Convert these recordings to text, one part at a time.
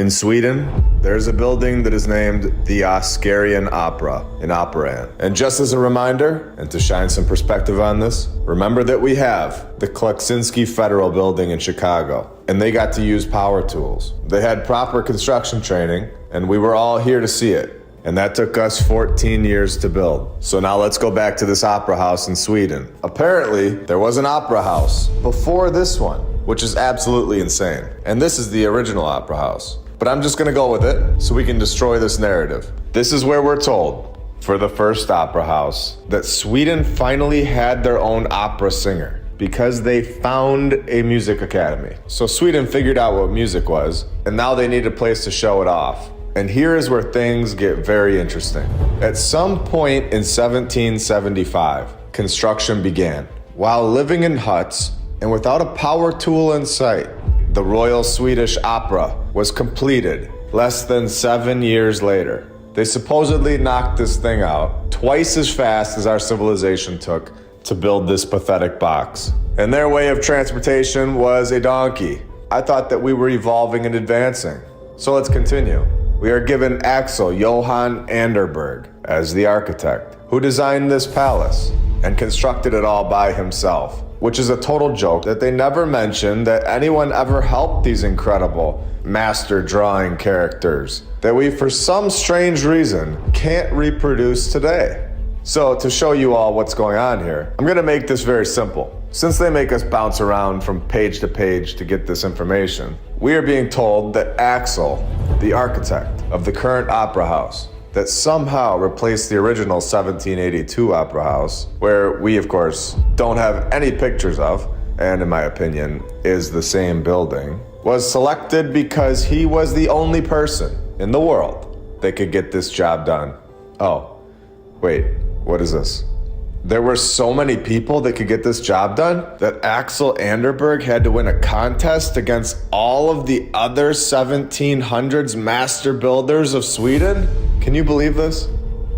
In Sweden, there's a building that is named the Oscarian Opera in Operan. And just as a reminder, and to shine some perspective on this, remember that we have the Kleksinski Federal Building in Chicago, and they got to use power tools. They had proper construction training, and we were all here to see it. And that took us 14 years to build. So now let's go back to this opera house in Sweden. Apparently, there was an opera house before this one, which is absolutely insane. And this is the original opera house. But I'm just gonna go with it so we can destroy this narrative. This is where we're told, for the first opera house, that Sweden finally had their own opera singer because they found a music academy. So Sweden figured out what music was, and now they need a place to show it off. And here is where things get very interesting. At some point in 1775, construction began. While living in huts and without a power tool in sight, the Royal Swedish Opera was completed less than 7 years later. They supposedly knocked this thing out twice as fast as our civilization took to build this pathetic box. And their way of transportation was a donkey. I thought that we were evolving and advancing. So let's continue. We are given Axel Johan Anderberg as the architect, who designed this palace and constructed it all by himself, which is a total joke that they never mention that anyone ever helped these incredible master drawing characters that we, for some strange reason, can't reproduce today. So to show you all what's going on here, I'm gonna make this very simple. Since they make us bounce around from page to page to get this information, we are being told that Axel, the architect of the current opera house, that somehow replaced the original 1782 opera house, where we, of course, don't have any pictures of, and in my opinion, is the same building, was selected because he was the only person in the world that could get this job done. Oh, wait, what is this? There were so many people that could get this job done that Axel Anderberg had to win a contest against all of the other 1700s master builders of Sweden? Can you believe this?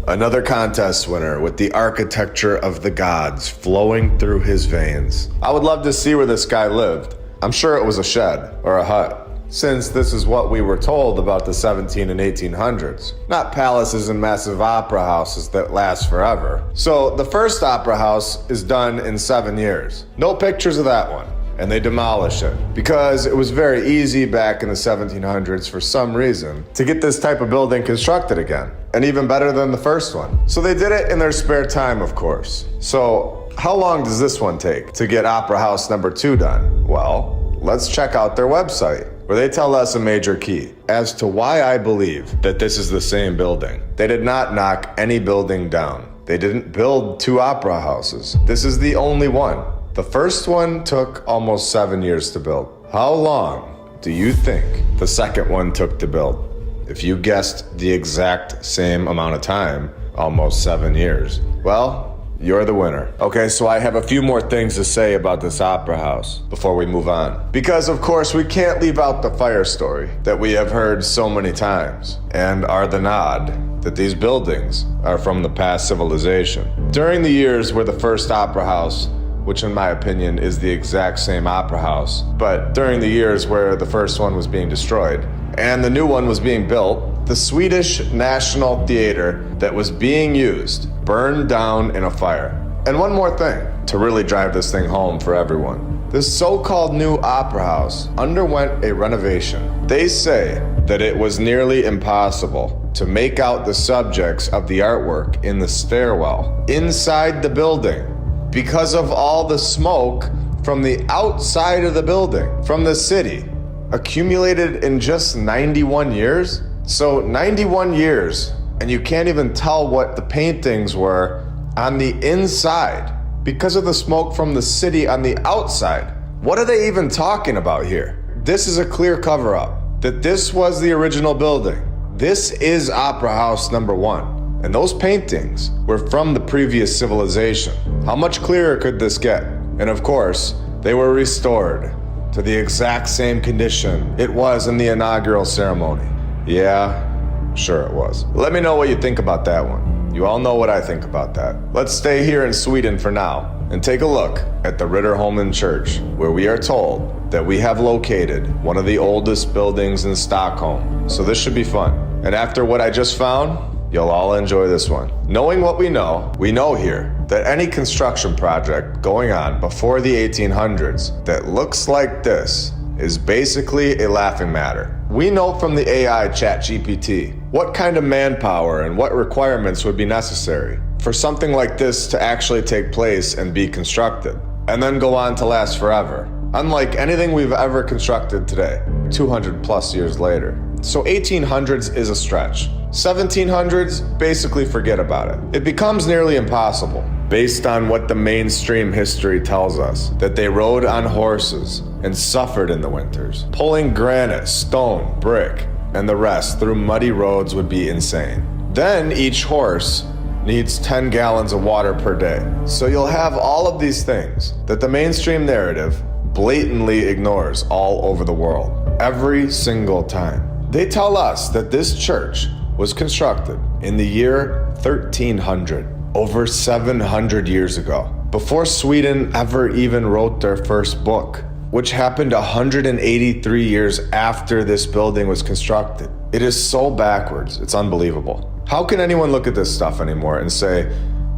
Another contest winner with the architecture of the gods flowing through his veins. I would love to see where this guy lived. I'm sure it was a shed or a hut, since this is what we were told about the 17 and 1800s. Not palaces and massive opera houses that last forever. So the first opera house is done in 7 years. No pictures of that one. And they demolish it because it was very easy back in the 1700s for some reason to get this type of building constructed again, and even better than the first one. So they did it in their spare time, of course. So how long does this one take to get Opera House number 2 done? Well, let's check out their website, where they tell us a major key as to why I believe that this is the same building. They did not knock any building down. They didn't build 2 opera houses. This is the only one. The first one took almost 7 years to build. How long do you think the second one took to build? If you guessed the exact same amount of time, almost 7 years, well, you're the winner. Okay, so I have a few more things to say about this opera house before we move on. Because of course we can't leave out the fire story that we have heard so many times, and are the nod that these buildings are from the past civilization. During the years where the first opera house, which in my opinion is the exact same opera house, but during the years where the first one was being destroyed and the new one was being built, the Swedish National Theater that was being used burned down in a fire. And one more thing to really drive this thing home for everyone. This so-called new opera house underwent a renovation. They say that it was nearly impossible to make out the subjects of the artwork in the stairwell inside the building, because of all the smoke from the outside of the building, from the city, accumulated in just 91 years. So 91 years, and you can't even tell what the paintings were on the inside because of the smoke from the city on the outside. What are they even talking about here? This is a clear cover-up, that this was the original building. This is Opera House number 1. And those paintings were from the previous civilization. How much clearer could this get? And of course, they were restored to the exact same condition it was in the inaugural ceremony. Yeah, sure it was. Let me know what you think about that one. You all know what I think about that. Let's stay here in Sweden for now and take a look at the Riddarholmen Church, where we are told that we have located one of the oldest buildings in Stockholm. So this should be fun. And after what I just found, you'll all enjoy this one. Knowing what we know here that any construction project going on before the 1800s that looks like this is basically a laughing matter. We know from the AI ChatGPT what kind of manpower and what requirements would be necessary for something like this to actually take place and be constructed, and then go on to last forever, unlike anything we've ever constructed today, 200 plus years later. So 1800s is a stretch. 1700s, basically forget about it. It becomes nearly impossible, based on what the mainstream history tells us, that they rode on horses and suffered in the winters. Pulling granite, stone, brick, and the rest through muddy roads would be insane. Then each horse needs 10 gallons of water per day. So you'll have all of these things that the mainstream narrative blatantly ignores all over the world, every single time. They tell us that this church was constructed in the year 1300, over 700 years ago, before Sweden ever even wrote their first book, which happened 183 years after this building was constructed. It is so backwards, it's unbelievable. How can anyone look at this stuff anymore and say,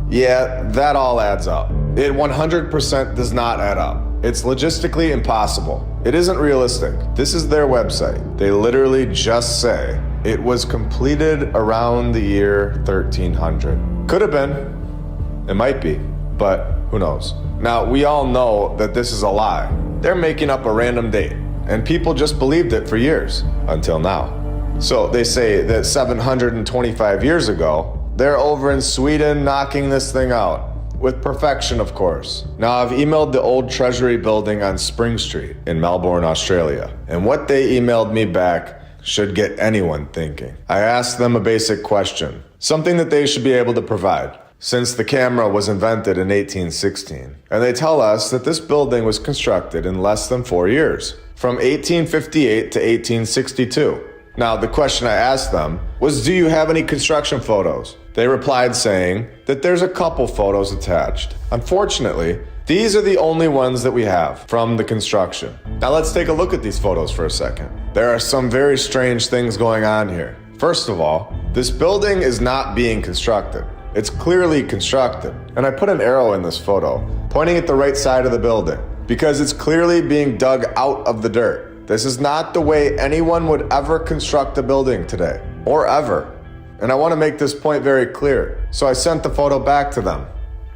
yeah, that all adds up? It 100% does not add up. It's logistically impossible. It isn't realistic. This is their website. They literally just say it was completed around the year 1300. Could have been. It might be, but who knows? Now, we all know that this is a lie. They're making up a random date, and people just believed it for years, until now. So they say that 725 years ago, they're over in Sweden knocking this thing out. With perfection, of course. Now, I've emailed the old Treasury building on Spring Street in Melbourne, Australia, and what they emailed me back should get anyone thinking. I asked them a basic question, something that they should be able to provide, since the camera was invented in 1816. And they tell us that this building was constructed in less than 4 years, from 1858 to 1862. Now, the question I asked them was, do you have any construction photos? They replied saying that there's a couple photos attached. Unfortunately, these are the only ones that we have from the construction. Now let's take a look at these photos for a second. There are some very strange things going on here. First of all, this building is not being constructed. It's clearly constructed. And I put an arrow in this photo, pointing at the right side of the building, because it's clearly being dug out of the dirt. This is not the way anyone would ever construct a building today, or ever. And I want to make this point very clear. So I sent the photo back to them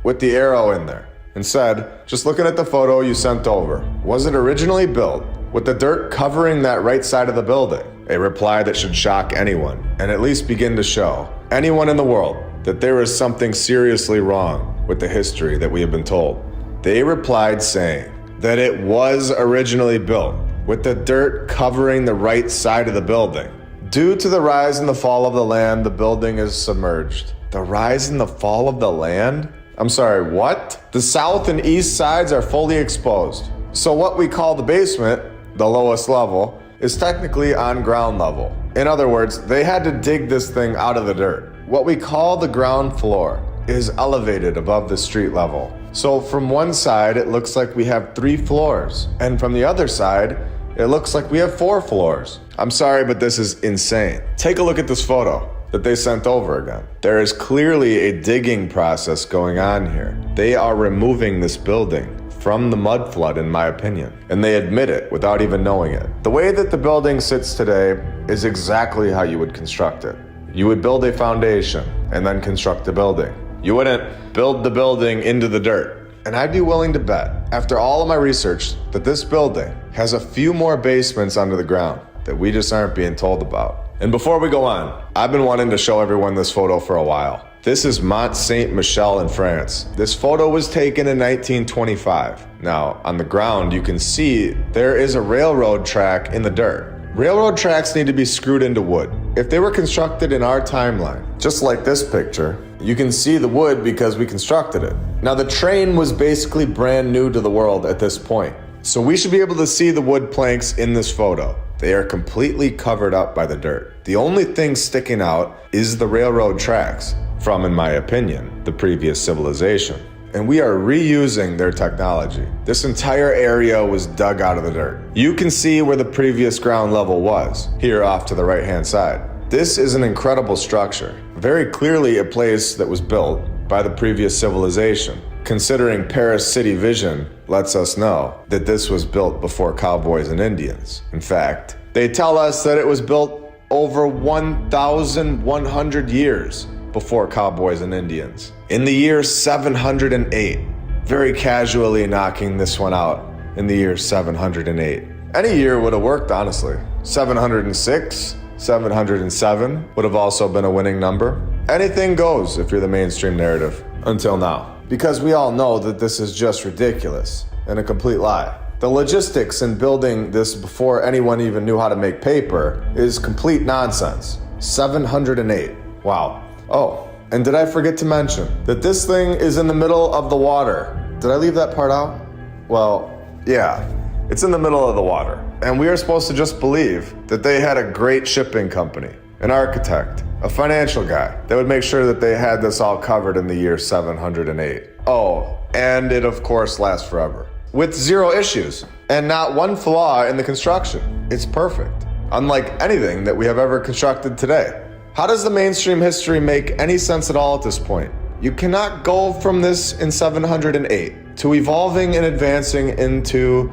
with the arrow in there and said, just looking at the photo you sent over, was it originally built with the dirt covering that right side of the building? A reply that should shock anyone and at least begin to show anyone in the world that there is something seriously wrong with the history that we have been told. They replied saying that it was originally built with the dirt covering the right side of the building. Due to the rise and the fall of the land, the building is submerged. The rise and the fall of the land? I'm sorry, what? The south and east sides are fully exposed. So what we call the basement, the lowest level, is technically on ground level. In other words, they had to dig this thing out of the dirt. What we call the ground floor is elevated above the street level. So from one side, it looks like we have 3 floors. And from the other side, it looks like we have 4 floors. I'm sorry, but this is insane. Take a look at this photo that they sent over again. There is clearly a digging process going on here. They are removing this building from the mud flood, in my opinion, and they admit it without even knowing it. The way that the building sits today is exactly how you would construct it. You would build a foundation and then construct the building. You wouldn't build the building into the dirt. And I'd be willing to bet, after all of my research, that this building has a few more basements under the ground that we just aren't being told about. And before we go on, I've been wanting to show everyone this photo for a while. This is Mont Saint-Michel in France. This photo was taken in 1925. Now, on the ground, you can see there is a railroad track in the dirt. Railroad tracks need to be screwed into wood. If they were constructed in our timeline, just like this picture, you can see the wood because we constructed it. Now, the train was basically brand new to the world at this point, so we should be able to see the wood planks in this photo. They are completely covered up by the dirt. The only thing sticking out is the railroad tracks. from, in my opinion, the previous civilization. And we are reusing their technology. This entire area was dug out of the dirt. You can see where the previous ground level was, here off to the right-hand side. This is an incredible structure, very clearly a place that was built by the previous civilization, considering Paris City Vision lets us know that this was built before cowboys and Indians. In fact, they tell us that it was built over 1,100 years before cowboys and Indians. In the year 708, very casually knocking this one out in the year 708. Any year would have worked, honestly. 706, 707 would have also been a winning number. Anything goes if you're the mainstream narrative, until now. Because we all know that this is just ridiculous and a complete lie. The logistics in building this before anyone even knew how to make paper is complete nonsense. 708. Wow. Oh, and did I forget to mention that this thing is in the middle of the water? Did I leave that part out? Well, yeah, it's in the middle of the water. And we are supposed to just believe that they had a great shipping company, an architect, a financial guy that would make sure that they had this all covered in the year 708. Oh, and it of course lasts forever. With zero issues and not one flaw in the construction. It's perfect, unlike anything that we have ever constructed today. How does the mainstream history make any sense at all at this point? You cannot go from this in 708 to evolving and advancing into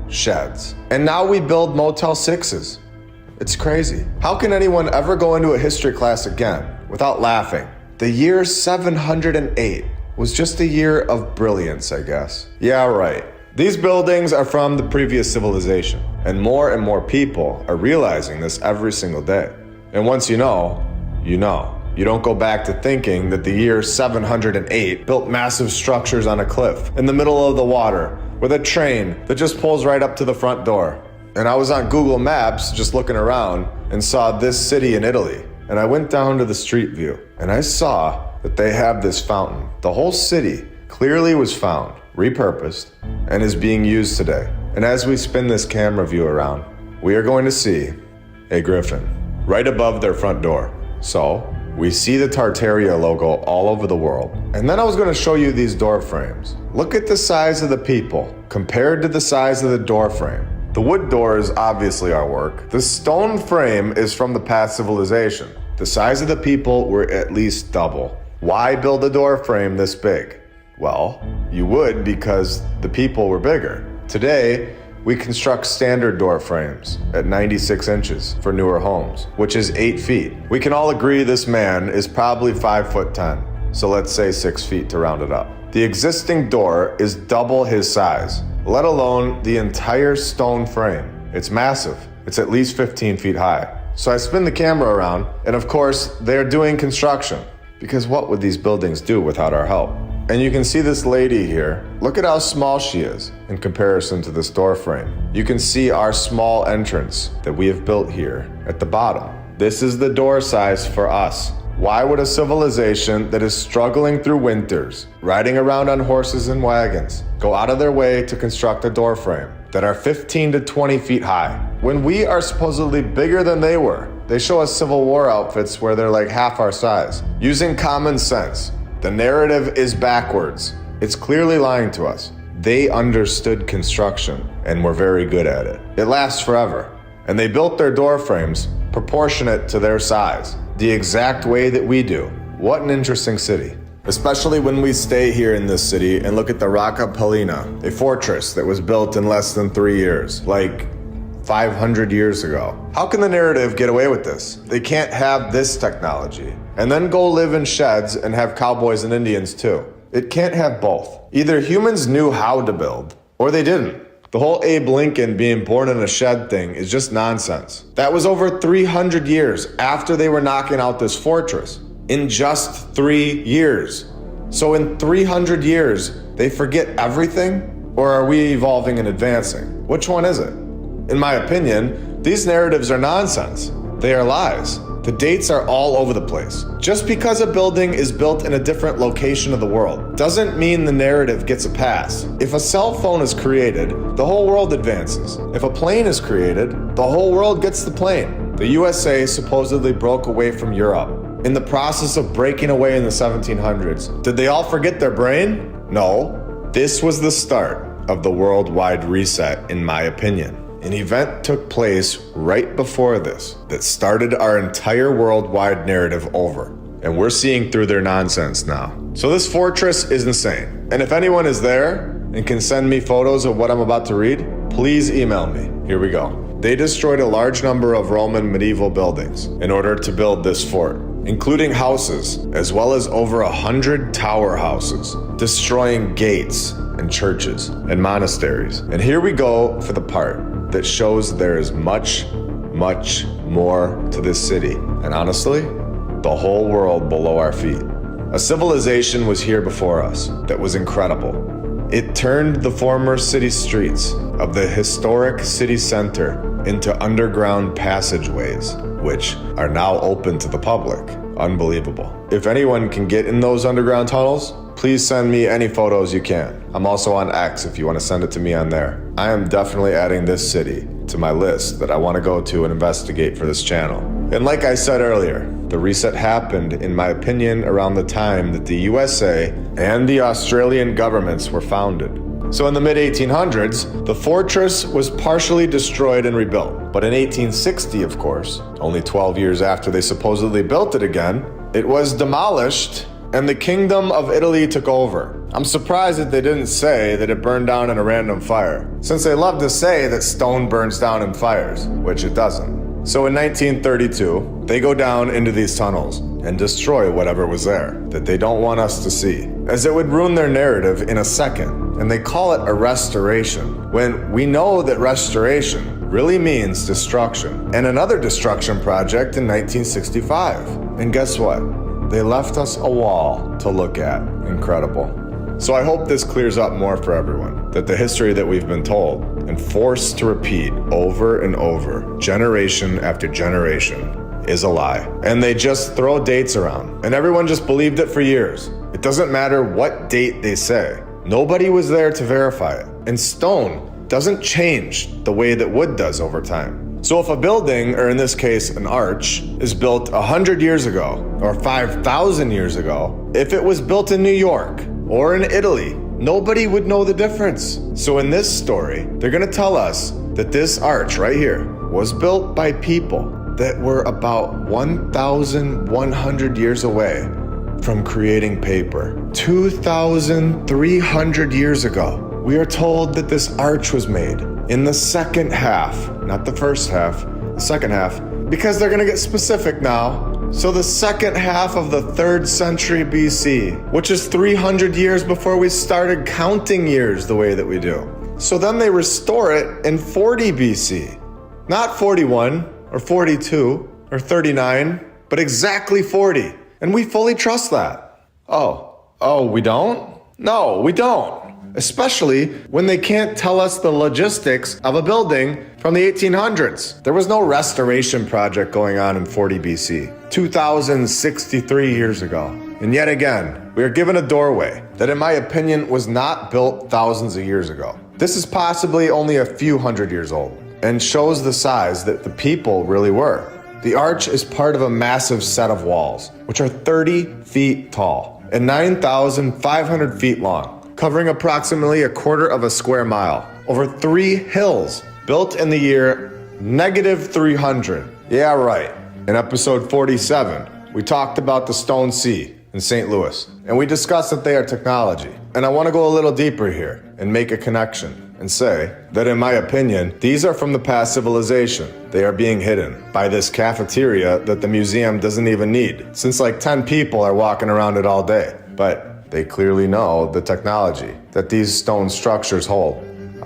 sheds. And now we build Motel 6s. It's crazy. How can anyone ever go into a history class again without laughing? The year 708 was just a year of brilliance, I guess. Yeah, right. These buildings are from the previous civilization, and more people are realizing this every single day. And once you know, you know. You don't go back to thinking that the year 708 built massive structures on a cliff in the middle of the water with a train that just pulls right up to the front door. And I was on Google Maps just looking around and saw this city in Italy. And I went down to the street view and I saw that they have this fountain. The whole city clearly was found, repurposed, and is being used today. And as we spin this camera view around, we are going to see a griffin right above their front door. So we see the Tartaria logo all over the world. And then I was going to show you these door frames. Look at the size of the people compared to the size of the door frame. The wood door is obviously our work. The stone frame is from the past civilization. The size of the people were at least double. Why build a door frame this big? Well, you would because the people were bigger. Today, we construct standard door frames at 96 inches for newer homes, which is 8 feet. We can all agree this man is probably 5'10", so let's say 6 feet to round it up. The existing door is double his size, let alone the entire stone frame. It's massive. It's at least 15 feet high. So I spin the camera around, and of course, they're doing construction, because what would these buildings do without our help? And you can see this lady here. Look at how small she is in comparison to this door frame. You can see our small entrance that we have built here at the bottom. This is the door size for us. Why would a civilization that is struggling through winters, riding around on horses and wagons, go out of their way to construct a door frame that are 15 to 20 feet high? When we are supposedly bigger than they were, they show us Civil War outfits where they're like half our size. Using common sense, the narrative is backwards. It's clearly lying to us. They understood construction and were very good at it. It lasts forever. And they built their door frames proportionate to their size, the exact way that we do. What an interesting city. Especially when we stay here in this city and look at the Rocca Pallina, a fortress that was built in less than 3 years, like 500 years ago. How can the narrative get away with this? They can't have this technology and then go live in sheds and have cowboys and Indians too. It can't have both. Either humans knew how to build or they didn't. The whole Abe Lincoln being born in a shed thing is just nonsense. That was over 300 years after they were knocking out this fortress. In just 3 years. So in 300 years, they forget everything? Or are we evolving and advancing? Which one is it? In my opinion, these narratives are nonsense. They are lies. The dates are all over the place. Just because a building is built in a different location of the world doesn't mean the narrative gets a pass. If a cell phone is created, the whole world advances. If a plane is created, the whole world gets the plane. The USA supposedly broke away from Europe. in the process of breaking away in the 1700s. Did they all forget their brain? No. This was the start of the worldwide reset, in my opinion. An event took place right before this that started our entire worldwide narrative over. And we're seeing through their nonsense now. So this fortress is insane. And if anyone is there and can send me photos of what I'm about to read, please email me. Here we go. They destroyed a large number of Roman medieval buildings in order to build this fort, including houses, as well as over 100 tower houses, destroying gates and churches and monasteries. And here we go for the part that shows there is much, much more to this city. And honestly, the whole world below our feet. A civilization was here before us that was incredible. It turned the former city streets of the historic city center into underground passageways, which are now open to the public. Unbelievable. If anyone can get in those underground tunnels, please send me any photos you can. I'm also on X if you want to send it to me on there. I am definitely adding this city to my list that I want to go to and investigate for this channel. And like I said earlier, the reset happened, in my opinion, around the time that the USA and the Australian governments were founded. So in the mid-1800s, the fortress was partially destroyed and rebuilt. But in 1860, of course, only 12 years after they supposedly built it again, it was demolished and the Kingdom of Italy took over. I'm surprised that they didn't say that it burned down in a random fire, since they love to say that stone burns down in fires, which it doesn't. So in 1932, they go down into these tunnels and destroy whatever was there that they don't want us to see, as it would ruin their narrative in a second. And they call it a restoration, when we know that restoration really means destruction. And another destruction project in 1965. And guess what? They left us a wall to look at. Incredible. So I hope this clears up more for everyone, that the history that we've been told and forced to repeat over and over, generation after generation, is a lie. And they just throw dates around, and everyone just believed it for years. It doesn't matter what date they say. Nobody was there to verify it. And stone doesn't change the way that wood does over time. So if a building, or in this case an arch, is built 100 years ago or 5,000 years ago, if it was built in New York or in Italy, nobody would know the difference. So in this story, they're gonna tell us that this arch right here was built by people that were about 1,100 years away from creating paper. 2,300 years ago, we are told that this arch was made in the second half, not the first half, the second half, because they're gonna get specific now. So the second half of the 3rd century BC, which is 300 years before we started counting years the way that we do. So then they restore it in 40 BC, not 41 or 42 or 39, but exactly 40. And we fully trust that. Oh, we don't? No, we don't. Especially when they can't tell us the logistics of a building from the 1800s. There was no restoration project going on in 40 BC, 2,063 years ago. And yet again, we are given a doorway that, in my opinion, was not built thousands of years ago. This is possibly only a few hundred years old and shows the size that the people really were. The arch is part of a massive set of walls, which are 30 feet tall and 9,500 feet long, covering approximately a quarter of a square mile, over 3 hills, built in the year -300. Yeah, right. In episode 47, we talked about the Stone Sea in St. Louis, and we discussed that they are technology. And I want to go a little deeper here and make a connection and say that, in my opinion, these are from the past civilization. They are being hidden by this cafeteria that the museum doesn't even need, since like 10 people are walking around it all day. But they clearly know the technology that these stone structures hold.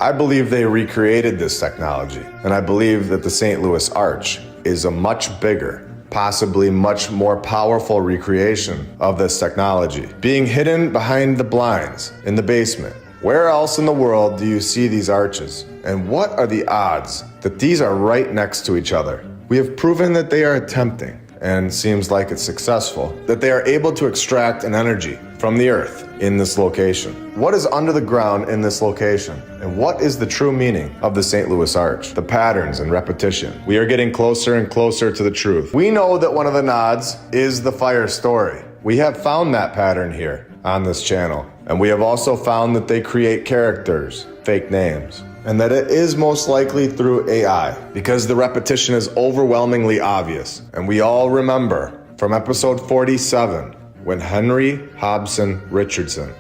I believe they recreated this technology, and I believe that the St. Louis Arch is a much bigger, possibly much more powerful recreation of this technology, being hidden behind the blinds in the basement. Where else in the world do you see these arches? And what are the odds that these are right next to each other? We have proven that they are attempting, and seems like it's successful, that they are able to extract an energy from the earth in this location? What is under the ground in this location? And what is the true meaning of the St. Louis Arch? The patterns and repetition. We are getting closer and closer to the truth. We know that one of the nods is the fire story. We have found that pattern here on this channel. And we have also found that they create characters, fake names, and that it is most likely through AI because the repetition is overwhelmingly obvious. And we all remember from episode 47 when Henry Hobson Richardson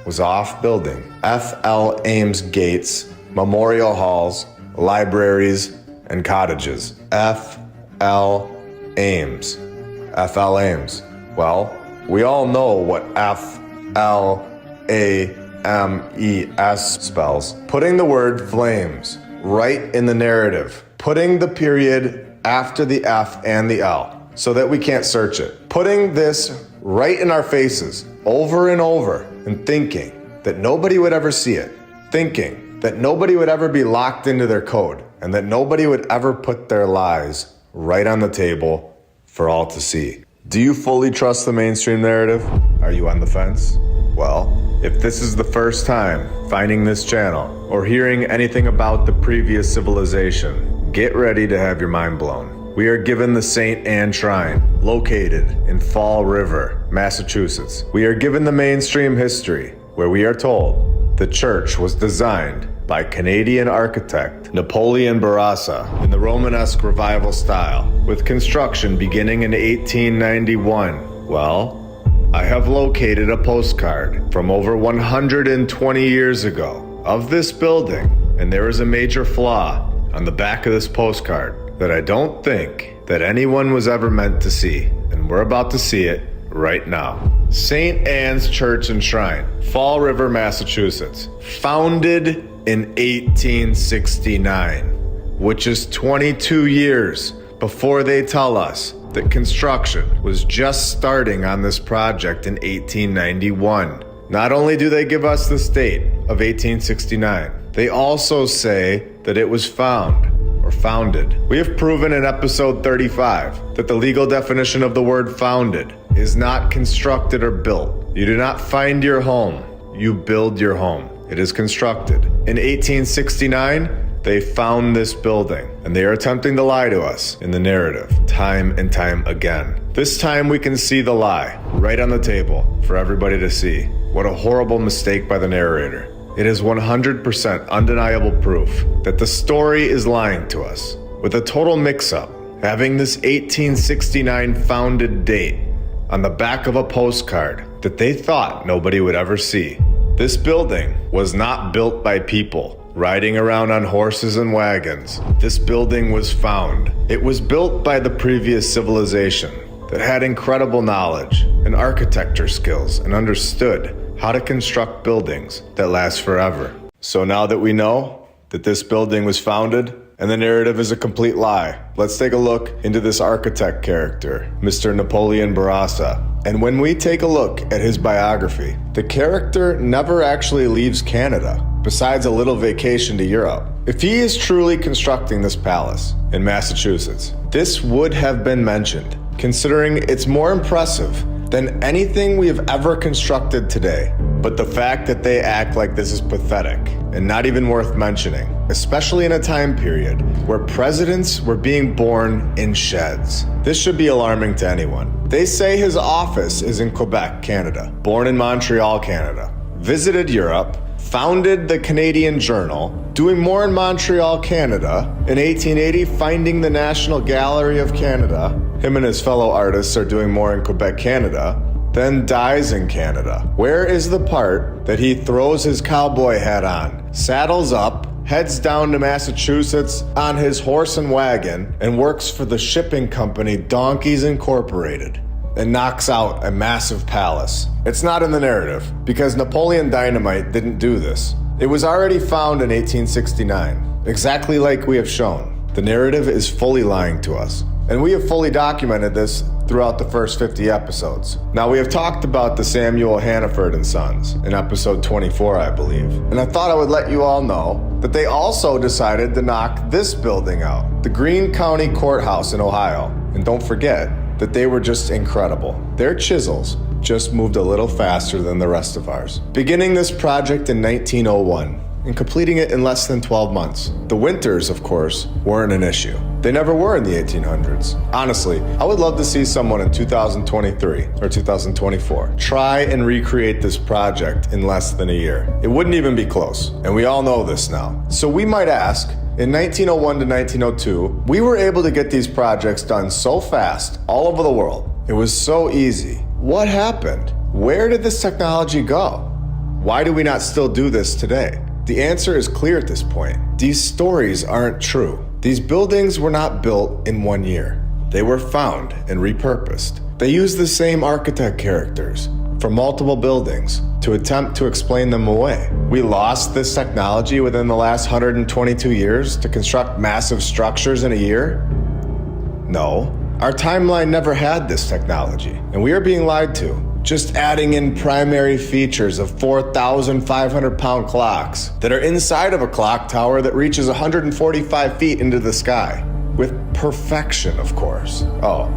was off building F.L. Ames gates, memorial halls, libraries, and cottages. F.L. Ames. F.L. Ames. Well, we all know what F.L.A.M.E.S. spells. Putting the word flames right in the narrative. Putting the period after the F and the L so that we can't search it. Putting this right in our faces over and over and thinking that nobody would ever see it. Thinking that nobody would ever be locked into their code and that nobody would ever put their lies right on the table for all to see. Do you fully trust the mainstream narrative? Are you on the fence? Well, if this is the first time finding this channel or hearing anything about the previous civilization, get ready to have your mind blown. We are given the St. Anne Shrine, located in Fall River, Massachusetts. We are given the mainstream history, where we are told the church was designed by Canadian architect Napoleon Bourassa in the Romanesque Revival style, with construction beginning in 1891. Well, I have located a postcard from over 120 years ago of this building, and there is a major flaw on the back of this postcard that I don't think that anyone was ever meant to see, and we're about to see it right now. St. Anne's Church and Shrine, Fall River, Massachusetts, founded in 1869, which is 22 years before they tell us that construction was just starting on this project in 1891. Not only do they give us the date of 1869, they also say that it was founded. We have proven in episode 35 that the legal definition of the word founded is not constructed or built. You do not find your home, you build your home. It is constructed. In 1869, they found this building, and they are attempting to lie to us in the narrative time and time again. This time we can see the lie right on the table for everybody to see. What a horrible mistake by the narrator. It is 100% undeniable proof that the story is lying to us, with a total mix-up, having this 1869 founded date on the back of a postcard that they thought nobody would ever see. This building was not built by people riding around on horses and wagons. This building was found. It was built by the previous civilization that had incredible knowledge and architecture skills and understood how to construct buildings that last forever. So now that we know that this building was founded and the narrative is a complete lie, let's take a look into this architect character, Mr. Napoleon Bourassa. And when we take a look at his biography, the character never actually leaves Canada, besides a little vacation to Europe. If he is truly constructing this palace in Massachusetts, this would have been mentioned, considering it's more impressive than anything we have ever constructed today. But the fact that they act like this is pathetic and not even worth mentioning, especially in a time period where presidents were being born in sheds. This should be alarming to anyone. They say his office is in Quebec, Canada, born in Montreal, Canada, visited Europe, founded the Canadian Journal, doing more in Montreal, Canada, in 1880 finding the National Gallery of Canada. Him and his fellow artists are doing more in Quebec, Canada, then dies in Canada. Where is the part that he throws his cowboy hat on, saddles up, heads down to Massachusetts on his horse and wagon, and works for the shipping company Donkeys Incorporated, and knocks out a massive palace? It's not in the narrative, because Napoleon Dynamite didn't do this. It was already found in 1869, exactly like we have shown. The narrative is fully lying to us, and we have fully documented this throughout the first 50 episodes. Now, we have talked about the Samuel Hannaford and Sons in episode 24, I believe, and I thought I would let you all know that they also decided to knock this building out, the Greene County Courthouse in Ohio. And don't forget that they were just incredible. Their chisels just moved a little faster than the rest of ours. Beginning this project in 1901 and completing it in less than 12 months. The winters, of course, weren't an issue. They never were in the 1800s. Honestly, I would love to see someone in 2023 or 2024 try and recreate this project in less than a year. It wouldn't even be close, and we all know this now. So we might ask, in 1901 to 1902, we were able to get these projects done so fast all over the world. It was so easy. What happened? Where did this technology go? Why do we not still do this today? The answer is clear at this point. These stories aren't true. These buildings were not built in 1 year. They were found and repurposed. They used the same architect characters from multiple buildings to attempt to explain them away. We lost this technology within the last 122 years to construct massive structures in a year? No. Our timeline never had this technology, and we are being lied to. Just adding in primary features of 4,500-pound clocks that are inside of a clock tower that reaches 145 feet into the sky. With perfection, of course. Oh,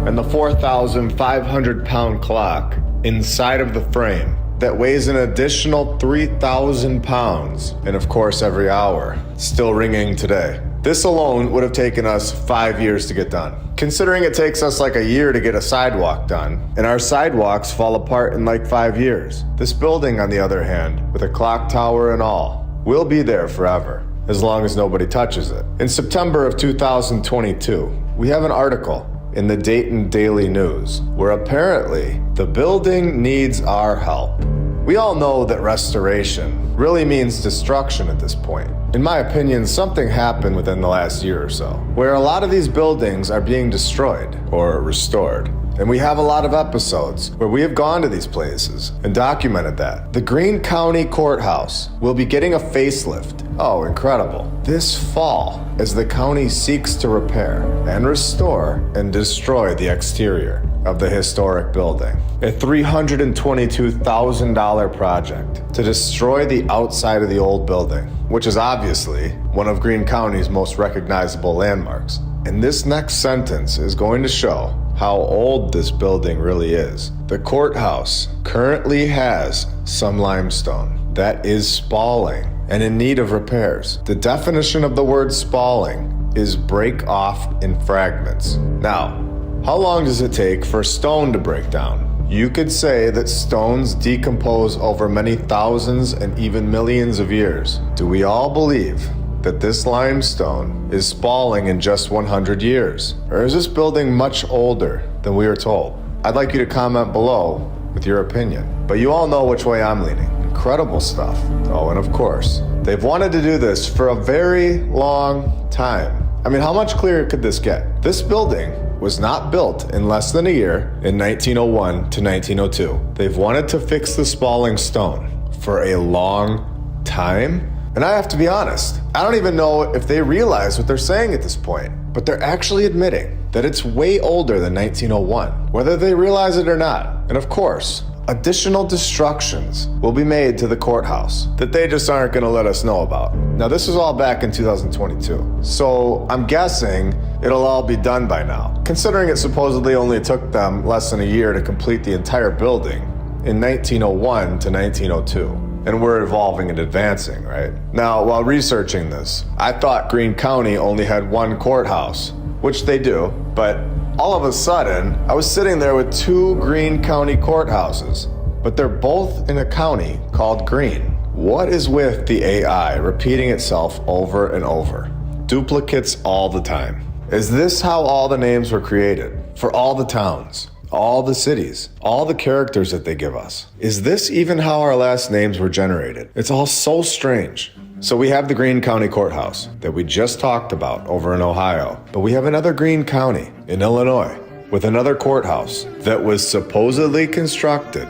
and the 4,500-pound clock inside of the frame that weighs an additional 3,000 pounds, and of course every hour, still ringing today. This alone would have taken us 5 years to get done. Considering it takes us like a year to get a sidewalk done, and our sidewalks fall apart in like 5 years. This building, on the other hand, with a clock tower and all, will be there forever, as long as nobody touches it. In September of 2022, we have an article in the Dayton Daily News, where apparently the building needs our help. We all know that restoration really means destruction at this point. In my opinion, something happened within the last year or so, where a lot of these buildings are being destroyed or restored. And we have a lot of episodes where we have gone to these places and documented that. The Greene County Courthouse will be getting a facelift. Oh, incredible. This fall, as the county seeks to repair and restore and destroy the exterior of the historic building. A $322,000 project to destroy the outside of the old building, which is obviously one of Greene County's most recognizable landmarks. And this next sentence is going to show how old this building really is. The courthouse currently has some limestone that is spalling and in need of repairs. The definition of the word spalling is break off in fragments. Now, how long does it take for stone to break down? You could say that stones decompose over many thousands and even millions of years. Do we all believe that this limestone is spalling in just 100 years? Or is this building much older than we were told? I'd like you to comment below with your opinion. But you all know which way I'm leaning. Incredible stuff. Oh, and of course, they've wanted to do this for a very long time. I mean, how much clearer could this get? This building was not built in less than a year in 1901 to 1902. They've wanted to fix the spalling stone for a long time. And I have to be honest, I don't even know if they realize what they're saying at this point, but they're actually admitting that it's way older than 1901, whether they realize it or not. And of course, additional destructions will be made to the courthouse that they just aren't going to let us know about. Now, this was all back in 2022, so I'm guessing it'll all be done by now, considering it supposedly only took them less than a year to complete the entire building in 1901 to 1902. And we're evolving and advancing, right? Now, while researching this, I thought Greene County only had one courthouse, which they do, but all of a sudden, I was sitting there with 2 Greene County courthouses, but they're both in a county called Greene. What is with the AI repeating itself over and over? Duplicates all the time. Is this how all the names were created? For all the towns, all the cities, all the characters that they give us? Is this even how our last names were generated? It's all so strange. So we have the Greene County Courthouse that we just talked about over in Ohio, but we have another Greene County in Illinois with another courthouse that was supposedly constructed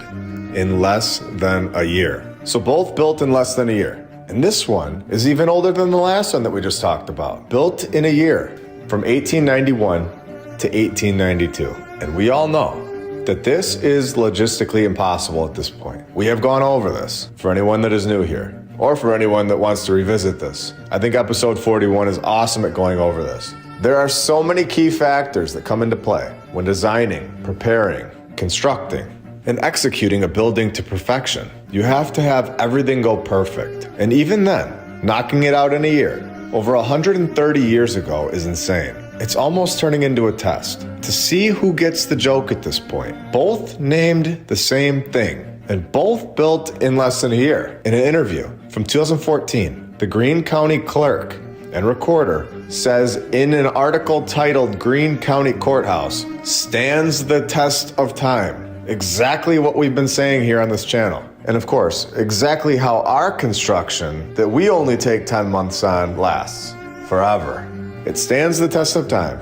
in less than a year. So both built in less than a year. And this one is even older than the last one that we just talked about. Built in a year from 1891 to 1892. And we all know that this is logistically impossible at this point. We have gone over this for anyone that is new here, or for anyone that wants to revisit this. I think episode 41 is awesome at going over this. There are so many key factors that come into play when designing, preparing, constructing, in executing a building to perfection. You have to have everything go perfect. And even then, knocking it out in a year, over 130 years ago, is insane. It's almost turning into a test to see who gets the joke at this point. Both named the same thing, and both built in less than a year. In an interview from 2014, the Greene County clerk and recorder says in an article titled Greene County Courthouse stands the test of time. Exactly what we've been saying here on this channel. And of course, exactly how our construction that we only take 10 months on lasts forever. It stands the test of time.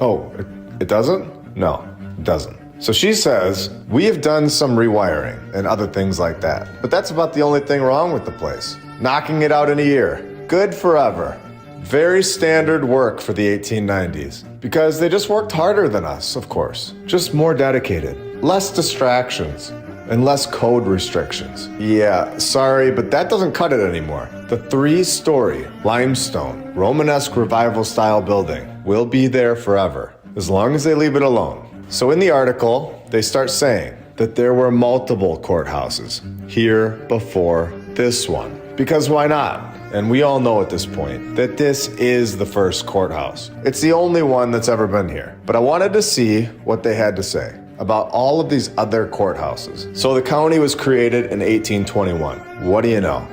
Oh, it doesn't? No, it doesn't. So she says, we have done some rewiring and other things like that, but that's about the only thing wrong with the place. Knocking it out in a year. Good forever. Very standard work for the 1890s, because they just worked harder than us, of course. Just more dedicated. Less distractions and less code restrictions. Yeah, sorry, but that doesn't cut it anymore. The 3-story limestone Romanesque revival style building will be there forever, as long as they leave it alone. So in the article, they start saying that there were multiple courthouses here before this one. Because why not? And we all know at this point that this is the first courthouse. It's the only one that's ever been here. But I wanted to see what they had to say about all of these other courthouses. So the county was created in 1821. What do you know?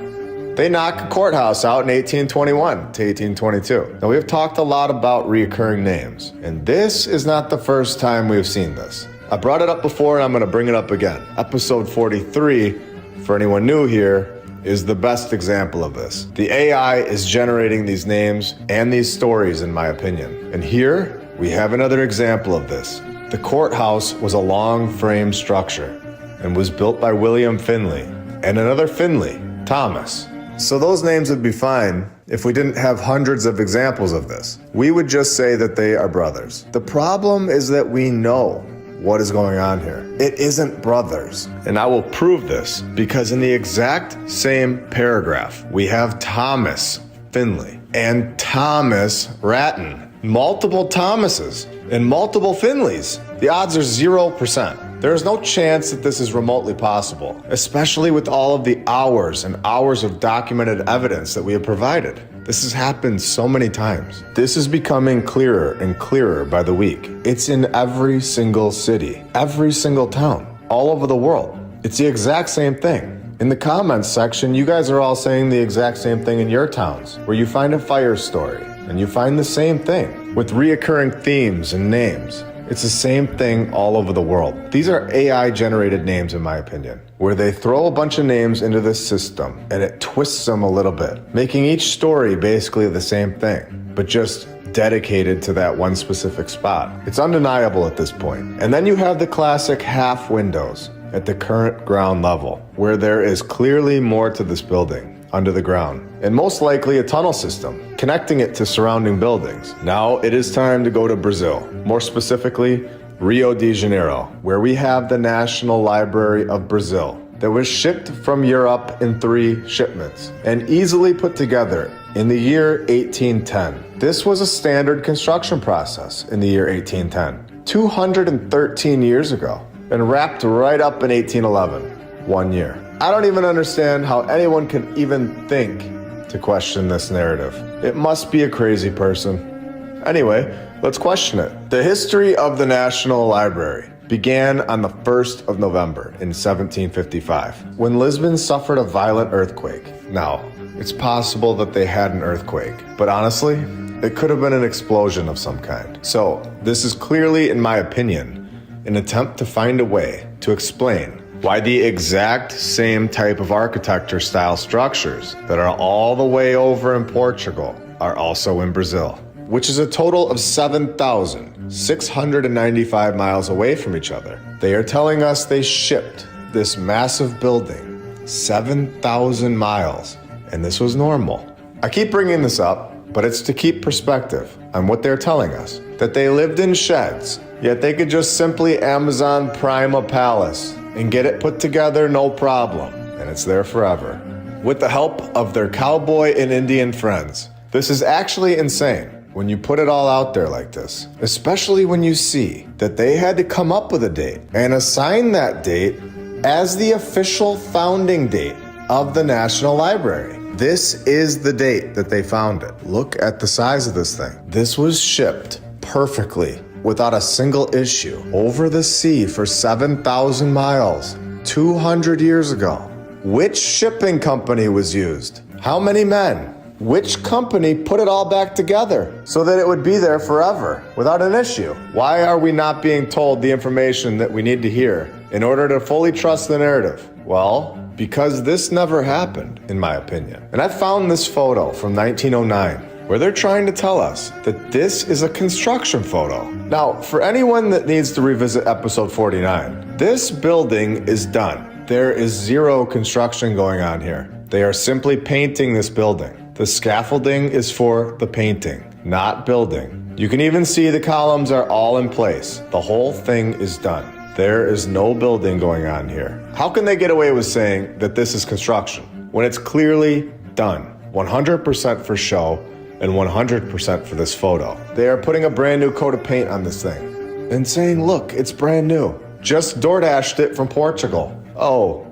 They knock a courthouse out in 1821 to 1822. Now, we've talked a lot about recurring names, and this is not the first time we've seen this. I brought it up before, and I'm going to bring it up again. Episode 43, for anyone new here, is the best example of this. The AI is generating these names and these stories, in my opinion. And here, we have another example of this. The courthouse was a long frame structure and was built by William Finley and another Finley, Thomas. So those names would be fine if we didn't have hundreds of examples of this. We would just say that they are brothers. The problem is that we know what is going on here. It isn't brothers. And I will prove this because in the exact same paragraph, we have Thomas Finley and Thomas Ratton. Multiple Thomases and multiple Finleys. The odds are 0%. There is no chance that this is remotely possible, especially with all of the hours and hours of documented evidence that we have provided. This has happened so many times. This is becoming clearer and clearer by the week. It's in every single city, every single town, all over the world. It's the exact same thing. In the comments section, you guys are all saying the exact same thing in your towns, where you find a fire story, and you find the same thing with reoccurring themes and names. It's the same thing all over the world. These are AI-generated names, in my opinion, where they throw a bunch of names into this system and it twists them a little bit, making each story basically the same thing, but just dedicated to that one specific spot. It's undeniable at this point. And then you have the classic half windows at the current ground level, where there is clearly more to this building under the ground, and most likely a tunnel system connecting it to surrounding buildings. Now it is time to go to Brazil, more specifically Rio de Janeiro, where we have the National Library of Brazil that was shipped from Europe in 3 shipments and easily put together in the year 1810. This was a standard construction process in the year 1810, 213 years ago, and wrapped right up in 1811, 1 year. I don't even understand how anyone can even think to question this narrative. It must be a crazy person. Anyway, let's question it. The history of the National Library began on the 1st of November in 1755, when Lisbon suffered a violent earthquake. Now, it's possible that they had an earthquake, but honestly, it could have been an explosion of some kind. So, this is clearly, in my opinion, an attempt to find a way to explain why the exact same type of architecture style structures that are all the way over in Portugal are also in Brazil, which is a total of 7,695 miles away from each other. They are telling us they shipped this massive building 7,000 miles, and this was normal. I keep bringing this up, but it's to keep perspective on what they're telling us, that they lived in sheds, yet they could just simply Amazon Prime a palace and get it put together no problem, and it's there forever, with the help of their cowboy and Indian friends. This is actually insane. when you put it all out there like this, especially when you see that they had to come up with a date and assign that date as the official founding date of the National Library. This is the date that they found it. Look at the size of this thing. This was shipped perfectly without a single issue over the sea for 7,000 miles 200 years ago. Which shipping company was used? How many men? Which company put it all back together so that it would be there forever without an issue? Why are we not being told the information that we need to hear in order to fully trust the narrative? Well, because this never happened, in my opinion. And I found this photo from 1909 where they're trying to tell us that this is a construction photo. Now, for anyone that needs to revisit episode 49, this building is done. There is zero construction going on here. They are simply painting this building. The scaffolding is for the painting, not building. You can even see the columns are all in place. The whole thing is done. There is no building going on here. How can they get away with saying that this is construction when it's clearly done? 100% for show and 100% for this photo. They are putting a brand new coat of paint on this thing and saying, look, it's brand new. Just DoorDashed it from Portugal. Oh,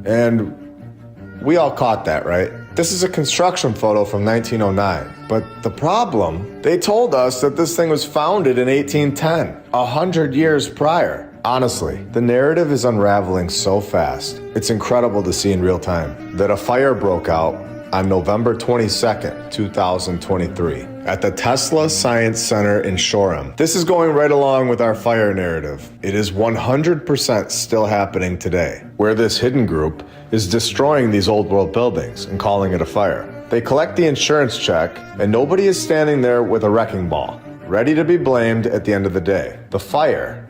and we all caught that, right? This is a construction photo from 1909. But the problem, they told us that this thing was founded in 1810, 100 years prior. Honestly, the narrative is unraveling so fast. It's incredible to see in real time that a fire broke out on November 22nd, 2023 at the Tesla Science Center in Shoreham. This is going right along with our fire narrative. It is 100% still happening today, where this hidden group is destroying these old world buildings and calling it a fire. They collect the insurance check and nobody is standing there with a wrecking ball, ready to be blamed at the end of the day. The fire,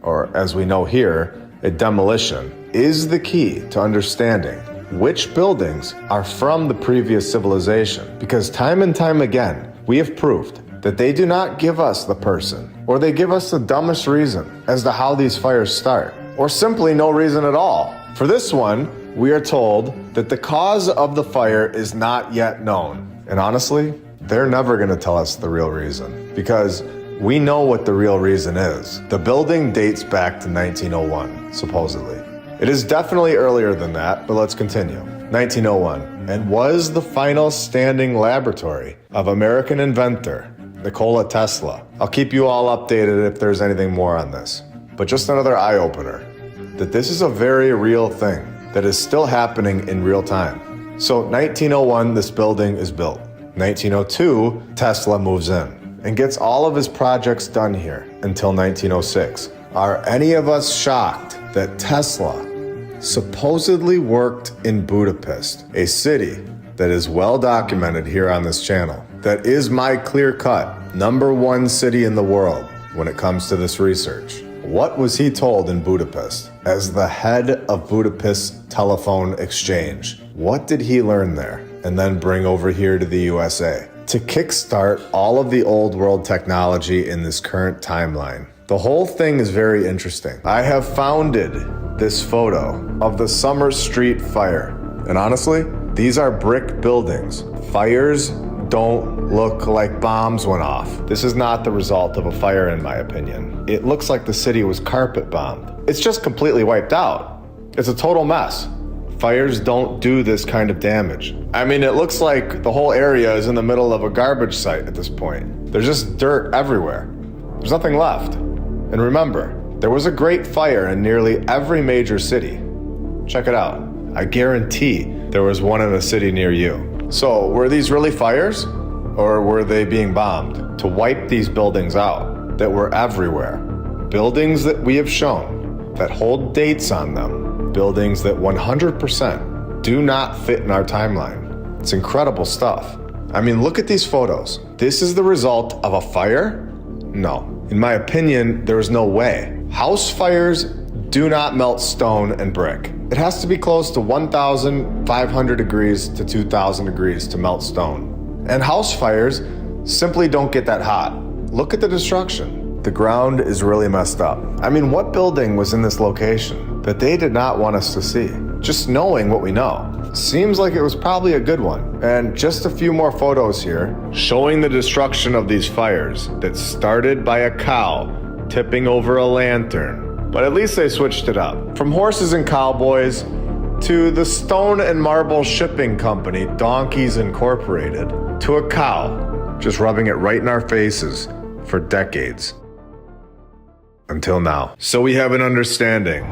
or as we know here, a demolition, is the key to understanding which buildings are from the previous civilization. Because time and time again, we have proved that they do not give us the person, or they give us the dumbest reason as to how these fires start, or simply no reason at all. For this one, we are told that the cause of the fire is not yet known. And honestly, they're never gonna tell us the real reason, because we know what the real reason is. The building dates back to 1901, supposedly. It is definitely earlier than that, but let's continue. 1901, and was the final standing laboratory of American inventor Nikola Tesla. I'll keep you all updated if there's anything more on this. But just another eye-opener, that this is a very real thing that is still happening in real time. So 1901, this building is built. 1902, Tesla moves in and gets all of his projects done here until 1906. Are any of us shocked that Tesla supposedly worked in Budapest, a city that is well documented here on this channel, that is my clear-cut #1 city in the world when it comes to this research? What was he told in Budapest as the head of Budapest Telephone Exchange? What did he learn there and then bring over here to the USA to kickstart all of the old world technology in this current timeline? The whole thing is very interesting. I have founded this photo of the Summer Street fire. And honestly, these are brick buildings. Fires don't look like bombs went off. This is not the result of a fire, in my opinion. It looks like the city was carpet bombed. It's just completely wiped out. It's a total mess. Fires don't do this kind of damage. I mean, it looks like the whole area is in the middle of a garbage site at this point. There's just dirt everywhere. There's nothing left. And remember, there was a great fire in nearly every major city. Check it out. I guarantee there was one in a city near you. So, were these really fires? Or were they being bombed to wipe these buildings out that were everywhere? Buildings that we have shown that hold dates on them. Buildings that 100% do not fit in our timeline. It's incredible stuff. I mean, look at these photos. This is the result of a fire? No. In my opinion, there is no way. House fires do not melt stone and brick. It has to be close to 1,500 degrees to 2,000 degrees to melt stone. And house fires simply don't get that hot. Look at the destruction. The ground is really messed up. I mean, what building was in this location that they did not want us to see? just knowing what we know. Seems like it was probably a good one. And just a few more photos here showing the destruction of these fires that started by a cow tipping over a lantern. But at least they switched it up. From horses and cowboys to the stone and marble shipping company, Donkeys Incorporated, to a cow just rubbing it right in our faces for decades. Until now. So we have an understanding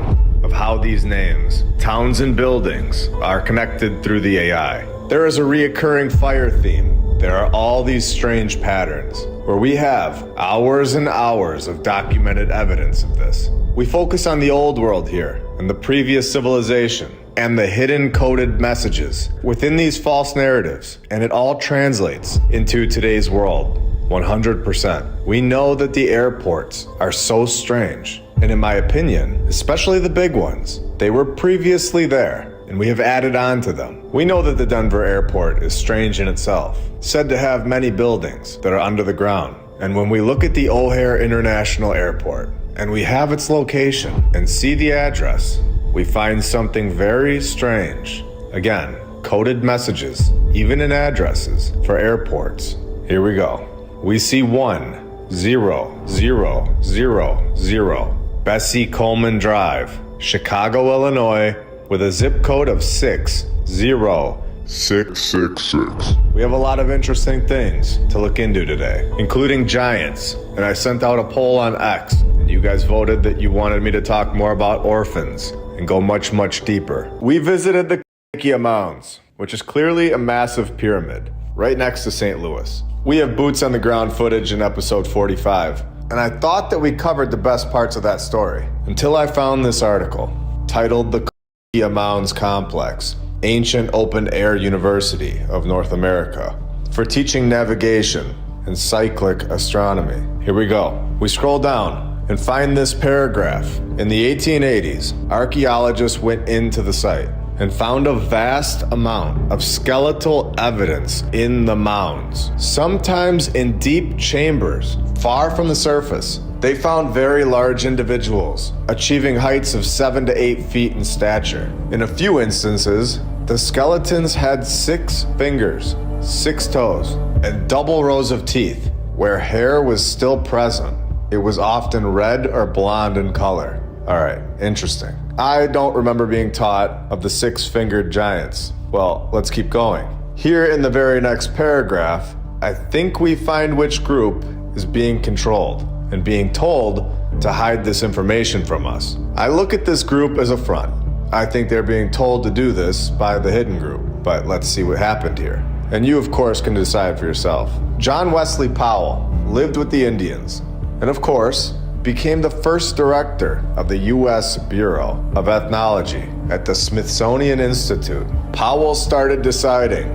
of how these names, towns and buildings are connected through the AI. There is a reoccurring fire theme. There are all these strange patterns where we have hours and hours of documented evidence of this. We focus on the old world here and the previous civilization and the hidden coded messages within these false narratives, and it all translates into today's world. 100%. We know that the airports are so strange, and in my opinion, especially the big ones, they were previously there, and we have added on to them. We know that the Denver airport is strange in itself, said to have many buildings that are under the ground. And when we look at the O'Hare International Airport, and we have its location and see the address, we find something very strange. Again, coded messages, even in addresses for airports. Here we go. We see 10000 Bessie Coleman Drive, Chicago, Illinois, with a zip code of 60666. We have a lot of interesting things to look into today, including giants. And I sent out a poll on X, and you guys voted that you wanted me to talk more about orphans and go much, much deeper. We visited the Cahokia Mounds, which is clearly a massive pyramid, right next to St. Louis. We have boots on the ground footage in episode 45, and I thought that we covered the best parts of that story until I found this article titled The Cahokia Mounds Complex, Ancient Open Air University of North America for teaching navigation and cyclic astronomy. Here we go. We scroll down and find this paragraph. In the 1880s, archaeologists went into the site and found a vast amount of skeletal evidence in the mounds, sometimes in deep chambers, far from the surface. They found very large individuals, achieving heights of 7 to 8 feet in stature. In a few instances, the skeletons had 6 fingers, 6 toes, and double rows of teeth. Where hair was still present, it was often red or blonde in color. All right, interesting. I don't remember being taught of the 6-fingered giants. Well, let's keep going. Here in the very next paragraph, I think we find which group is being controlled and being told to hide this information from us. I look at this group as a front. I think they're being told to do this by the hidden group, but let's see what happened here. And you, of course, can decide for yourself. John Wesley Powell lived with the Indians, and of course, became the first director of the U.S. Bureau of Ethnology at the Smithsonian Institute. Powell started deciding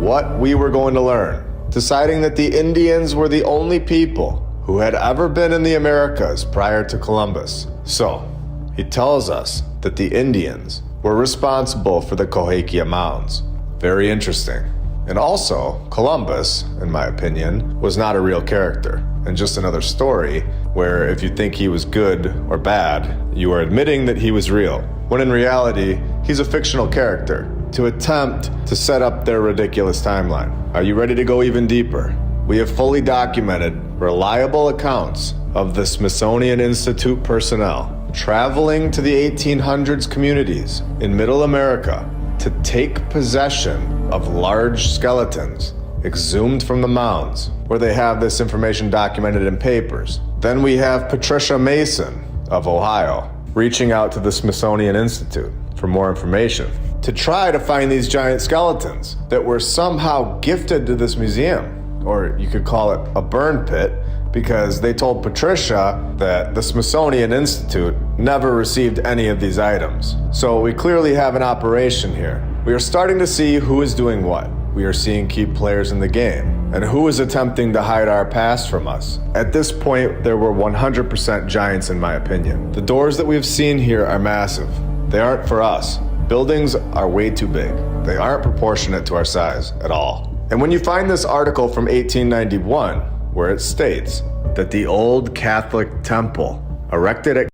what we were going to learn, deciding that the Indians were the only people who had ever been in the Americas prior to Columbus. So, he tells us that the Indians were responsible for the Cahokia Mounds. Very interesting. And also, Columbus, in my opinion, was not a real character, and just another story where if you think he was good or bad, you are admitting that he was real, when in reality, he's a fictional character to attempt to set up their ridiculous timeline. Are you ready to go even deeper? We have fully documented reliable accounts of the Smithsonian Institute personnel traveling to the 1800s communities in Middle America to take possession of large skeletons exhumed from the mounds, where they have this information documented in papers. Then we have Patricia Mason of Ohio reaching out to the Smithsonian Institute for more information to try to find these giant skeletons that were somehow gifted to this museum, or you could call it a burn pit, because they told Patricia that the Smithsonian Institute never received any of these items. So we clearly have an operation here. We are starting to see who is doing what. We are seeing key players in the game, and who is attempting to hide our past from us. At this point, there were 100% giants in my opinion. The doors that we've seen here are massive. They aren't for us. Buildings are way too big. They aren't proportionate to our size at all. And when you find this article from 1891, where it states that the old Catholic temple erected at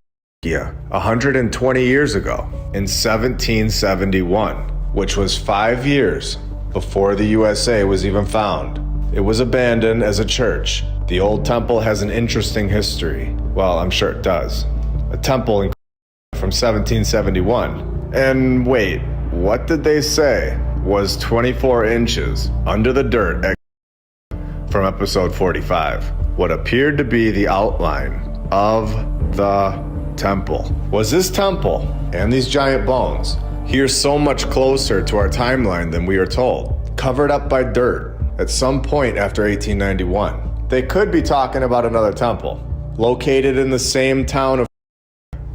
120 years ago in 1771, which was 5 years before the USA was even found. It was abandoned as a church. The old temple has an interesting history. Well, I'm sure it does. A temple from 1771. And wait, what did they say was 24 inches under the dirt from episode 45? What appeared to be the outline of the temple. Was this temple and these giant bones here so much closer to our timeline than we are told, covered up by dirt at some point after 1891? They could be talking about another temple located in the same town of.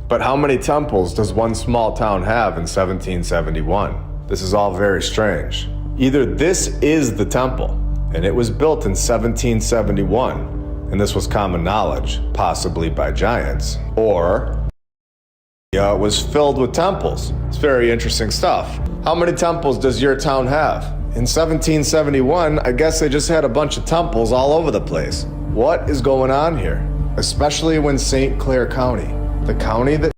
But how many temples does one small town have in 1771? This is all very strange. Either this is the temple, and it was built in 1771, and this was common knowledge, possibly by giants, or it was filled with temples. It's very interesting stuff. How many temples does your town have? In 1771, I guess they just had a bunch of temples all over the place. What is going on here? Especially when St. Clair County, the county that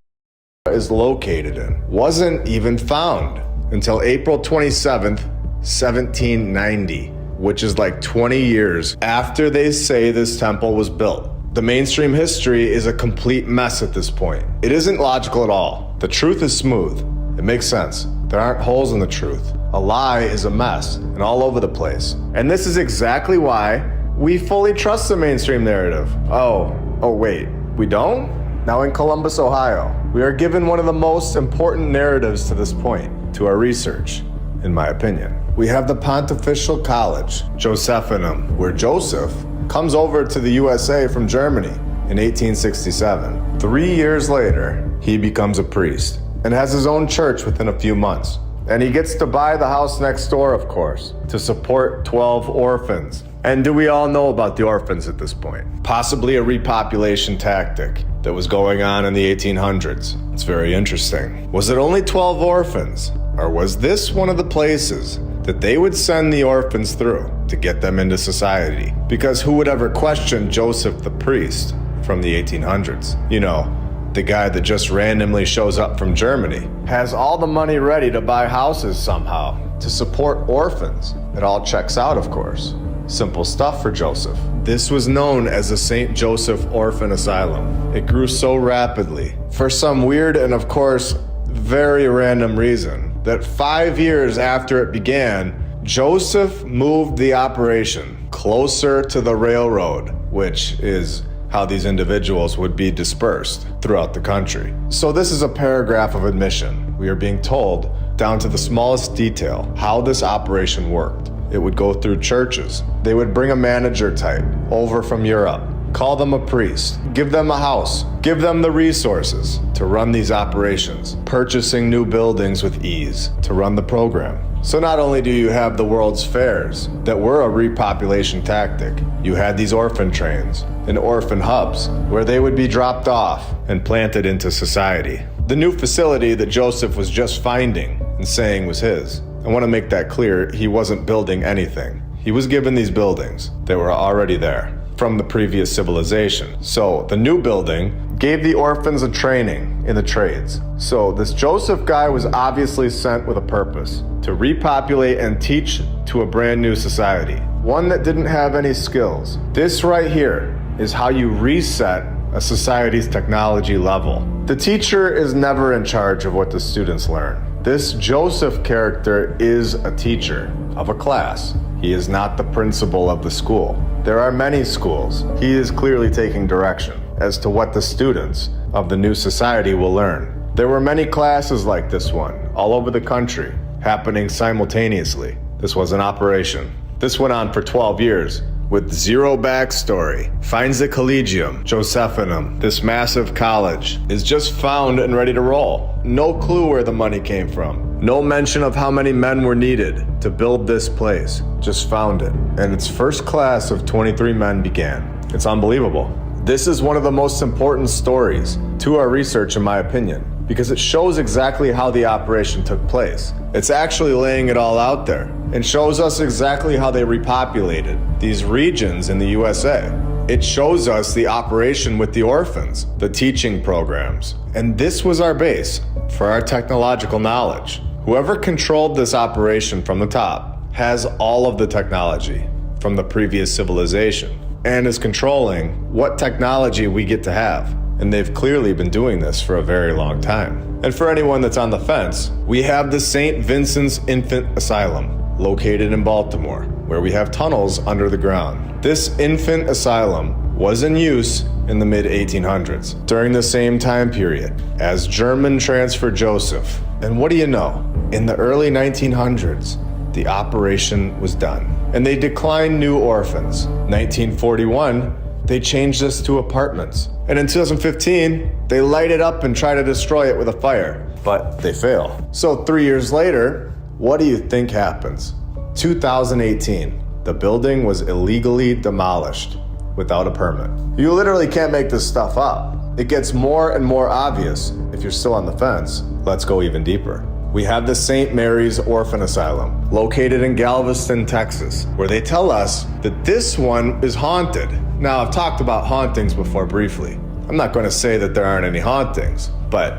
is located in, wasn't even found until April 27th, 1790, which is like 20 years after they say this temple was built. The mainstream history is a complete mess at this point. It isn't logical at all. The truth is smooth. It makes sense. There aren't holes in the truth. A lie is a mess and all over the place. And this is exactly why we fully trust the mainstream narrative. Oh wait, we don't? Now in Columbus, Ohio, we are given one of the most important narratives to this point, to our research, in my opinion. We have the Pontifical College, Josephinum, where Joseph comes over to the USA from Germany in 1867. 3 years later, he becomes a priest and has his own church within a few months. And he gets to buy the house next door, of course, to support 12 orphans. And do we all know about the orphans at this point? Possibly a repopulation tactic that was going on in the 1800s. It's very interesting. Was it only 12 orphans? Or was this one of the places that they would send the orphans through to get them into society? Because who would ever question Joseph the priest from the 1800s? You know, the guy that just randomly shows up from Germany, has all the money ready to buy houses somehow, to support orphans. It all checks out, of course. Simple stuff for Joseph. This was known as the St. Joseph Orphan Asylum. It grew so rapidly, for some weird and of course very random reason, that 5 years after it began, Joseph moved the operation closer to the railroad, which is how these individuals would be dispersed throughout the country. So this is a paragraph of admission. We are being told, down to the smallest detail, how this operation worked. It would go through churches. They would bring a manager type over from Europe, call them a priest, give them a house, give them the resources to run these operations, purchasing new buildings with ease to run the program. So not only do you have the World's Fairs that were a repopulation tactic, you had these orphan trains and orphan hubs where they would be dropped off and planted into society. The new facility that Joseph was just finding and saying was his. I want to make that clear, he wasn't building anything. He was given these buildings that were already there from the previous civilization. So the new building gave the orphans a training in the trades. So this Joseph guy was obviously sent with a purpose, to repopulate and teach to a brand new society, one that didn't have any skills. This right here is how you reset a society's technology level. The teacher is never in charge of what the students learn. This Joseph character is a teacher of a class. He is not the principal of the school. There are many schools. He is clearly taking direction as to what the students of the new society will learn. There were many classes like this one all over the country, happening simultaneously. This was an operation. This went on for 12 years. With zero backstory, finds the Collegium Josephinum, this massive college, is just found and ready to roll. No clue where the money came from. No mention of how many men were needed to build this place. Just found it. And its first class of 23 men began. It's unbelievable. This is one of the most important stories to our research, in my opinion, because it shows exactly how the operation took place. It's actually laying it all out there and shows us exactly how they repopulated these regions in the USA. It shows us the operation with the orphans, the teaching programs. And this was our base for our technological knowledge. Whoever controlled this operation from the top has all of the technology from the previous civilization and is controlling what technology we get to have. And they've clearly been doing this for a very long time. And for anyone that's on the fence, we have the St. Vincent's Infant Asylum, located in Baltimore, where we have tunnels under the ground. This infant asylum was in use in the mid-1800s, during the same time period as German transferred Joseph. And what do you know? In the early 1900s, the operation was done, and they declined new orphans. 1941, they changed this to apartments. And in 2015, they light it up and try to destroy it with a fire, but they fail. So 3 years later, what do you think happens? 2018, the building was illegally demolished without a permit. You literally can't make this stuff up. It gets more and more obvious. If you're still on the fence, let's go even deeper. We have the St. Mary's Orphan Asylum, located in Galveston, Texas, where they tell us that this one is haunted. Now, I've talked about hauntings before briefly. I'm not going to say that there aren't any hauntings, but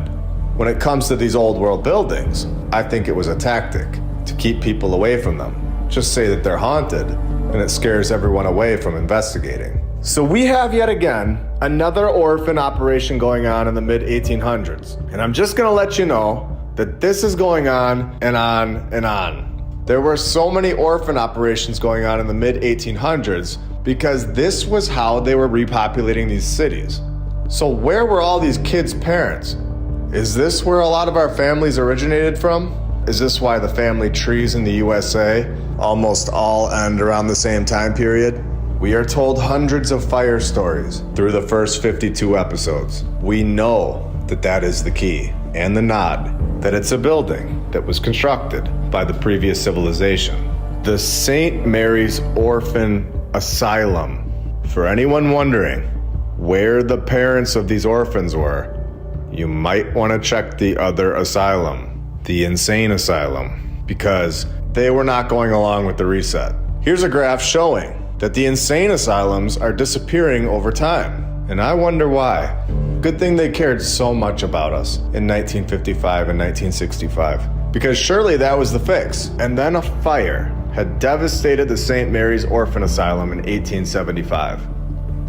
when it comes to these old world buildings, I think it was a tactic to keep people away from them. Just say that they're haunted, and it scares everyone away from investigating. So we have yet again another orphan operation going on in the mid-1800s. And I'm just going to let you know that this is going on and on and on. There were so many orphan operations going on in the mid-1800s because this was how they were repopulating these cities. So where were all these kids' parents? Is this where a lot of our families originated from? Is this why the family trees in the USA almost all end around the same time period? We are told hundreds of fire stories through the first 52 episodes. We know that that is the key and the nod that it's a building that was constructed by the previous civilization. The St. Mary's Orphan Asylum. For anyone wondering where the parents of these orphans were, you might want to check the other asylum, the Insane Asylum, because they were not going along with the reset. Here's a graph showing that the insane asylums are disappearing over time, and I wonder why. Good thing they cared so much about us in 1955 and 1965, because surely that was the fix. And then a fire had devastated the St. Mary's Orphan Asylum in 1875.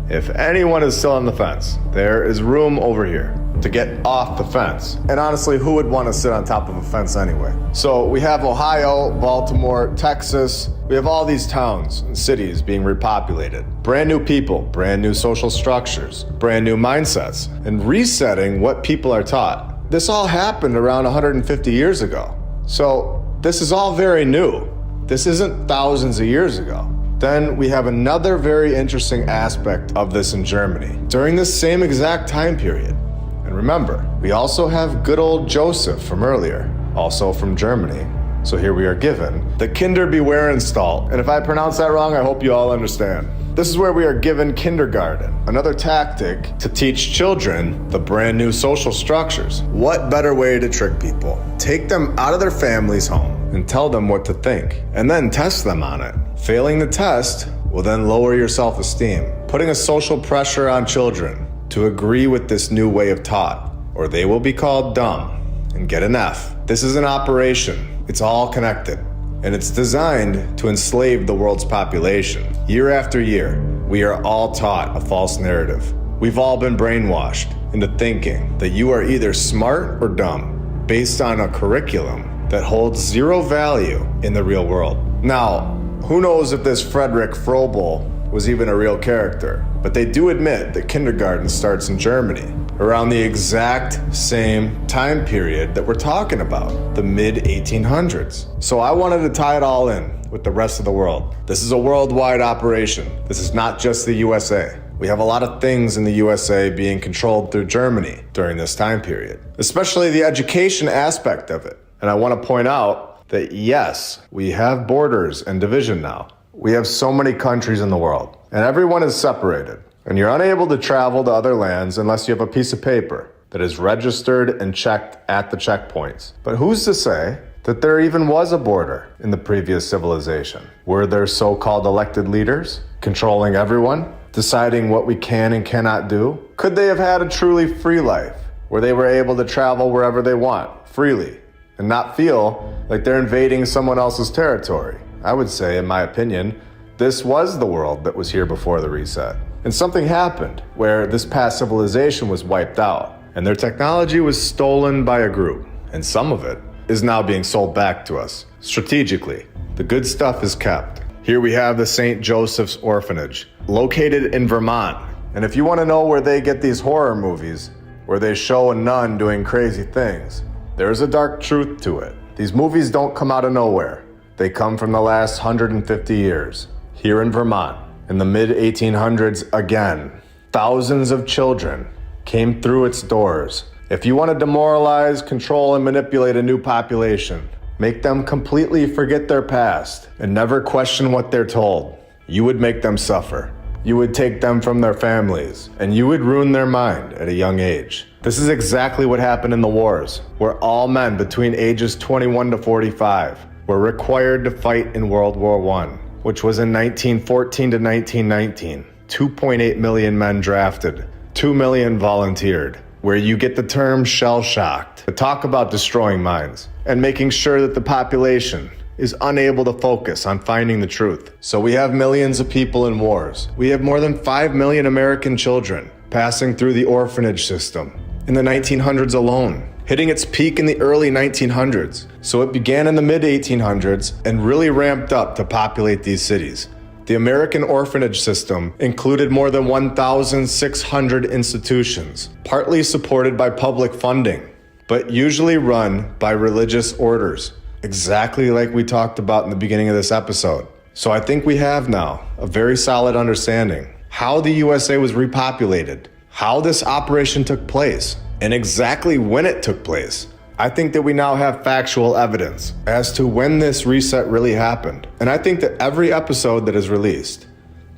If anyone is still on the fence, there is room over here to get off the fence. And honestly, who would want to sit on top of a fence anyway? So we have Ohio, Baltimore, Texas. We have all these towns and cities being repopulated. Brand new people, brand new social structures, brand new mindsets, and resetting what people are taught. This all happened around 150 years ago. So this is all very new. This isn't thousands of years ago. Then we have another very interesting aspect of this in Germany during the same exact time period. And remember, we also have good old Joseph from earlier, also from Germany. So here we are given the Kinderbewahrenstalt. And if I pronounce that wrong, I hope you all understand. This is where we are given kindergarten, another tactic to teach children the brand new social structures. What better way to trick people? Take them out of their family's home and tell them what to think, and then test them on it. Failing the test will then lower your self-esteem, putting a social pressure on children to agree with this new way of thought, or they will be called dumb and get an F. This is an operation. It's all connected, and it's designed to enslave the world's population. Year after year, we are all taught a false narrative. We've all been brainwashed into thinking that you are either smart or dumb, based on a curriculum that holds zero value in the real world. Now, who knows if this Frederick Froebel was even a real character, but they do admit that kindergarten starts in Germany around the exact same time period that we're talking about, the mid-1800s. So I wanted to tie it all in with the rest of the world. This is a worldwide operation. This is not just the USA. We have a lot of things in the USA being controlled through Germany during this time period, especially the education aspect of it. And I want to point out that yes, we have borders and division now. We have so many countries in the world, and everyone is separated. And you're unable to travel to other lands unless you have a piece of paper that is registered and checked at the checkpoints. But who's to say that there even was a border in the previous civilization? Were there so-called elected leaders controlling everyone deciding what we can and cannot do? Could they have had a truly free life, where they were able to travel wherever they want, freely, and not feel like they're invading someone else's territory? I would say, in my opinion, this was the world that was here before the reset. And something happened where this past civilization was wiped out, and their technology was stolen by a group, and some of it is now being sold back to us, strategically. The good stuff is kept. Here we have the St. Joseph's Orphanage, located in Vermont. And if you want to know where they get these horror movies, where they show a nun doing crazy things, there's a dark truth to it. These movies don't come out of nowhere. They come from the last 150 years. Here in Vermont, in the mid-1800s again, thousands of children came through its doors. If you want to demoralize, control, and manipulate a new population, make them completely forget their past and never question what they're told, you would make them suffer. You would take them from their families, and you would ruin their mind at a young age. This is exactly what happened in the wars, where all men between ages 21 to 45 were required to fight in World War I, which was in 1914 to 1919. 2.8 million men drafted, 2 million volunteered, where you get the term shell-shocked, to talk about destroying minds and making sure that the population is unable to focus on finding the truth. So we have millions of people in wars. We have more than 5 million American children passing through the orphanage system in the 1900s alone, hitting its peak in the early 1900s. So it began in the mid-1800s and really ramped up to populate these cities. The American orphanage system included more than 1,600 institutions, partly supported by public funding, but usually run by religious orders, exactly like we talked about in the beginning of this episode. So I think we have now a very solid understanding how the USA was repopulated, how this operation took place, and exactly when it took place. I think that we now have factual evidence as to when this reset really happened. And I think that every episode that is released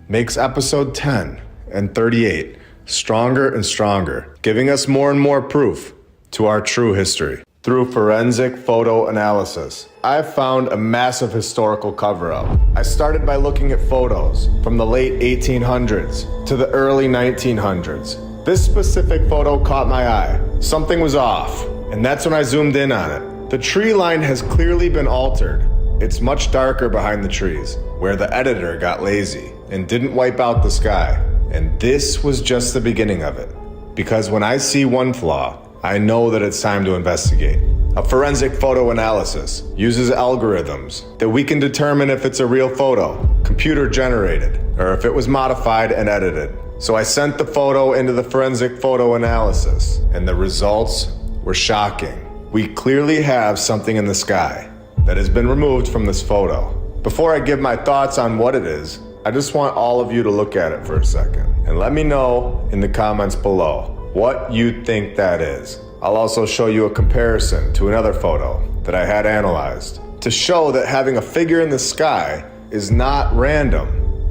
makes episode 10 and 38 stronger and stronger, giving us more and more proof to our true history. Through forensic photo analysis, I've found a massive historical cover-up. I started by looking at photos from the late 1800s to the early 1900s. This specific photo caught my eye. Something was off. And that's when I zoomed in on it. The tree line has clearly been altered. It's much darker behind the trees, where the editor got lazy and didn't wipe out the sky. And this was just the beginning of it. Because when I see one flaw, I know that it's time to investigate. A forensic photo analysis uses algorithms that we can determine if it's a real photo, computer generated, or if it was modified and edited. So I sent the photo into the forensic photo analysis, and the results were shocking. We clearly have something in the sky that has been removed from this photo. Before I give my thoughts on what it is, I just want all of you to look at it for a second and let me know in the comments below what you think that is. I'll also show you a comparison to another photo that I had analyzed to show that having a figure in the sky is not random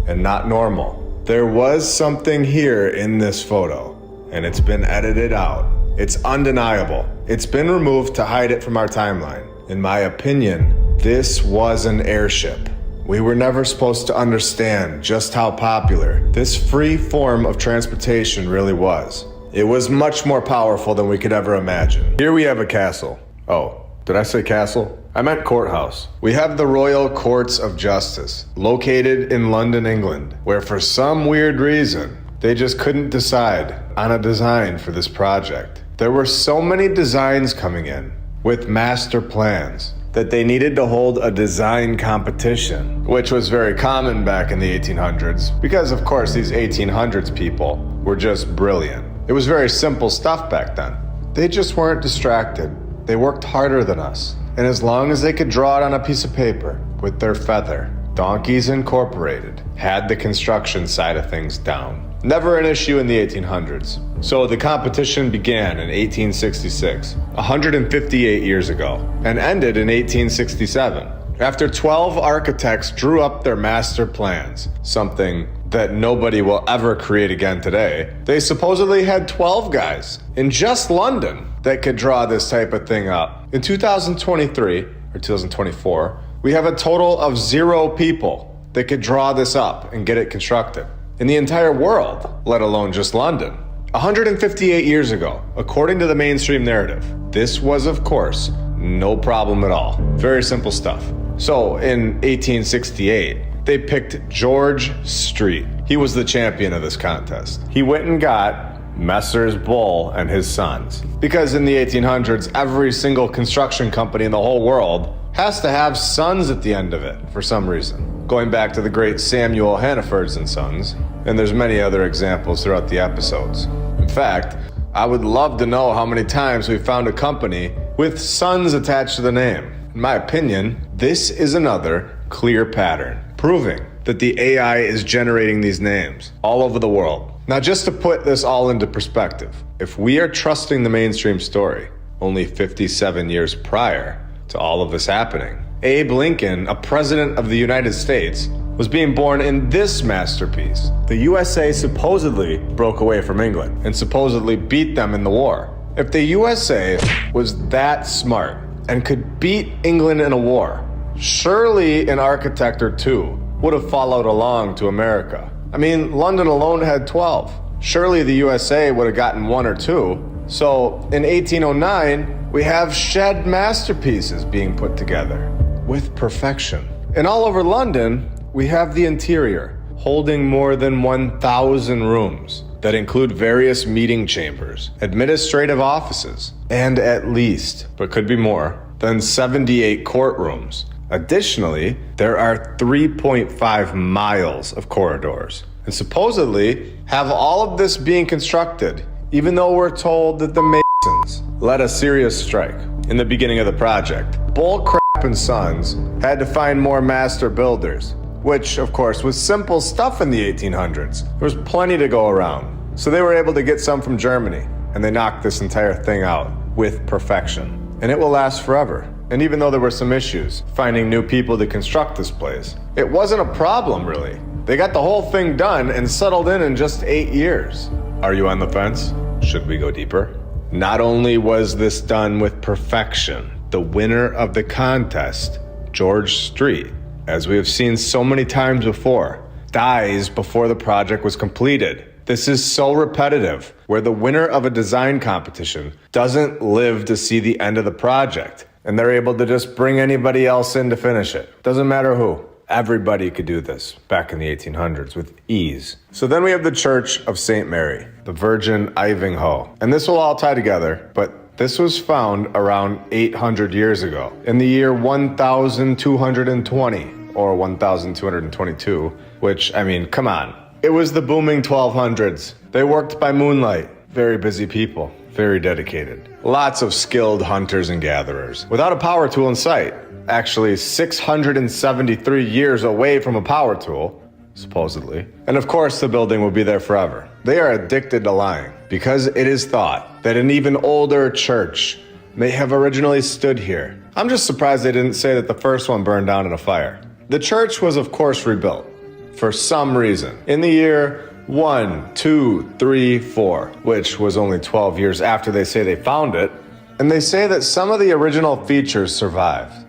and not normal. There was something here in this photo, and it's been edited out. It's undeniable. It's been removed to hide it from our timeline. In my opinion, this was an airship. We were never supposed to understand just how popular this free form of transportation really was. It was much more powerful than we could ever imagine. Here we have a castle. Oh, did I say castle? I meant courthouse. We have the Royal Courts of Justice, located in London, England, where for some weird reason, they just couldn't decide on a design for this project. There were so many designs coming in with master plans that they needed to hold a design competition, which was very common back in the 1800s because, of course, these 1800s people were just brilliant. It was very simple stuff back then. They just weren't distracted. They worked harder than us. And as long as they could draw it on a piece of paper with their feather, Donkeys Incorporated had the construction side of things down. Never an issue in the 1800s. So the competition began in 1866, 158 years ago, and ended in 1867. After 12 architects drew up their master plans, something that nobody will ever create again today, they supposedly had 12 guys in just London that could draw this type of thing up. In 2023, or 2024, we have a total of 0 people that could draw this up and get it constructed. in the entire world, let alone just London. 158 years ago, according to the mainstream narrative, this was, of course, no problem at all. Very simple stuff. So, in 1868, they picked George Street. He was the champion of this contest. He went and got Messrs. Bull and his sons. Because in the 1800s, every single construction company in the whole world has to have sons at the end of it for some reason. Going back to the great Samuel Hannaford's and Sons, and there's many other examples throughout the episodes. In fact, I would love to know how many times we found a company with sons attached to the name. In my opinion, this is another clear pattern, proving that the AI is generating these names all over the world. Now, just to put this all into perspective, if we are trusting the mainstream story, only 57 years prior to all of this happening, Abe Lincoln, a president of the United States, was being born in this masterpiece. The USA supposedly broke away from England and supposedly beat them in the war. If the USA was that smart and could beat England in a war, surely an architect or two would have followed along to America. I mean, London alone had 12. Surely the USA would have gotten 1 or 2. So in 1809, we have shed masterpieces being put together with perfection. And all over London, we have the interior, holding more than 1,000 rooms that include various meeting chambers, administrative offices, and at least, but could be more, than 78 courtrooms. Additionally, there are 3.5 miles of corridors, and supposedly have all of this being constructed, even though we're told that the Masons led a serious strike in the beginning of the project. Bullcrap and Sons had to find more master builders, which of course was simple stuff in the 1800s. There was plenty to go around. So they were able to get some from Germany, and they knocked this entire thing out with perfection. And it will last forever. And even though there were some issues finding new people to construct this place, it wasn't a problem really. They got the whole thing done and settled in just 8 years. Are you on the fence? Should we go deeper? Not only was this done with perfection, the winner of the contest, George Street, as we have seen so many times before, dies before the project was completed. This is so repetitive, where the winner of a design competition doesn't live to see the end of the project, and they're able to just bring anybody else in to finish it. Doesn't matter who. Everybody could do this back in the 1800s with ease. So then we have the Church of St. Mary, the Virgin Ivanhoe. And this will all tie together, but this was found around 800 years ago, in the year 1220, or 1222, which, I mean, come on. It was the booming 1200s. They worked by moonlight. Very busy people, very dedicated. Lots of skilled hunters and gatherers, without a power tool in sight. Actually, 673 years away from a power tool, supposedly. And of course, the building will be there forever. They are addicted to lying, because it is thought that an even older church may have originally stood here. I'm just surprised they didn't say that the first one burned down in a fire. The church was, of course, rebuilt for some reason in the year 1234, which was only 12 years after they say they found it. And they say that some of the original features survived.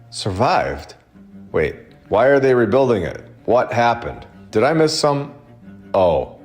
Survived? Wait, why are they rebuilding it? What happened? Did I miss some? Oh,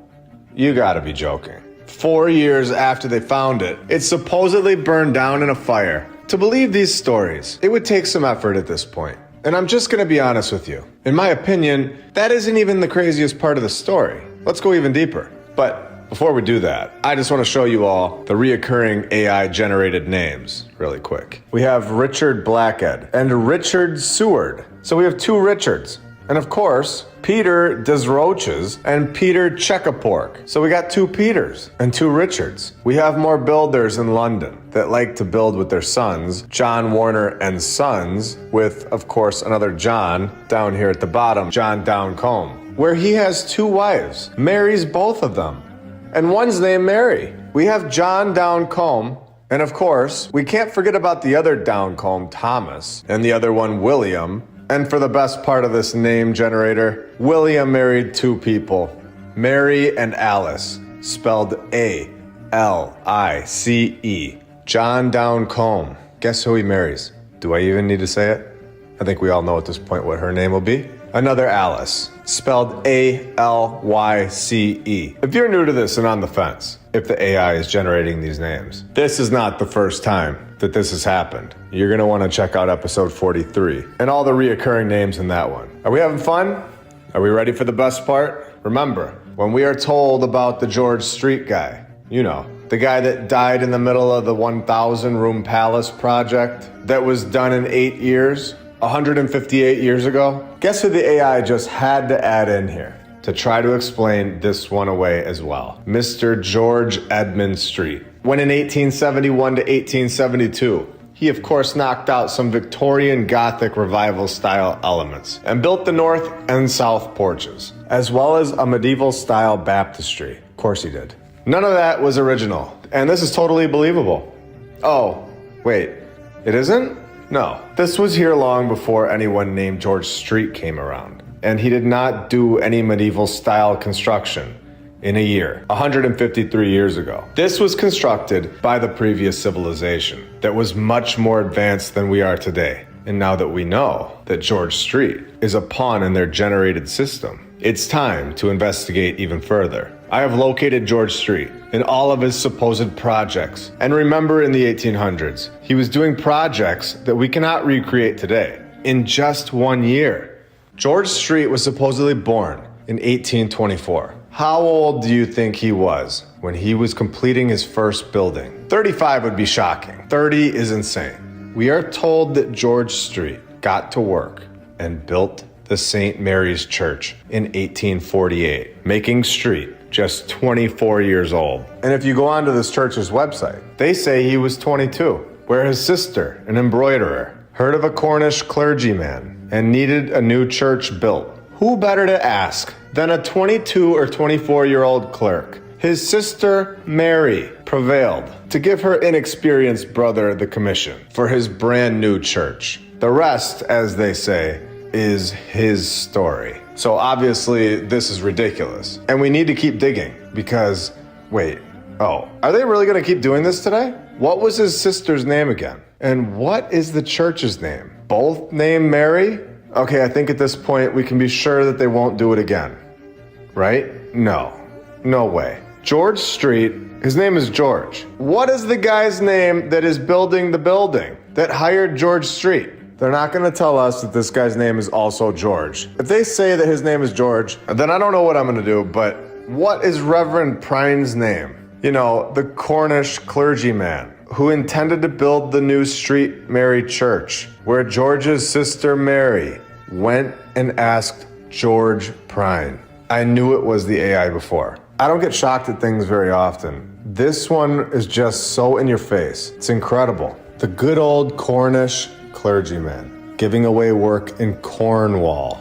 you gotta be joking. 4 years after they found it, it supposedly burned down in a fire. To believe these stories, it would take some effort at this point. And I'm just gonna be honest with you. In my opinion, that isn't even the craziest part of the story. Let's go even deeper. But before we do that, I just want to show you all the reoccurring AI-generated names really quick. We have Richard Blackhead and Richard Seward. So we have 2 Richards. And of course, Peter Desroches and Peter Checkapork. So we got 2 Peters and 2 Richards. We have more builders in London that like to build with their sons, John Warner and Sons, with, of course, another John down here at the bottom, John Downcombe, where he has 2 wives, marries both of them. And one's named Mary. We have John Downcombe, and of course, we can't forget about the other Downcombe, Thomas, and the other one, William. And for the best part of this name generator, William married 2 people, Mary and Alice, spelled A-L-I-C-E. John Downcombe. Guess who he marries? Do I even need to say it? I think we all know at this point what her name will be. Another Alice, spelled A-L-Y-C-E. If you're new to this and on the fence, if the AI is generating these names, this is not the first time that this has happened. You're gonna wanna check out episode 43 and all the reoccurring names in that one. Are we having fun? Are we ready for the best part? Remember, when we are told about the George Street guy, you know, the guy that died in the middle of the 1,000 room palace project that was done in 8 years, 158 years ago? Guess who the AI just had to add in here to try to explain this one away as well? Mr. George Edmund Street. When in 1871 to 1872, he of course knocked out some Victorian Gothic revival style elements and built the north and south porches, as well as a medieval style baptistry. Of course he did. None of that was original, and this is totally believable. Oh, wait, it isn't? No, this was here long before anyone named George Street came around, and he did not do any medieval style construction in a year, 153 years ago. This was constructed by the previous civilization that was much more advanced than we are today. And now that we know that George Street is a pawn in their generated system, it's time to investigate even further. I have located George Street and all of his supposed projects. And remember, in the 1800s, he was doing projects that we cannot recreate today. In just 1 year, George Street was supposedly born in 1824. How old do you think he was when he was completing his first building? 35 would be shocking. 30 is insane. We are told that George Street got to work and built the St. Mary's Church in 1848, making Street just 24 years old. And if you go onto this church's website, they say he was 22, where his sister, an embroiderer, heard of a Cornish clergyman and needed a new church built. Who better to ask than a 22 or 24-year-old clerk? His sister, Mary, prevailed to give her inexperienced brother the commission for his brand new church. The rest, as they say, is his story. So obviously this is ridiculous. And we need to keep digging because, wait, are they really gonna keep doing this today? What was his sister's name again? And what is the church's name? Both named Mary? Okay, I think at this point we can be sure that they won't do it again. Right? No way. George Street, his name is George. What is the guy's name that is building the building that hired George Street? They're not going to tell us that this guy's name is also George. If they say that his name is George, then I don't know what I'm going to do, but what is Reverend Prine's name? You know, the Cornish clergyman who intended to build the new Street Mary Church, where George's sister Mary went and asked George Prine. I knew it was the AI before. I don't get shocked at things very often. This one is just so in your face. It's incredible. The good old Cornish clergyman giving away work in Cornwall.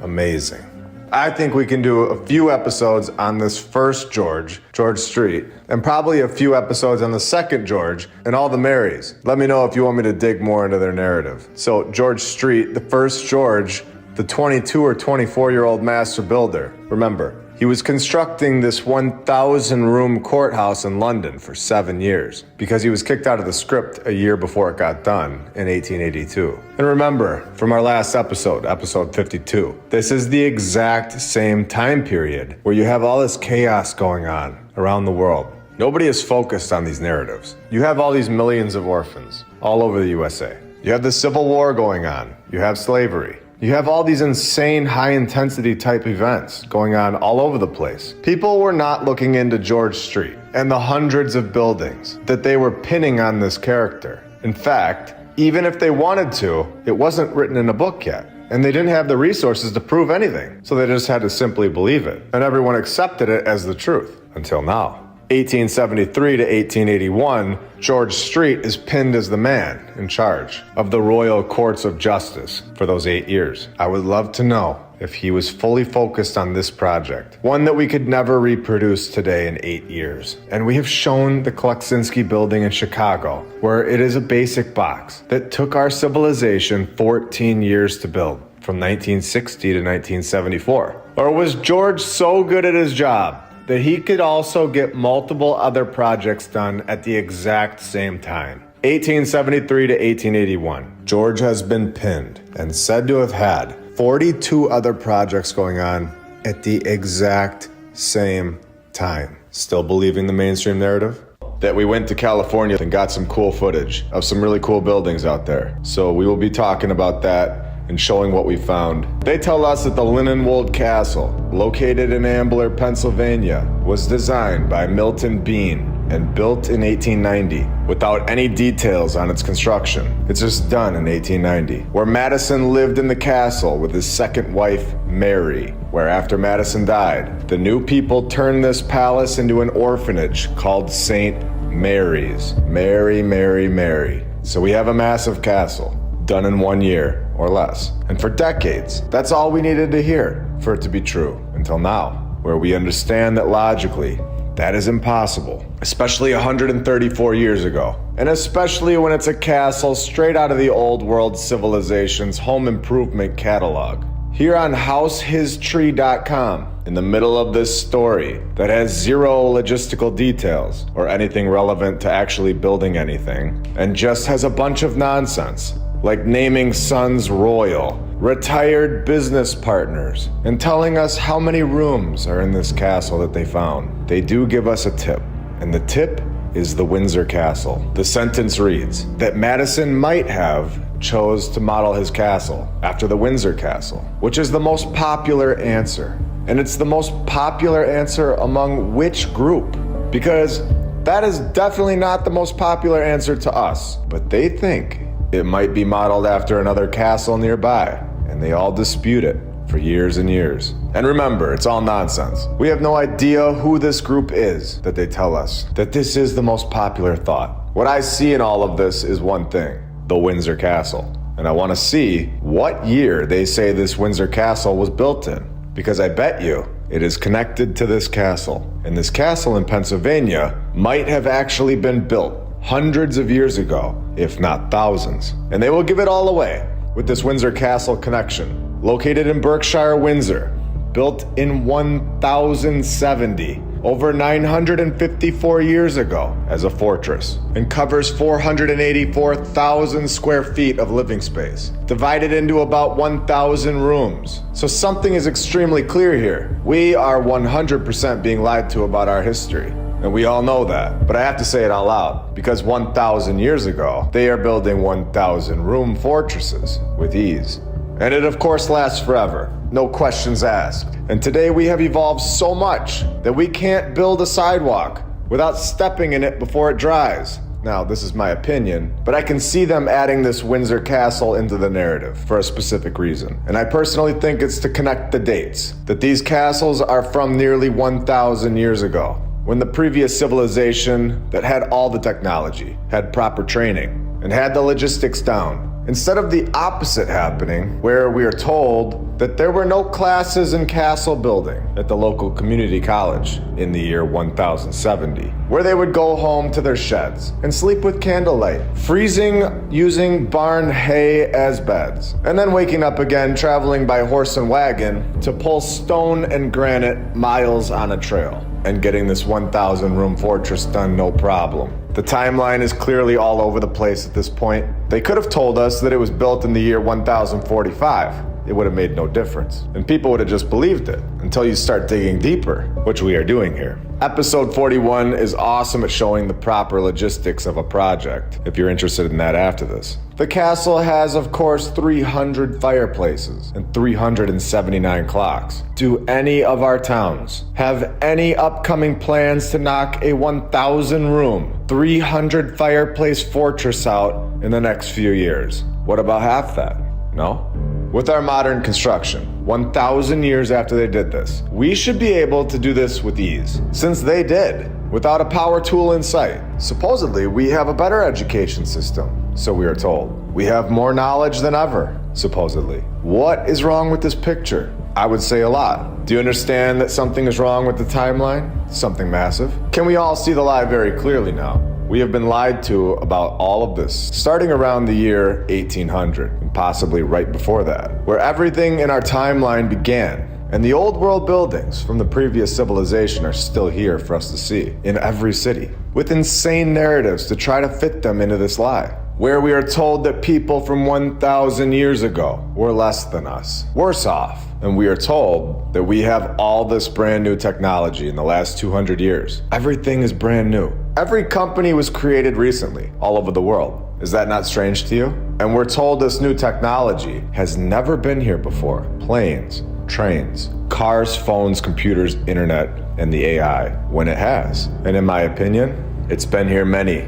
Amazing. I think we can do a few episodes on this first George Street, and probably a few episodes on the second George and all the Marys. Let me know if you want me to dig more into their narrative. So George Street, the first George, the 22 or 24-year-old master builder. Remember, he was constructing this 1,000 room courthouse in London for 7 years because he was kicked out of the script a year before it got done in 1882. And remember, from our last episode, episode 52, this is the exact same time period where you have all this chaos going on around the world. Nobody is focused on these narratives. You have all these millions of orphans all over the USA. You have the Civil War going on. You have slavery. You have all these insane high-intensity type events going on all over the place. People were not looking into George Street and the hundreds of buildings that they were pinning on this character. In fact, even if they wanted to, it wasn't written in a book yet. And they didn't have the resources to prove anything. So they just had to simply believe it. And everyone accepted it as the truth. Until now. 1873 to 1881, George Street is pinned as the man in charge of the Royal Courts of Justice for those 8 years. I would love to know if he was fully focused on this project, one that we could never reproduce today in 8 years. And we have shown the Kleksinski building in Chicago, where it is a basic box that took our civilization 14 years to build, from 1960 to 1974. Or was George so good at his job that he could also get multiple other projects done at the exact same time? 1873 to 1881. George has been pinned and said to have had 42 other projects going on at the exact same time. Still believing the mainstream narrative? That we went to California and got some cool footage of some really cool buildings out there. So we will be talking about that and showing what we found. They tell us that the Linenwold Castle, located in Ambler, Pennsylvania, was designed by Milton Bean and built in 1890 without any details on its construction. It's just done in 1890. Where Madison lived in the castle with his second wife, Mary, where after Madison died, the new people turned this palace into an orphanage called St. Mary's. Mary. So we have a massive castle, done in 1 year or less. And for decades, that's all we needed to hear for it to be true, until now, where we understand that logically, that is impossible, especially 134 years ago. And especially when it's a castle straight out of the old world civilization's home improvement catalog. Here on HouseHisTree.com, in the middle of this story that has zero logistical details or anything relevant to actually building anything, and just has a bunch of nonsense, like naming sons royal, retired business partners, and telling us how many rooms are in this castle that they found. They do give us a tip, and the tip is the Windsor Castle. The sentence reads that Madison might have chose to model his castle after the Windsor Castle, which is the most popular answer. And it's the most popular answer among which group? Because that is definitely not the most popular answer to us, but they think it might be modeled after another castle nearby, and they all dispute it for years and years. And remember, it's all nonsense. We have no idea who this group is that they tell us that this is the most popular thought. What I see in all of this is one thing: the Windsor Castle. And I want to see what year they say this Windsor Castle was built in, because I bet you it is connected to this castle. And this castle in Pennsylvania might have actually been built hundreds of years ago, if not thousands. And they will give it all away with this Windsor Castle connection. Located in Berkshire, Windsor, built in 1070, over 954 years ago as a fortress, and covers 484,000 square feet of living space, divided into about 1,000 rooms. So something is extremely clear here. We are 100% being lied to about our history. And we all know that, but I have to say it out loud, because 1,000 years ago, they are building 1,000 room fortresses with ease. And it of course lasts forever, no questions asked. And today we have evolved so much that we can't build a sidewalk without stepping in it before it dries. Now, this is my opinion, but I can see them adding this Windsor Castle into the narrative for a specific reason. And I personally think it's to connect the dates, that these castles are from nearly 1,000 years ago, when the previous civilization that had all the technology, had proper training, and had the logistics down. Instead of the opposite happening, where we are told that there were no classes in castle building at the local community college in the year 1070, where they would go home to their sheds and sleep with candlelight, freezing using barn hay as beds, and then waking up again traveling by horse and wagon to pull stone and granite miles on a trail, and getting this 1,000 room fortress done no problem. The timeline is clearly all over the place at this point. They could have told us that it was built in the year 1045. It would have made no difference, and people would have just believed it until you start digging deeper, which we are doing here. Episode 41 is awesome at showing the proper logistics of a project, if you're interested in that after this. The castle has, of course, 300 fireplaces and 379 clocks. Do any of our towns have any upcoming plans to knock a 1,000 room, 300 fireplace fortress out in the next few years? What about half that? No? With our modern construction, 1,000 years after they did this, we should be able to do this with ease, since they did, without a power tool in sight. Supposedly, we have a better education system, so we are told. We have more knowledge than ever, supposedly. What is wrong with this picture? I would say a lot. Do you understand that something is wrong with the timeline? Something massive? Can we all see the lie very clearly now? We have been lied to about all of this, starting around the year 1800, and possibly right before that, where everything in our timeline began. And the old world buildings from the previous civilization are still here for us to see in every city, with insane narratives to try to fit them into this lie, where we are told that people from 1,000 years ago were less than us, worse off. And we are told that we have all this brand new technology in the last 200 years. Everything is brand new. Every company was created recently, all over the world. Is that not strange to you? And we're told this new technology has never been here before. Planes, trains, cars, phones, computers, internet, and the AI, when it has. And in my opinion, it's been here many,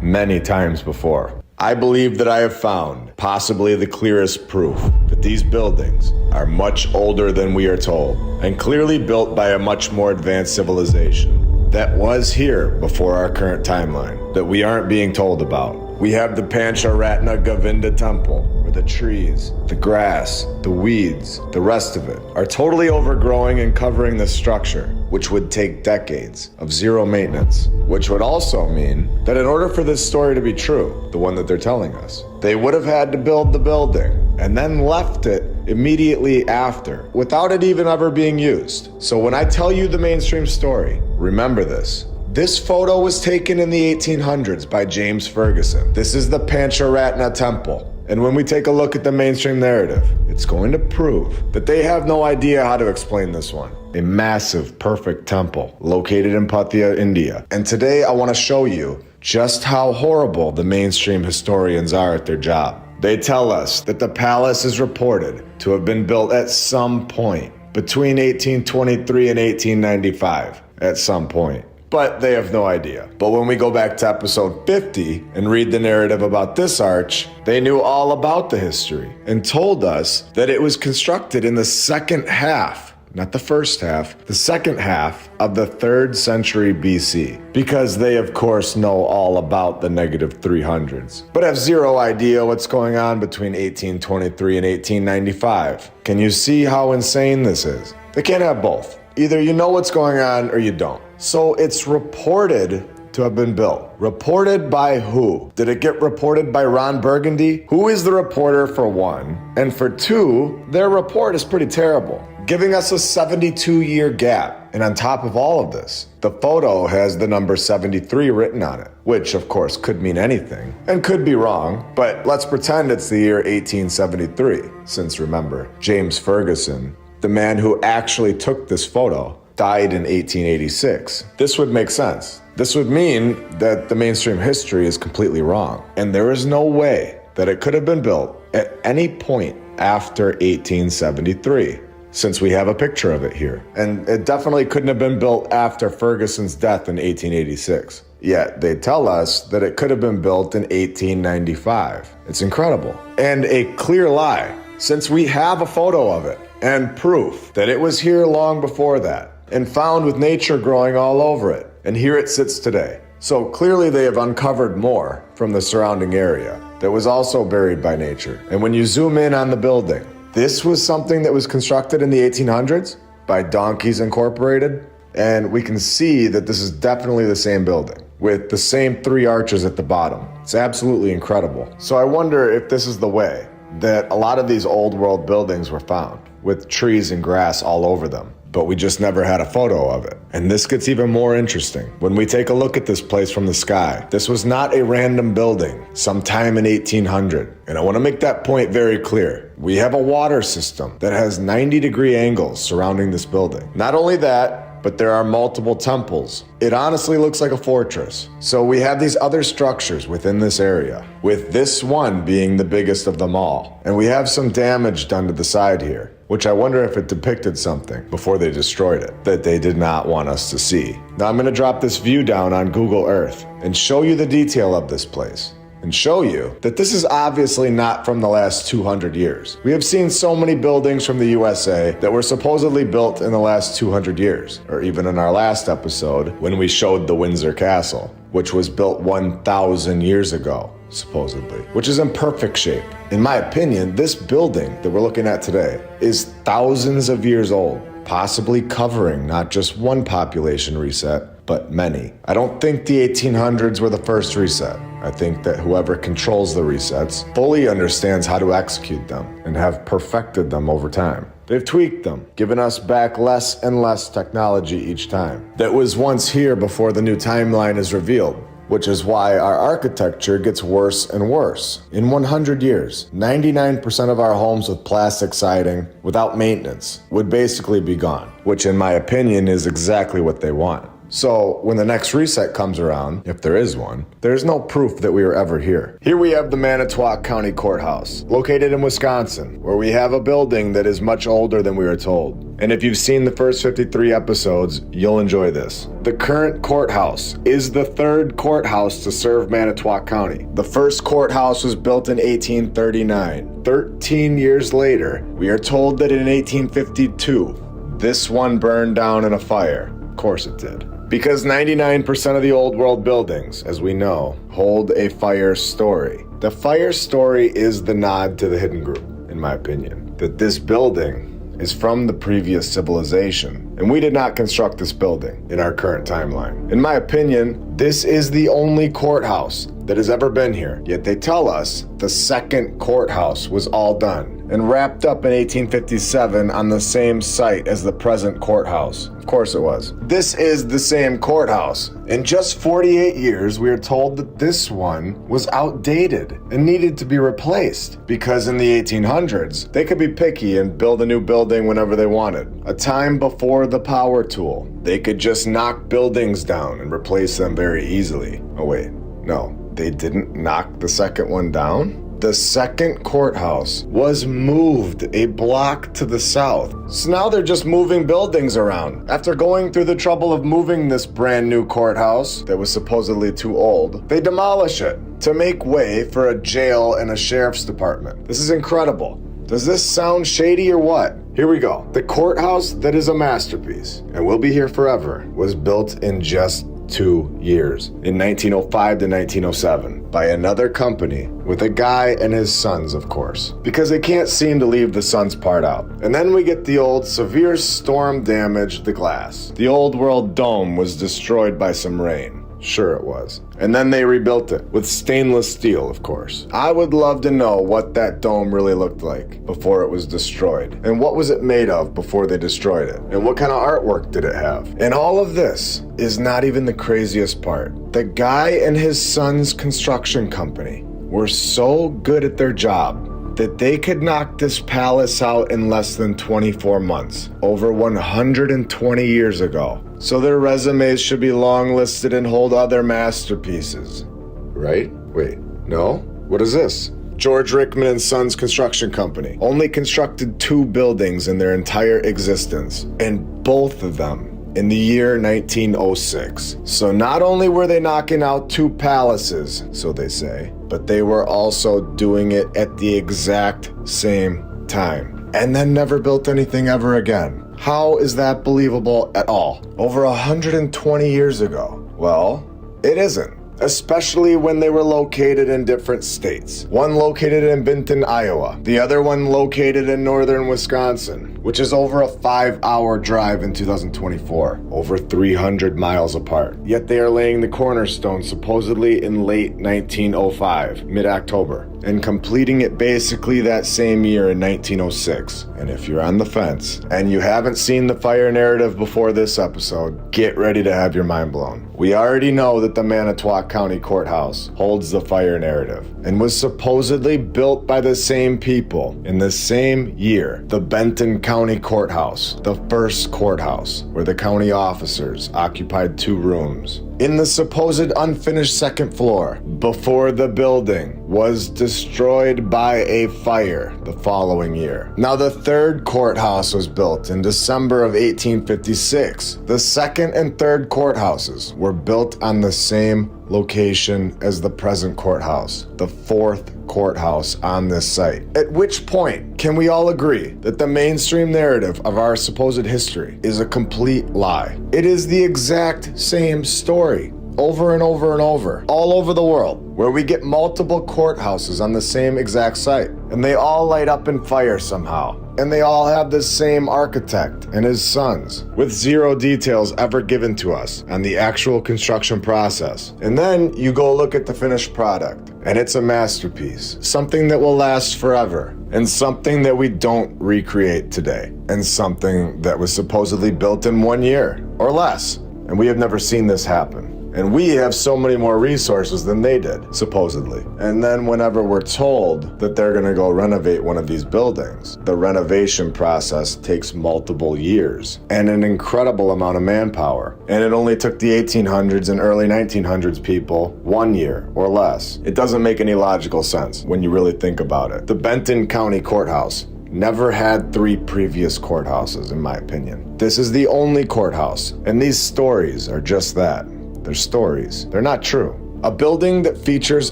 many times before. I believe that I have found possibly the clearest proof that these buildings are much older than we are told, and clearly built by a much more advanced civilization that was here before our current timeline that we aren't being told about. We have the Pancharatna Govinda Temple, where the trees, the grass, the weeds, the rest of it are totally overgrowing and covering the structure, which would take decades of zero maintenance, which would also mean that in order for this story to be true, the one that they're telling us, they would have had to build the building and then left it immediately after, without it even ever being used. So when I tell you the mainstream story, remember this. This photo was taken in the 1800s by James Ferguson. This is the Pancharatna Temple. And when we take a look at the mainstream narrative, it's going to prove that they have no idea how to explain this one. A massive, perfect temple located in Pattaya, India. And today I want to show you just how horrible the mainstream historians are at their job. They tell us that the palace is reported to have been built at some point between 1823 and 1895, at some point. But they have no idea. But when we go back to episode 50 and read the narrative about this arch, they knew all about the history and told us that it was constructed in the second half, not the first half, the second half of the 3rd century BC. Because they, of course, know all about the negative 300s, but have zero idea what's going on between 1823 and 1895. Can you see how insane this is? They can't have both. Either you know what's going on or you don't. So it's reported to have been built. Reported by who? Did it get reported by Ron Burgundy? Who is the reporter, for one? And for two, their report is pretty terrible, giving us a 72-year gap. And on top of all of this, the photo has the number 73 written on it, which of course could mean anything and could be wrong, but let's pretend it's the year 1873, since remember, James Ferguson, the man who actually took this photo, died in 1886. This would make sense. This would mean that the mainstream history is completely wrong, and there is no way that it could have been built at any point after 1873, since we have a picture of it here. And it definitely couldn't have been built after Ferguson's death in 1886. Yet they tell us that it could have been built in 1895. It's incredible. And a clear lie, since we have a photo of it and proof that it was here long before that, and found with nature growing all over it. And here it sits today. So clearly they have uncovered more from the surrounding area that was also buried by nature. And when you zoom in on the building, this was something that was constructed in the 1800s by Donkeys Incorporated. And we can see that this is definitely the same building with the same 3 arches at the bottom. It's absolutely incredible. So I wonder if this is the way that a lot of these old world buildings were found, with trees and grass all over them. But we just never had a photo of it. And this gets even more interesting. When we take a look at this place from the sky, this was not a random building sometime in 1800. And I want to make that point very clear. We have a water system that has 90-degree angles surrounding this building. Not only that, but there are multiple temples. It honestly looks like a fortress. So we have these other structures within this area, with this one being the biggest of them all. And we have some damage done to the side here, which I wonder if it depicted something before they destroyed it that they did not want us to see. Now I'm gonna drop this view down on Google Earth and show you the detail of this place, and show you that this is obviously not from the last 200 years. We have seen so many buildings from the USA that were supposedly built in the last 200 years, or even in our last episode when we showed the Windsor Castle, which was built 1,000 years ago, supposedly, which is in perfect shape. In my opinion, this building that we're looking at today is thousands of years old, possibly covering not just one population reset, but many. I don't think the 1800s were the first reset. I think that whoever controls the resets fully understands how to execute them and have perfected them over time. They've tweaked them, giving us back less and less technology each time that was once here before the new timeline is revealed, which is why our architecture gets worse and worse. In 100 years, 99% of our homes with plastic siding without maintenance would basically be gone, which in my opinion is exactly what they want. So when the next reset comes around, if there is one, there's no proof that we were ever here. Here we have the Manitowoc County Courthouse, located in Wisconsin, where we have a building that is much older than we were told. And if you've seen the first 53 episodes, you'll enjoy this. The current courthouse is the third courthouse to serve Manitowoc County. The first courthouse was built in 1839. 13 years later, we are told that in 1852, this one burned down in a fire. Of course it did. Because 99% of the old world buildings, as we know, hold a fire story. The fire story is the nod to the hidden group, in my opinion. That this building is from the previous civilization, and we did not construct this building in our current timeline. In my opinion, this is the only courthouse that has ever been here, yet they tell us the second courthouse was all done and wrapped up in 1857 on the same site as the present courthouse. Of course it was. This is the same courthouse. In just 48 years, we are told that this one was outdated and needed to be replaced because in the 1800s, they could be picky and build a new building whenever they wanted. A time before the power tool. They could just knock buildings down and replace them very easily. Oh wait, no, they didn't knock the second one down? The second courthouse was moved a block to the south. So now they're just moving buildings around. After going through the trouble of moving this brand new courthouse that was supposedly too old, they demolish it to make way for a jail and a sheriff's department. This is incredible. Does this sound shady or what? Here we go. The courthouse that is a masterpiece and will be here forever was built in just 2 years, in 1905 to 1907, by another company with a guy and his sons, of course, because they can't seem to leave the sons part out. And then we get the old severe storm damaged the glass. The old world dome was destroyed by some rain. Sure it was. And then they rebuilt it with stainless steel, of course. I would love to know what that dome really looked like before it was destroyed. And what was it made of before they destroyed it? And what kind of artwork did it have? And all of this is not even the craziest part. The guy and his son's construction company were so good at their job that they could knock this palace out in less than 24 months, over 120 years ago. So their resumes should be long listed and hold other masterpieces. Right? Wait, no? What is this? George Rickman and Sons Construction Company only constructed 2 buildings in their entire existence, and both of them in the year 1906. So not only were they knocking out 2 palaces, so they say, but they were also doing it at the exact same time. And then never built anything ever again. How is that believable at all? Over 120 years ago. Well, it isn't. Especially when they were located in different states. One located in Benton, Iowa. The other one located in northern Wisconsin, which is over a 5-hour drive in 2024. Over 300 miles apart. Yet they are laying the cornerstone supposedly in late 1905, mid-October, and completing it basically that same year in 1906. And if you're on the fence and you haven't seen the fire narrative before this episode, get ready to have your mind blown. We already know that the Manitowoc County Courthouse holds the fire narrative and was supposedly built by the same people in the same year. The Benton County Courthouse, the first courthouse, where the county officers occupied 2 rooms. In the supposed unfinished second floor, before the building was destroyed by a fire the following year. Now the third courthouse was built in December of 1856. The second and third courthouses were built on the same location as the present courthouse, the 4th courthouse on this site. At which point can we all agree that the mainstream narrative of our supposed history is a complete lie? It is the exact same story over and over and over, all over the world, where we get multiple courthouses on the same exact site, and they all light up in fire somehow. And they all have the same architect and his sons, with zero details ever given to us on the actual construction process. And then you go look at the finished product, and it's a masterpiece, something that will last forever, and something that we don't recreate today, and something that was supposedly built in 1 year or less. And we have never seen this happen. And we have so many more resources than they did, supposedly. And then whenever we're told that they're gonna go renovate one of these buildings, the renovation process takes multiple years and an incredible amount of manpower. And it only took the 1800s and early 1900s people 1 year or less. It doesn't make any logical sense when you really think about it. The Benton County Courthouse never had 3 previous courthouses, in my opinion. This is the only courthouse, and these stories are just that. They're stories. They're not true. A building that features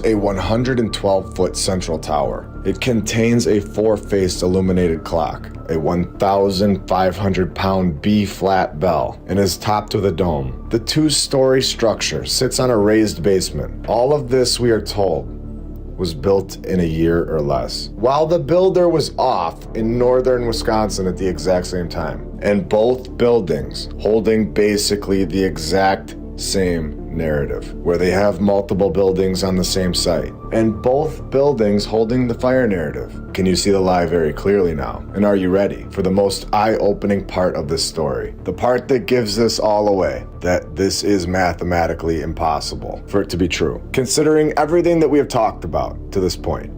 a 112-foot central tower. It contains a 4-faced illuminated clock, a 1,500-pound B-flat bell, and is topped with a dome. The 2-story structure sits on a raised basement. All of this, we are told, was built in a year or less, while the builder was off in northern Wisconsin at the exact same time. And both buildings holding basically the exact same narrative, where they have multiple buildings on the same site, and both buildings holding the fire narrative. Can you see the lie very clearly now? And are you ready for the most eye-opening part of this story? The part that gives this all away, that this is mathematically impossible for it to be true, considering everything that we have talked about to this point.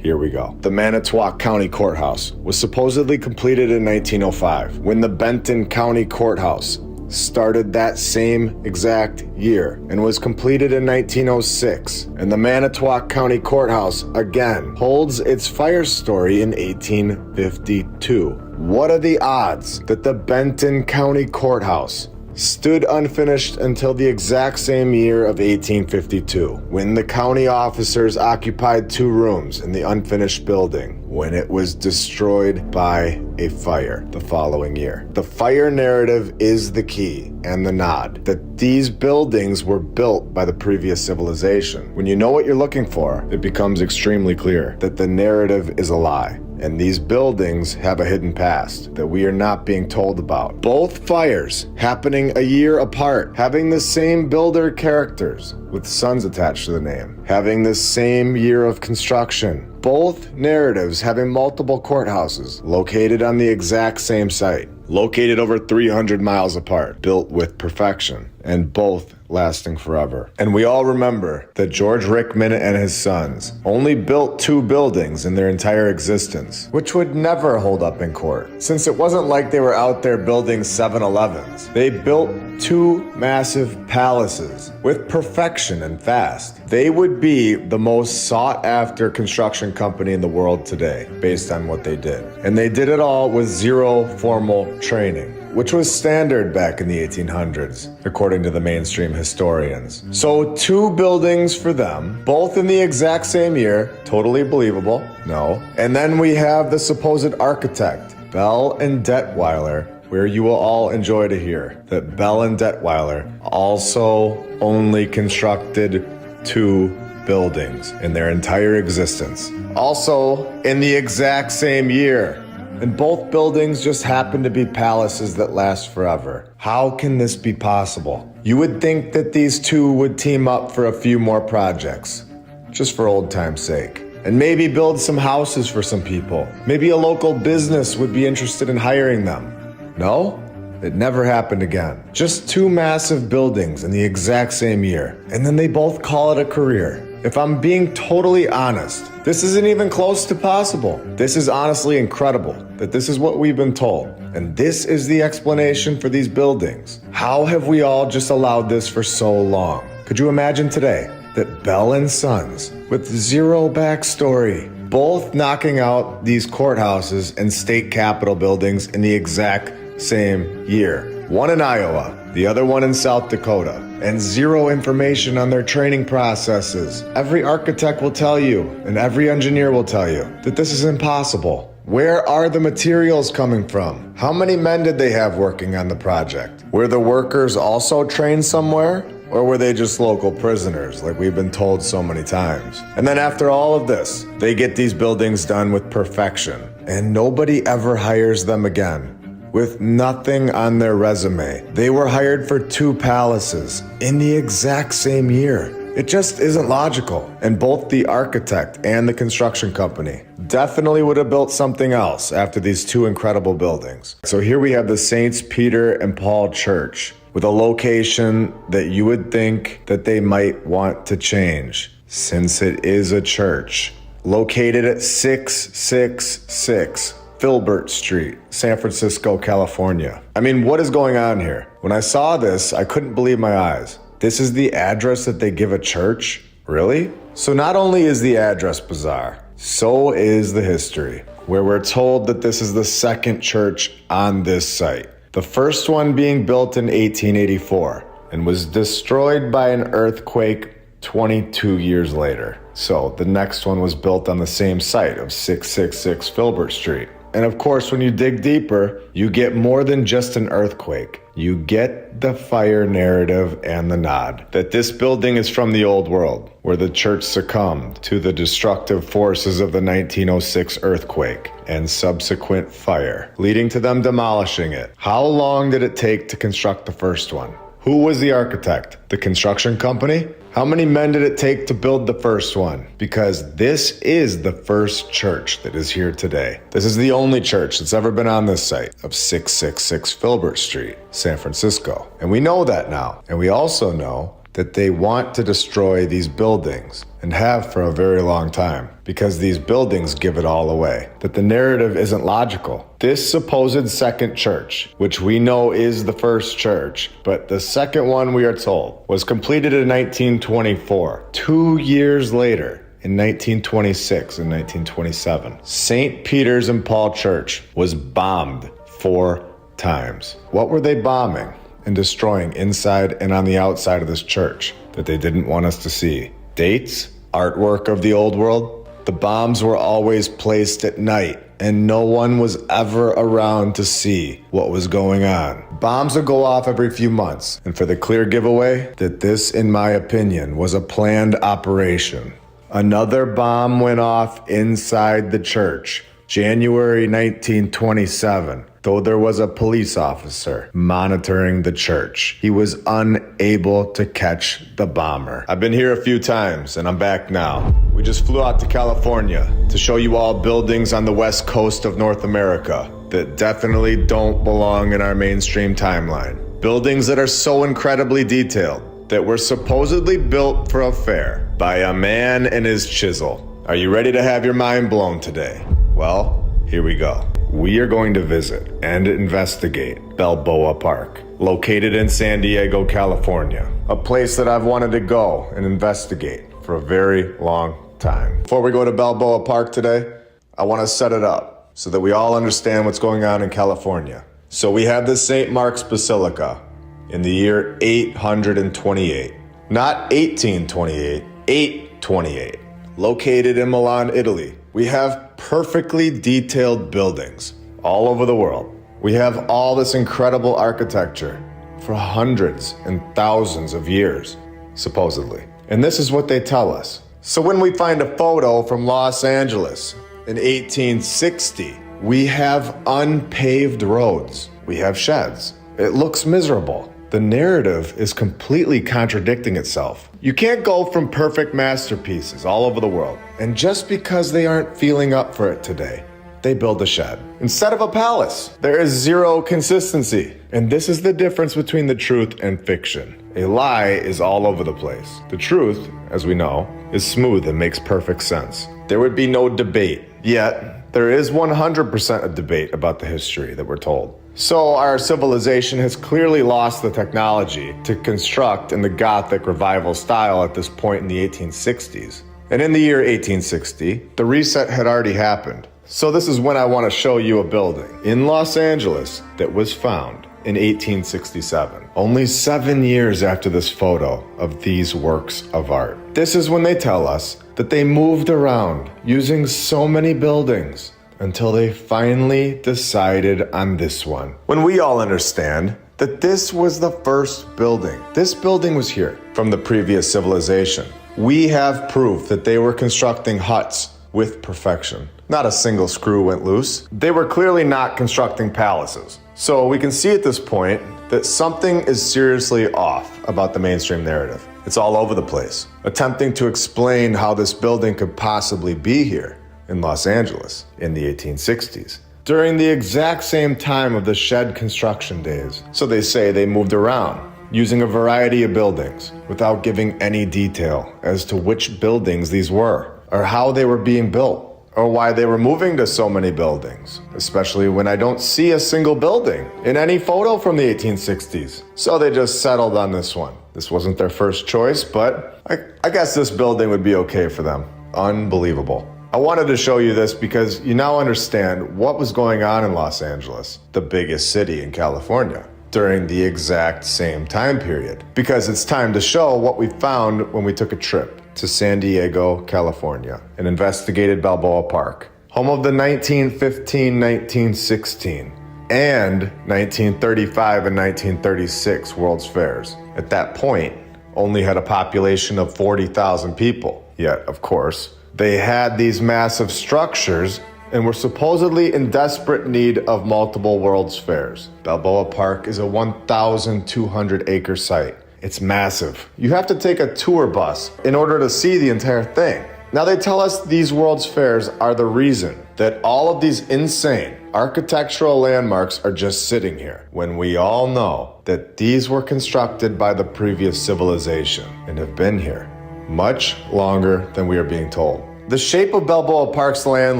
Here we go. The Manitowoc County Courthouse was supposedly completed in 1905, when the Benton County Courthouse started that same exact year and was completed in 1906. And the Manitowoc County Courthouse, again, holds its fire story in 1852. What are the odds that the Benton County Courthouse stood unfinished until the exact same year of 1852, when the county officers occupied 2 rooms in the unfinished building, when it was destroyed by a fire the following year? The fire narrative is the key and the nod that these buildings were built by the previous civilization. When you know what you're looking for, it becomes extremely clear that the narrative is a lie. And these buildings have a hidden past that we are not being told about. Both fires happening a year apart, having the same builder characters with sons attached to the name, having the same year of construction. Both narratives having multiple courthouses located on the exact same site, located over 300 miles apart, built with perfection, and both lasting forever. And we all remember that George Rickman and his sons only built 2 buildings in their entire existence, which would never hold up in court, since it wasn't like they were out there building 7-Elevens. They built 2 massive palaces with perfection and fast. They would be the most sought-after construction company in the world today, based on what they did. And they did it all with zero formal training, which was standard back in the 1800s, according to the mainstream historians. So 2 buildings for them, both in the exact same year, totally believable, no. And then we have the supposed architect, Bell and Detweiler, where you will all enjoy to hear that Bell and Detweiler also only constructed 2 buildings in their entire existence. Also in the exact same year. And both buildings just happen to be palaces that last forever. How can this be possible? You would think that these 2 would team up for a few more projects, just for old time's sake. And maybe build some houses for some people. Maybe a local business would be interested in hiring them. No? It never happened again. Just 2 massive buildings in the exact same year. And then they both call it a career. If I'm being totally honest, this isn't even close to possible. This is honestly incredible that this is what we've been told. And this is the explanation for these buildings. How have we all just allowed this for so long? Could you imagine today that Bell and Sons, with zero backstory, both knocking out these courthouses and state capitol buildings in the exact same year? One in Iowa, the other one in South Dakota, and zero information on their training processes. Every architect will tell you, and every engineer will tell you, that this is impossible. Where are the materials coming from? How many men did they have working on the project? Were the workers also trained somewhere? Or were they just local prisoners, like we've been told so many times? And then after all of this, they get these buildings done with perfection and nobody ever hires them again. With nothing on their resume, they were hired for 2 palaces in the exact same year. It just isn't logical, and both the architect and the construction company definitely would have built something else after these 2 incredible buildings. So here we have the Saints Peter and Paul Church with a location that you would think that they might want to change, since it is a church. Located at 666 Filbert Street, San Francisco, California. I mean, what is going on here? When I saw this, I couldn't believe my eyes. This is the address that they give a church? Really? So not only is the address bizarre, so is the history, where we're told that this is the second church on this site. The first one being built in 1884 and was destroyed by an earthquake 22 years later. So the next one was built on the same site of 666 Filbert Street. And of course, when you dig deeper, you get more than just an earthquake. You get the fire narrative and the nod that this building is from the old world, where the church succumbed to the destructive forces of the 1906 earthquake and subsequent fire, leading to them demolishing it. How long did it take to construct the first one? Who was the architect? The construction company? How many men did it take to build the first one? Because this is the first church that is here today. This is the only church that's ever been on this site of 666 Filbert Street, San Francisco. And we know that now. And we also know that they want to destroy these buildings and have for a very long time, because these buildings give it all away. That the narrative isn't logical. This supposed second church, which we know is the first church, but the second one, we are told, was completed in 1924. 2 years later, in 1926 and 1927, St. Peter's and Paul Church was bombed 4 times. What were they bombing and destroying inside and on the outside of this church that they didn't want us to see? Dates? Artwork of the old world? The bombs were always placed at night, and no one was ever around to see what was going on. Bombs would go off every few months, and for the clear giveaway that this, in my opinion, was a planned operation. Another bomb went off inside the church, January 1927. Though there was a police officer monitoring the church, he was unable to catch the bomber. I've been here a few times, and I'm back now. We just flew out to California to show you all buildings on the west coast of North America that definitely don't belong in our mainstream timeline. Buildings that are so incredibly detailed that were supposedly built for a fair by a man and his chisel. Are you ready to have your mind blown today? Well, here we go. We are going to visit and investigate Balboa Park, located in San Diego, California, a place that I've wanted to go and investigate for a very long time. Before we go to Balboa Park today, I want to set it up so that we all understand what's going on in California. So we have the St. Mark's Basilica in the year 828, not 1828, 828, located in Milan, Italy. We have perfectly detailed buildings all over the world. We have all this incredible architecture for hundreds and thousands of years, supposedly. And this is what they tell us. So when we find a photo from Los Angeles in 1860, we have unpaved roads. We have sheds. It looks miserable. The narrative is completely contradicting itself. You can't go from perfect masterpieces all over the world, and just because they aren't feeling up for it today, they build a shed instead of a palace. There is zero consistency. And this is the difference between the truth and fiction. A lie is all over the place. The truth, as we know, is smooth and makes perfect sense. There would be no debate. Yet, there is 100% a debate about the history that we're told. So our civilization has clearly lost the technology to construct in the Gothic revival style at this point in the 1860s. And in the year 1860, the reset had already happened. So this is when I want to show you a building in Los Angeles that was found in 1867, only 7 years after this photo of these works of art. This is when they tell us that they moved around using so many buildings until they finally decided on this one. When we all understand that this was the first building. This building was here from the previous civilization. We have proof that they were constructing huts with perfection. Not a single screw went loose. They were clearly not constructing palaces. So we can see at this point that something is seriously off about the mainstream narrative. It's all over the place, attempting to explain how this building could possibly be here in Los Angeles in the 1860s, during the exact same time of the shed construction days. So they say they moved around, using a variety of buildings, without giving any detail as to which buildings these were, or how they were being built, or why they were moving to so many buildings, especially when I don't see a single building in any photo from the 1860s. So they just settled on this one. This wasn't their first choice, but I guess this building would be okay for them. Unbelievable. I wanted to show you this because you now understand what was going on in Los Angeles, the biggest city in California, during the exact same time period. Because it's time to show what we found when we took a trip to San Diego, California, and investigated Balboa Park, home of the 1915-1916 and 1935 and 1936 World's Fairs. At that point, only had a population of 40,000 people. Yet, of course, they had these massive structures and were supposedly in desperate need of multiple World's Fairs. Balboa Park is a 1,200-acre site. It's massive. You have to take a tour bus in order to see the entire thing. Now they tell us these World's Fairs are the reason that all of these insane architectural landmarks are just sitting here, when we all know that these were constructed by the previous civilization and have been here much longer than we are being told. The shape of Balboa Park's land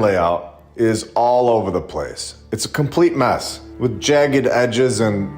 layout is all over the place. It's a complete mess with jagged edges and,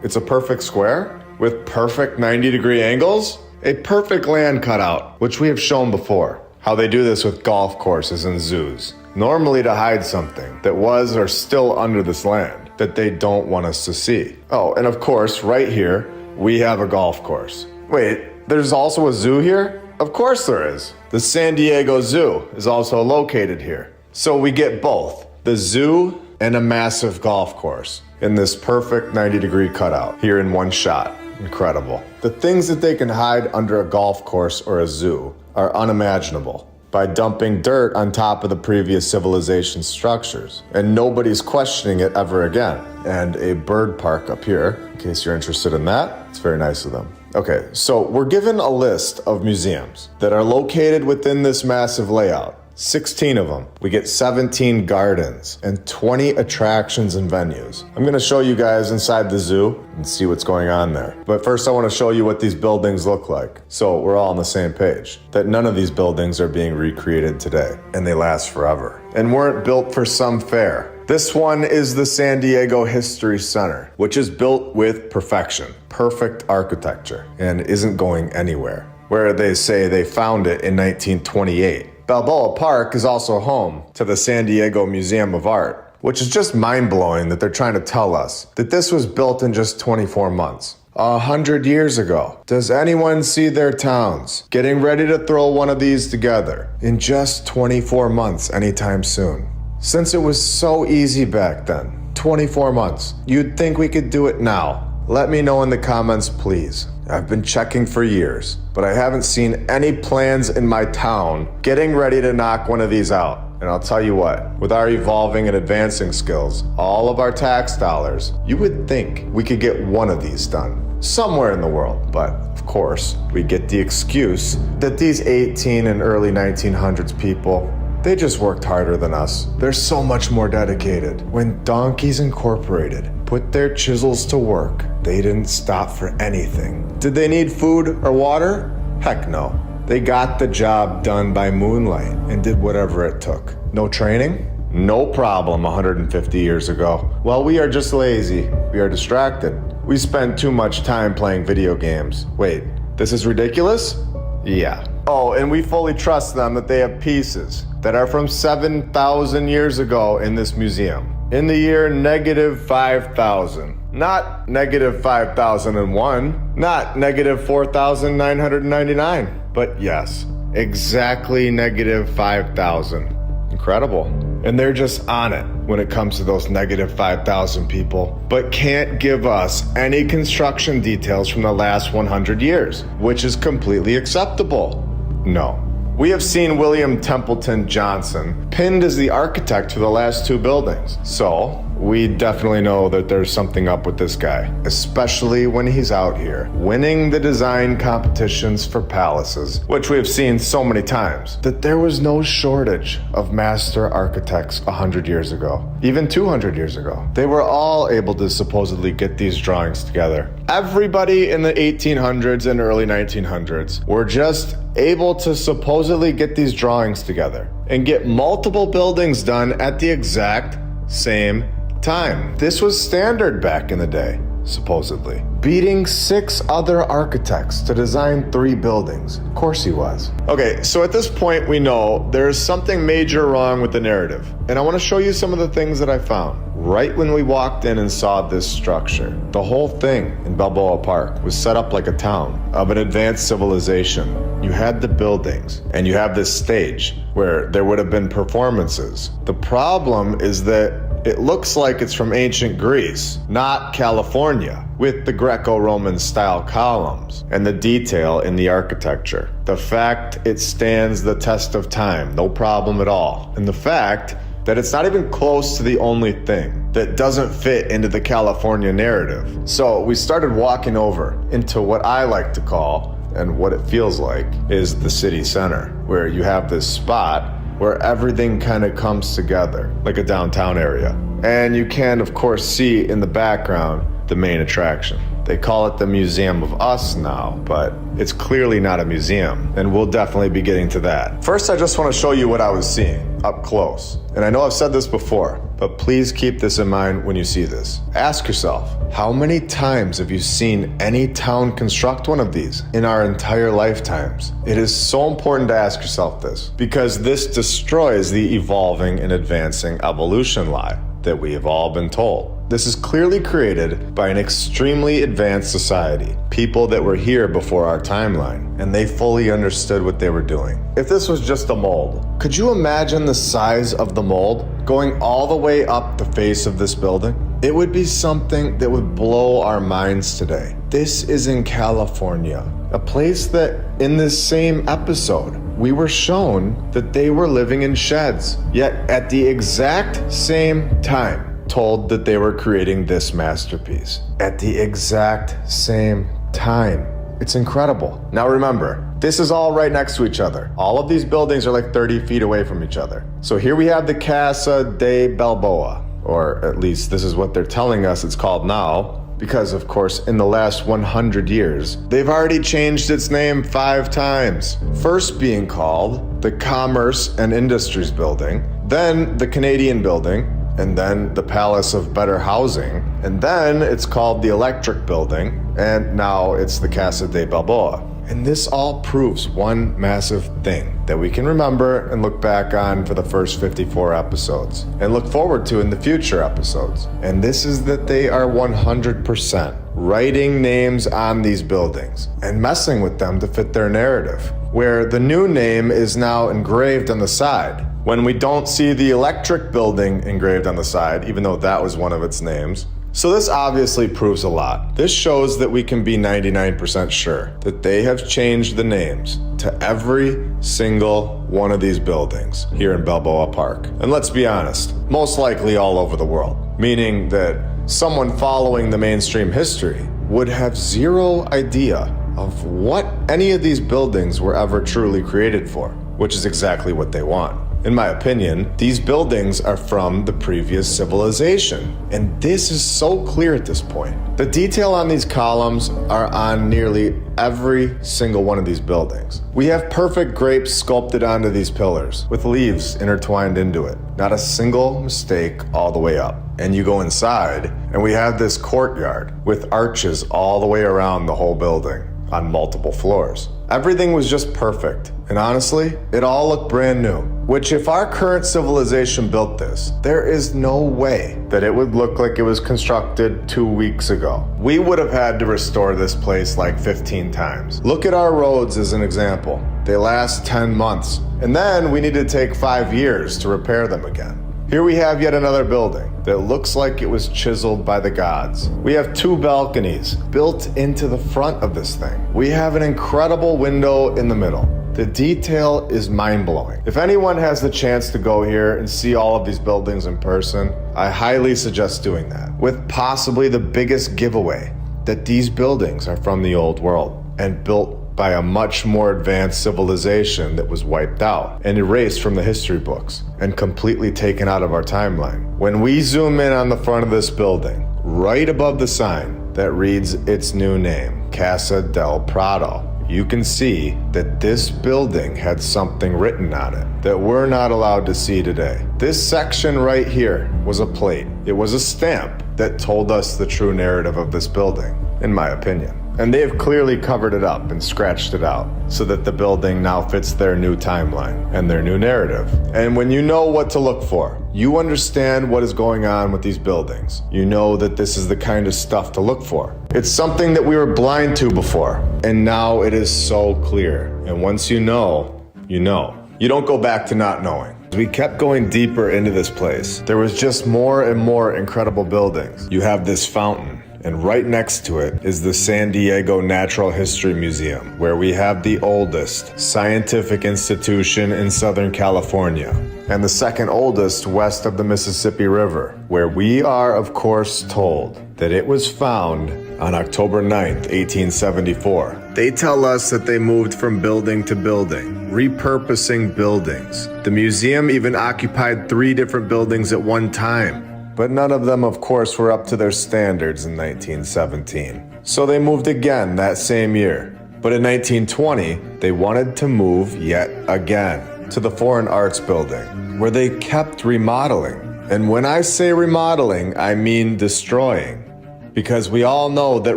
it's a perfect square with perfect 90-degree angles? A perfect land cutout, which we have shown before. How they do this with golf courses and zoos, normally to hide something that was or still under this land that they don't want us to see. Oh, and of course, right here, we have a golf course. Wait, there's also a zoo here? Of course there is. The San Diego Zoo is also located here. So we get both, the zoo and a massive golf course in this perfect 90-degree cutout here in one shot. Incredible. The things that they can hide under a golf course or a zoo are unimaginable by dumping dirt on top of the previous civilization's structures. And nobody's questioning it ever again. And a bird park up here, in case you're interested in that. It's very nice of them. Okay, so we're given a list of museums that are located within this massive layout. 16 of them. We get 17 gardens and 20 attractions and venues. I'm gonna show you guys inside the zoo and see what's going on there. But first I wanna show you what these buildings look like, so we're all on the same page, that none of these buildings are being recreated today, and they last forever, and weren't built for some fair. This one is the San Diego History Center, which is built with perfection, perfect architecture, and isn't going anywhere, where they say they found it in 1928. Balboa Park is also home to the San Diego Museum of Art, which is just mind-blowing that they're trying to tell us that this was built in just 24 months. 100 years ago. Does anyone see their towns getting ready to throw one of these together in just 24 months anytime soon? Since it was so easy back then, 24 months, you'd think we could do it now. Let me know in the comments, please. I've been checking for years, but I haven't seen any plans in my town getting ready to knock one of these out. And I'll tell you what, with our evolving and advancing skills, all of our tax dollars, you would think we could get one of these done somewhere in the world. But of course, we get the excuse that these 18 and early 1900s people, they just worked harder than us. They're so much more dedicated. When Donkeys Incorporated put their chisels to work, they didn't stop for anything. Did they need food or water? Heck no. They got the job done by moonlight and did whatever it took. No training? No problem 150 years ago. Well, we are just lazy. We are distracted. We spend too much time playing video games. Wait, this is ridiculous? Yeah. Oh, and we fully trust them that they have pieces that are from 7,000 years ago in this museum. In the year -5,000. Not -5,001. Not -4,999. But yes, exactly -5,000. Incredible. And they're just on it when it comes to those -5,000 people, but can't give us any construction details from the last 100 years, which is completely acceptable. No, We have seen William Templeton Johnson pinned as the architect for the last two buildings. So, we definitely know that there's something up with this guy, especially when he's out here winning the design competitions for palaces, which we have seen so many times, that there was no shortage of master architects 100 years ago, even 200 years ago. They were all able to supposedly get these drawings together. Everybody in the 1800s and early 1900s were just able to supposedly get these drawings together and get multiple buildings done at the exact same time. This was standard back in the day, supposedly. Beating 6 other architects to design 3 buildings. Of course he was. Okay, so at this point we know there's something major wrong with the narrative. And I want to show you some of the things that I found. Right when we walked in and saw this structure, the whole thing in Balboa Park was set up like a town of an advanced civilization. You had the buildings, and you have this stage where there would have been performances. The problem is that it looks like it's from ancient Greece, not California, with the Greco-Roman style columns and the detail in the architecture. The fact it stands the test of time, no problem at all. And the fact that it's not even close to the only thing that doesn't fit into the California narrative. So we started walking over into what I like to call, and what it feels like, is the city center, where you have this spot where everything kind of comes together, like a downtown area. And you can, of course, see in the background the main attraction. They call it the Museum of Us now, but it's clearly not a museum, and we'll definitely be getting to that. First, I just want to show you what I was seeing up close. And I know I've said this before, but please keep this in mind when you see this. Ask yourself, how many times have you seen any town construct one of these in our entire lifetimes? It is so important to ask yourself this, because this destroys the evolving and advancing evolution lie that we have all been told. This is clearly created by an extremely advanced society, people that were here before our timeline, and they fully understood what they were doing. If this was just a mold, could you imagine the size of the mold going all the way up the face of this building? It would be something that would blow our minds today. This is in California, a place that in this same episode, we were shown that they were living in sheds, yet at the exact same time, told that they were creating this masterpiece. At the exact same time. It's incredible. Now remember, this is all right next to each other. All of these buildings are like 30 feet away from each other. So here we have the Casa de Balboa, or at least this is what they're telling us it's called now, because of course in the last 100 years, they've already changed its name 5 times. First being called the Commerce and Industries Building, then the Canadian Building, and then the Palace of Better Housing, and then it's called the Electric Building, and now it's the Casa de Balboa. And this all proves one massive thing that we can remember and look back on for the first 54 episodes, and look forward to in the future episodes. And this is that they are 100% writing names on these buildings and messing with them to fit their narrative, where the new name is now engraved on the side, when we don't see the Electric Building engraved on the side, even though that was one of its names. So this obviously proves a lot. This shows that we can be 99% sure that they have changed the names to every single one of these buildings here in Balboa Park. And let's be honest, most likely all over the world, meaning that someone following the mainstream history would have zero idea of what any of these buildings were ever truly created for, which is exactly what they want. In my opinion, these buildings are from the previous civilization, and this is so clear at this point. The detail on these columns are on nearly every single one of these buildings. We have perfect grapes sculpted onto these pillars, with leaves intertwined into it. Not a single mistake all the way up. And you go inside, and we have this courtyard with arches all the way around the whole building on multiple floors. Everything was just perfect, and honestly, it all looked brand new. Which, if our current civilization built this, there is no way that it would look like it was constructed 2 weeks ago. We would have had to restore this place like 15 times. Look at our roads as an example. They last 10 months, and then we need to take 5 years to repair them again. Here we have yet another building that looks like it was chiseled by the gods. We have 2 balconies built into the front of this thing. We have an incredible window in the middle The detail is mind-blowing. If anyone has the chance to go here and see all of these buildings in person, I highly suggest doing that, with possibly the biggest giveaway that these buildings are from the old world and built by a much more advanced civilization that was wiped out and erased from the history books and completely taken out of our timeline. When we zoom in on the front of this building, right above the sign that reads its new name, Casa del Prado, you can see that this building had something written on it that we're not allowed to see today. This section right here was a plate. It was a stamp that told us the true narrative of this building, in my opinion. And they have clearly covered it up and scratched it out so that the building now fits their new timeline and their new narrative. And when you know what to look for, you understand what is going on with these buildings. You know that this is the kind of stuff to look for. It's something that we were blind to before, and now it is so clear. And once you know, you know. You don't go back to not knowing. As we kept going deeper into this place, there was just more and more incredible buildings. You have this fountain, and right next to it is the San Diego Natural History Museum, where we have the oldest scientific institution in Southern California, and the second oldest west of the Mississippi River, where we are, of course, told that it was found on October 9th, 1874. They tell us that they moved from building to building, repurposing buildings. The museum even occupied 3 different buildings at one time. But none of them, of course, were up to their standards in 1917. So they moved again that same year. But in 1920, they wanted to move yet again to the Foreign Arts Building, where they kept remodeling. And when I say remodeling, I mean destroying. Because we all know that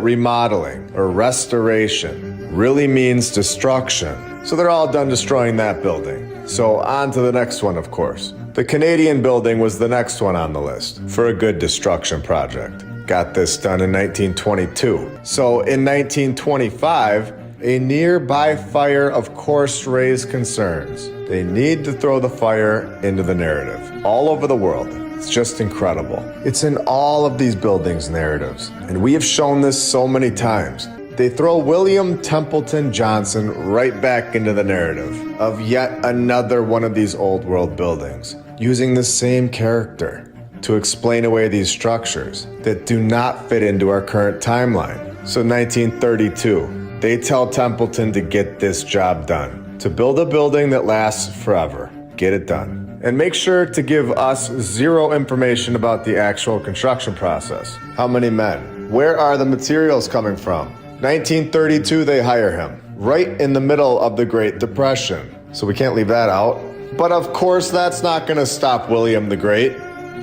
remodeling or restoration really means destruction. So they're all done destroying that building. So on to the next one, of course. The Canadian building was the next one on the list for a good destruction project. Got this done in 1922. So in 1925, a nearby fire of course raised concerns. They need to throw the fire into the narrative all over the world. It's just incredible. It's in all of these buildings' narratives, and we have shown this so many times. They throw William Templeton Johnson right back into the narrative of yet another one of these old world buildings, using the same character to explain away these structures that do not fit into our current timeline. So 1932, they tell Templeton to get this job done, to build a building that lasts forever. Get it done. And make sure to give us 0 information about the actual construction process. How many men? Where are the materials coming from? 1932, they hire him, right in the middle of the Great Depression. So we can't leave that out. But of course, that's not gonna stop William the Great.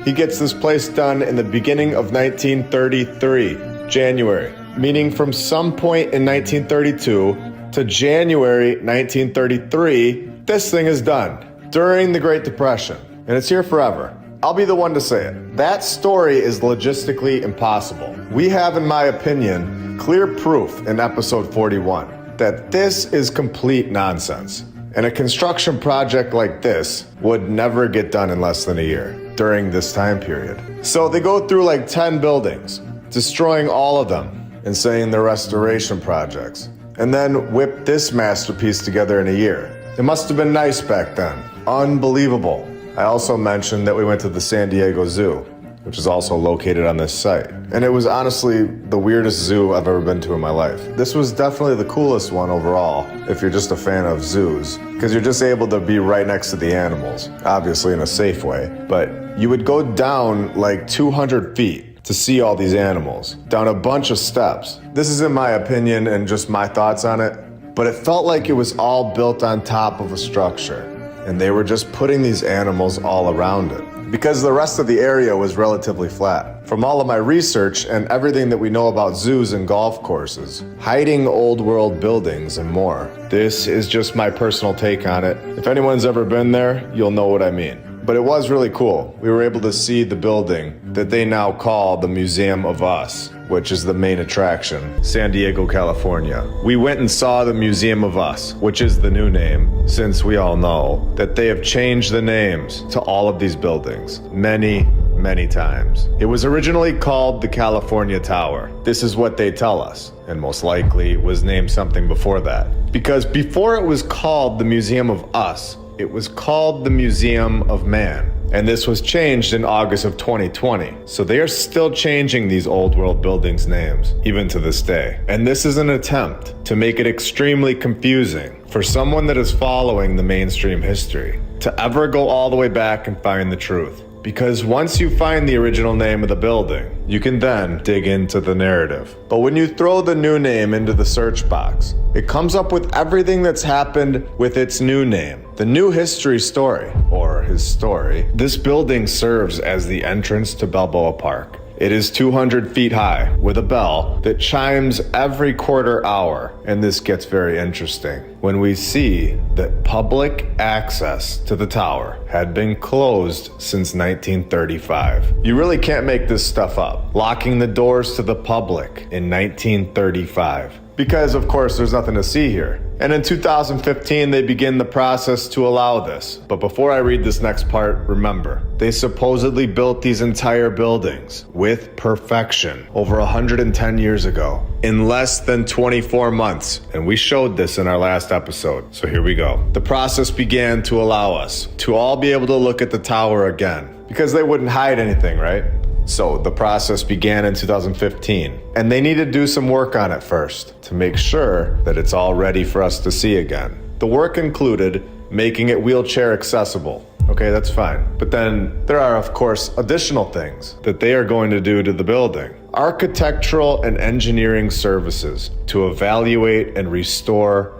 He gets this place done in the beginning of 1933, January, meaning from some point in 1932 to January 1933, this thing is done during the Great Depression, and it's here forever. I'll be the one to say it. That story is logistically impossible. We have, in my opinion, clear proof in episode 41 that this is complete nonsense. And a construction project like this would never get done in less than a year during this time period. So they go through like 10 buildings, destroying all of them and saying they're restoration projects, and then whip this masterpiece together in a year. It must have been nice back then. Unbelievable. I also mentioned that we went to the San Diego Zoo, which is also located on this site. And it was honestly the weirdest zoo I've ever been to in my life. This was definitely the coolest one overall, if you're just a fan of zoos, because you're just able to be right next to the animals, obviously in a safe way. But you would go down like 200 feet to see all these animals, down a bunch of steps. This is in my opinion and just my thoughts on it, but it felt like it was all built on top of a structure, and they were just putting these animals all around it, because the rest of the area was relatively flat. From all of my research and everything that we know about zoos and golf courses, hiding old world buildings and more, this is just my personal take on it. If anyone's ever been there, you'll know what I mean. But it was really cool. We were able to see the building that they now call the Museum of Us, which is the main attraction, San Diego, California. We went and saw the Museum of Us, which is the new name, since we all know that they have changed the names to all of these buildings many, many times. It was originally called the California Tower. This is what they tell us, and most likely was named something before that. Because before it was called the Museum of Us, it was called the Museum of Man. And this was changed in August of 2020. So they are still changing these old world buildings' names, even to this day. And this is an attempt to make it extremely confusing for someone that is following the mainstream history to ever go all the way back and find the truth. Because once you find the original name of the building, you can then dig into the narrative. But when you throw the new name into the search box, it comes up with everything that's happened with its new name. The new history story, or his story. This building serves as the entrance to Balboa Park. It is 200 feet high with a bell that chimes every quarter hour. And this gets very interesting when we see that public access to the tower had been closed since 1935. You really can't make this stuff up. Locking the doors to the public in 1935. Because of course there's nothing to see here. And in 2015 they begin the process to allow this. But before I read this next part, remember, they supposedly built these entire buildings with perfection over 110 years ago in less than 24 months. And we showed this in our last episode, so here we go. The process began to allow us to all be able to look at the tower again, because they wouldn't hide anything, right? So the process began in 2015, and they need to do some work on it first to make sure that it's all ready for us to see again. The work included making it wheelchair accessible. Okay, that's fine. But then there are, of course, additional things that they are going to do to the building. Architectural and engineering services to evaluate and restore,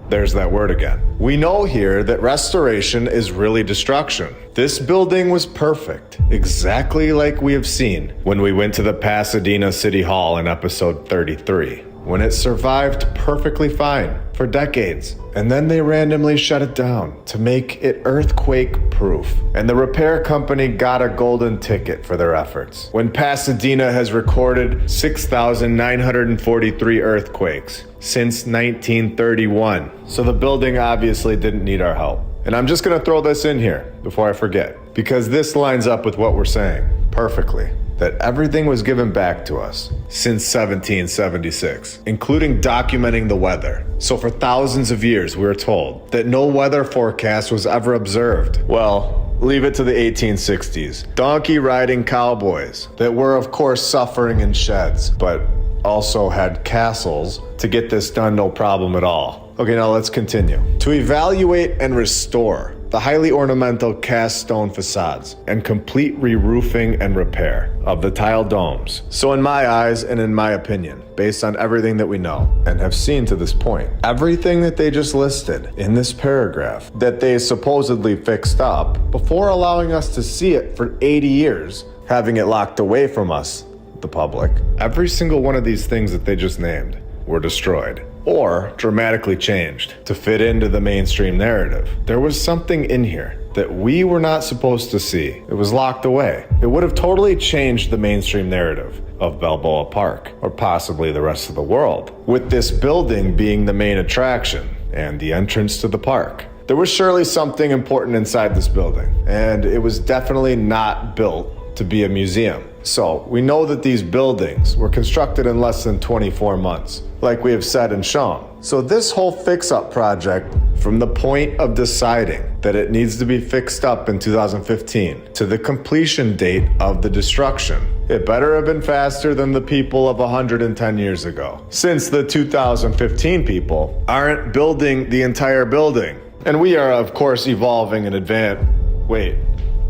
there's that word again. We know here that restoration is really destruction. This building was perfect, exactly like we have seen when we went to the Pasadena City Hall in episode 33, when it survived perfectly fine for decades. And then they randomly shut it down to make it earthquake proof. And the repair company got a golden ticket for their efforts. When Pasadena has recorded 6,943 earthquakes since 1931. So the building obviously didn't need our help. And I'm just gonna throw this in here before I forget, because this lines up with what we're saying perfectly. That everything was given back to us since 1776, including documenting the weather. So for thousands of years, we were told that no weather forecast was ever observed. Well, leave it to the 1860s. Donkey riding cowboys that were of course suffering in sheds, but also had castles to get this done no problem at all. Okay, now let's continue. To evaluate and restore the highly ornamental cast stone facades and complete re-roofing and repair of the tile domes. So in my eyes and in my opinion, based on everything that we know and have seen to this point, everything that they just listed in this paragraph that they supposedly fixed up before allowing us to see it for 80 years, having it locked away from us, the public, every single one of these things that they just named were destroyed or dramatically changed to fit into the mainstream narrative. There was something in here that we were not supposed to see. It was locked away. It would have totally changed the mainstream narrative of Balboa Park, or possibly the rest of the world, with this building being the main attraction and the entrance to the park. There was surely something important inside this building, and it was definitely not built to be a museum. So we know that these buildings were constructed in less than 24 months, like we have said and shown. So this whole fix-up project, from the point of deciding that it needs to be fixed up in 2015 to the completion date of the destruction, it better have been faster than the people of 110 years ago, since the 2015 people aren't building the entire building. And we are, of course, evolving in advance. Wait,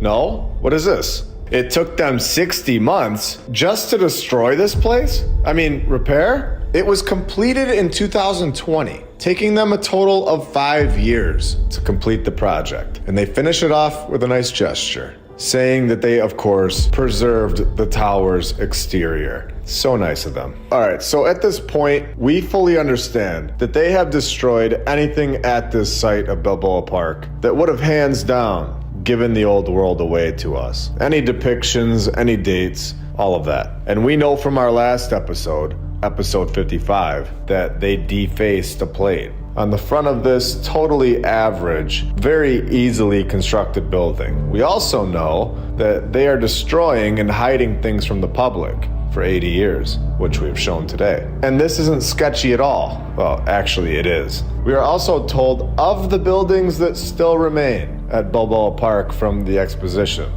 no? What is this? It took them 60 months just to destroy this place? I mean, repair? It was completed in 2020, taking them a total of 5 years to complete the project. And they finish it off with a nice gesture, saying that they, of course, preserved the tower's exterior. So nice of them. All right, so at this point, we fully understand that they have destroyed anything at this site of Balboa Park that would have hands down given the old world away to us. Any depictions, any dates, all of that. And we know from our last episode, episode 55, that they defaced a plate on the front of this totally average, very easily constructed building. We also know that they are destroying and hiding things from the public for 80 years, which we have shown today. And this isn't sketchy at all. Well, actually it is. We are also told of the buildings that still remain at Balboa Park from the exposition.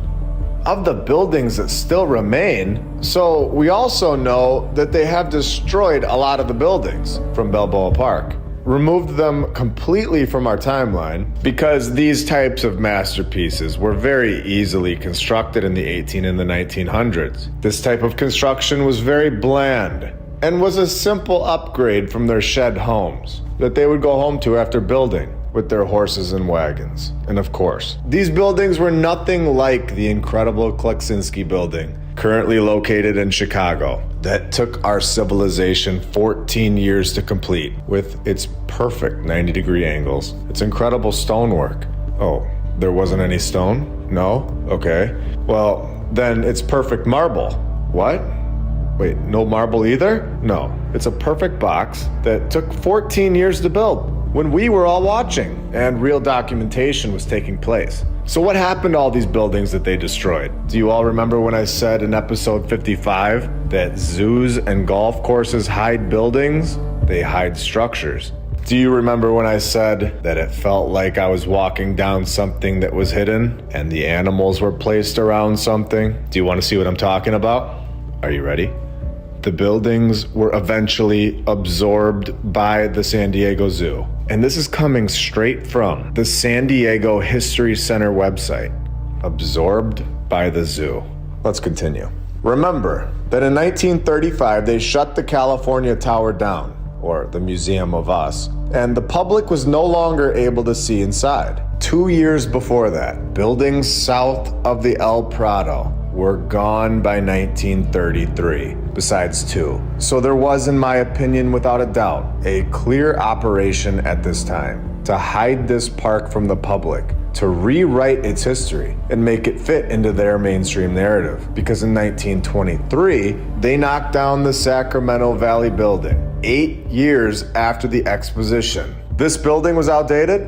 Of the buildings that still remain, so we also know that they have destroyed a lot of the buildings from Balboa Park, removed them completely from our timeline, because these types of masterpieces were very easily constructed in the 18 and the 1900s. This type of construction was very bland and was a simple upgrade from their shed homes that they would go home to after building with their horses and wagons. And of course, these buildings were nothing like the incredible Kleksinski building, currently located in Chicago, that took our civilization 14 years to complete with its perfect 90-degree angles, its incredible stonework. Oh, there wasn't any stone? No? Okay. Well, then it's perfect marble. What? Wait, no marble either? No. It's a perfect box that took 14 years to build, when we were all watching and real documentation was taking place. So what happened to all these buildings that they destroyed? Do you all remember when I said in episode 55 that zoos and golf courses hide buildings? They hide structures. Do you remember when I said that it felt like I was walking down something that was hidden and the animals were placed around something? Do you want to see what I'm talking about? Are you ready? The buildings were eventually absorbed by the San Diego Zoo. And this is coming straight from the San Diego History Center website. Absorbed by the zoo. Let's continue. Remember that in 1935, they shut the California Tower down, or the Museum of Us, and the public was no longer able to see inside. 2 years before that, buildings south of the El Prado were gone by 1933, besides 2. So there was, in my opinion, without a doubt, a clear operation at this time to hide this park from the public, to rewrite its history and make it fit into their mainstream narrative. Because in 1923, they knocked down the Sacramento Valley building, 8 years after the exposition. This building was outdated?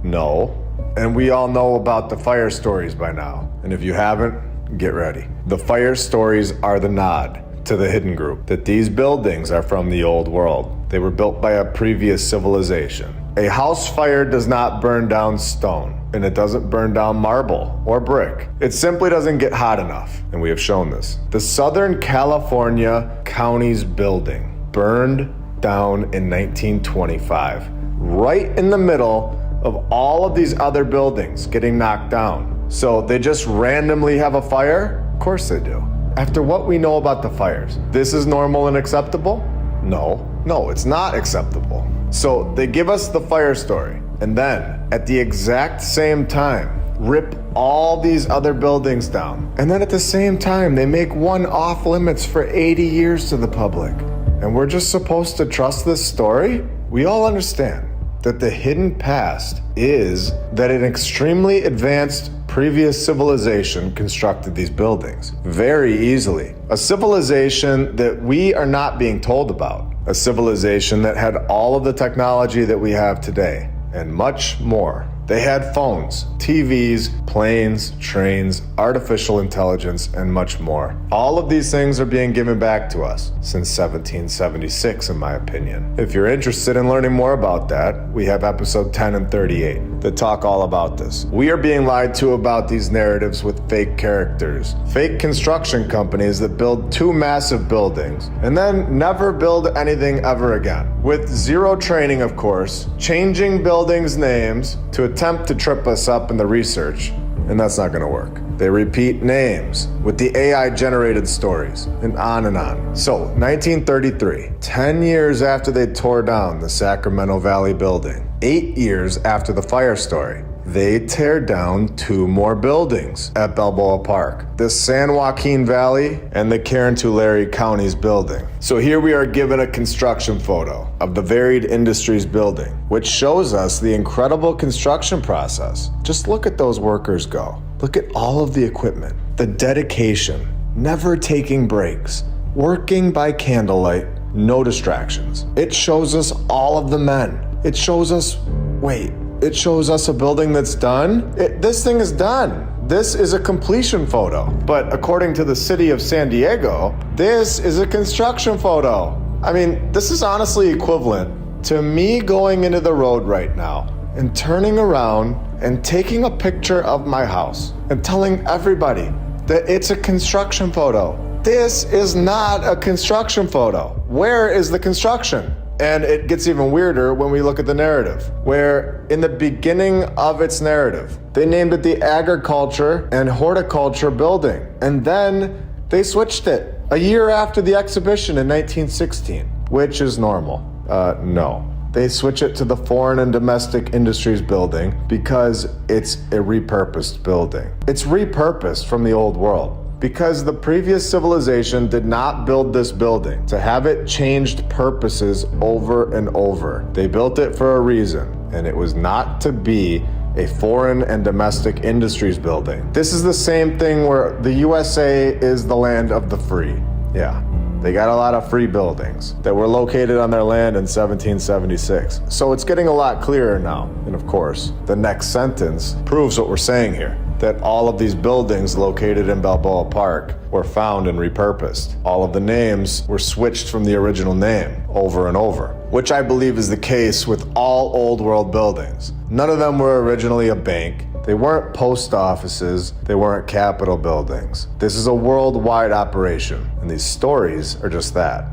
No. And we all know about the fire stories by now. And if you haven't, get ready. The fire stories are the nod to the hidden group that these buildings are from the old world. They were built by a previous civilization. A house fire does not burn down stone, and it doesn't burn down marble or brick. It simply doesn't get hot enough, and we have shown this. The Southern California County's building burned down in 1925, right in the middle of all of these other buildings getting knocked down. So they just randomly have a fire? Of course they do. After what we know about the fires, this is normal and acceptable? No, it's not acceptable. So they give us the fire story, and then at the exact same time, rip all these other buildings down. And then at the same time, they make one off limits for 80 years to the public. And we're just supposed to trust this story? We all understand that the hidden past is that an extremely advanced previous civilization constructed these buildings very easily. A civilization that we are not being told about. A civilization that had all of the technology that we have today and much more. They had phones, TVs, planes, trains, artificial intelligence, and much more. All of these things are being given back to us since 1776, in my opinion. If you're interested in learning more about that, we have episode 10 and 38 that talk all about this. We are being lied to about these narratives with fake characters. Fake construction companies that build 2 massive buildings and then never build anything ever again. With zero training, of course, changing buildings' names to attempt to trip us up in the research, and that's not going to work. They repeat names with the AI-generated stories, and on and on. So, 1933, 10 years after they tore down the Sacramento Valley building, 8 years after the fire story, they tear down 2 more buildings at Balboa Park, the San Joaquin Valley and the Karen Tulare County's building. So here we are given a construction photo of the Varied Industries building, which shows us the incredible construction process. Just look at those workers go. Look at all of the equipment, the dedication, never taking breaks, working by candlelight, no distractions. It shows us all of the men It shows us, it shows us a building that's done? This thing is done. This is a completion photo. But according to the city of San Diego, this is a construction photo. I mean, this is honestly equivalent to me going into the road right now and turning around and taking a picture of my house and telling everybody that it's a construction photo. This is not a construction photo. Where is the construction? And it gets even weirder when we look at the narrative, where in the beginning of its narrative, they named it the Agriculture and Horticulture Building. And then they switched it a year after the exhibition in 1916, which is normal. No. They switch it to the Foreign and Domestic Industries Building because it's a repurposed building. It's repurposed from the old world, because the previous civilization did not build this building to have it changed purposes over and over. They built it for a reason, and it was not to be a foreign and domestic industries building. This is the same thing where the USA is the land of the free. Yeah, they got a lot of free buildings that were located on their land in 1776. So it's getting a lot clearer now. And of course, the next sentence proves what we're saying here, that all of these buildings located in Balboa Park were found and repurposed. All of the names were switched from the original name over and over, which I believe is the case with all old world buildings. None of them were originally a bank. They weren't post offices. They weren't Capitol buildings. This is a worldwide operation, and these stories are just that.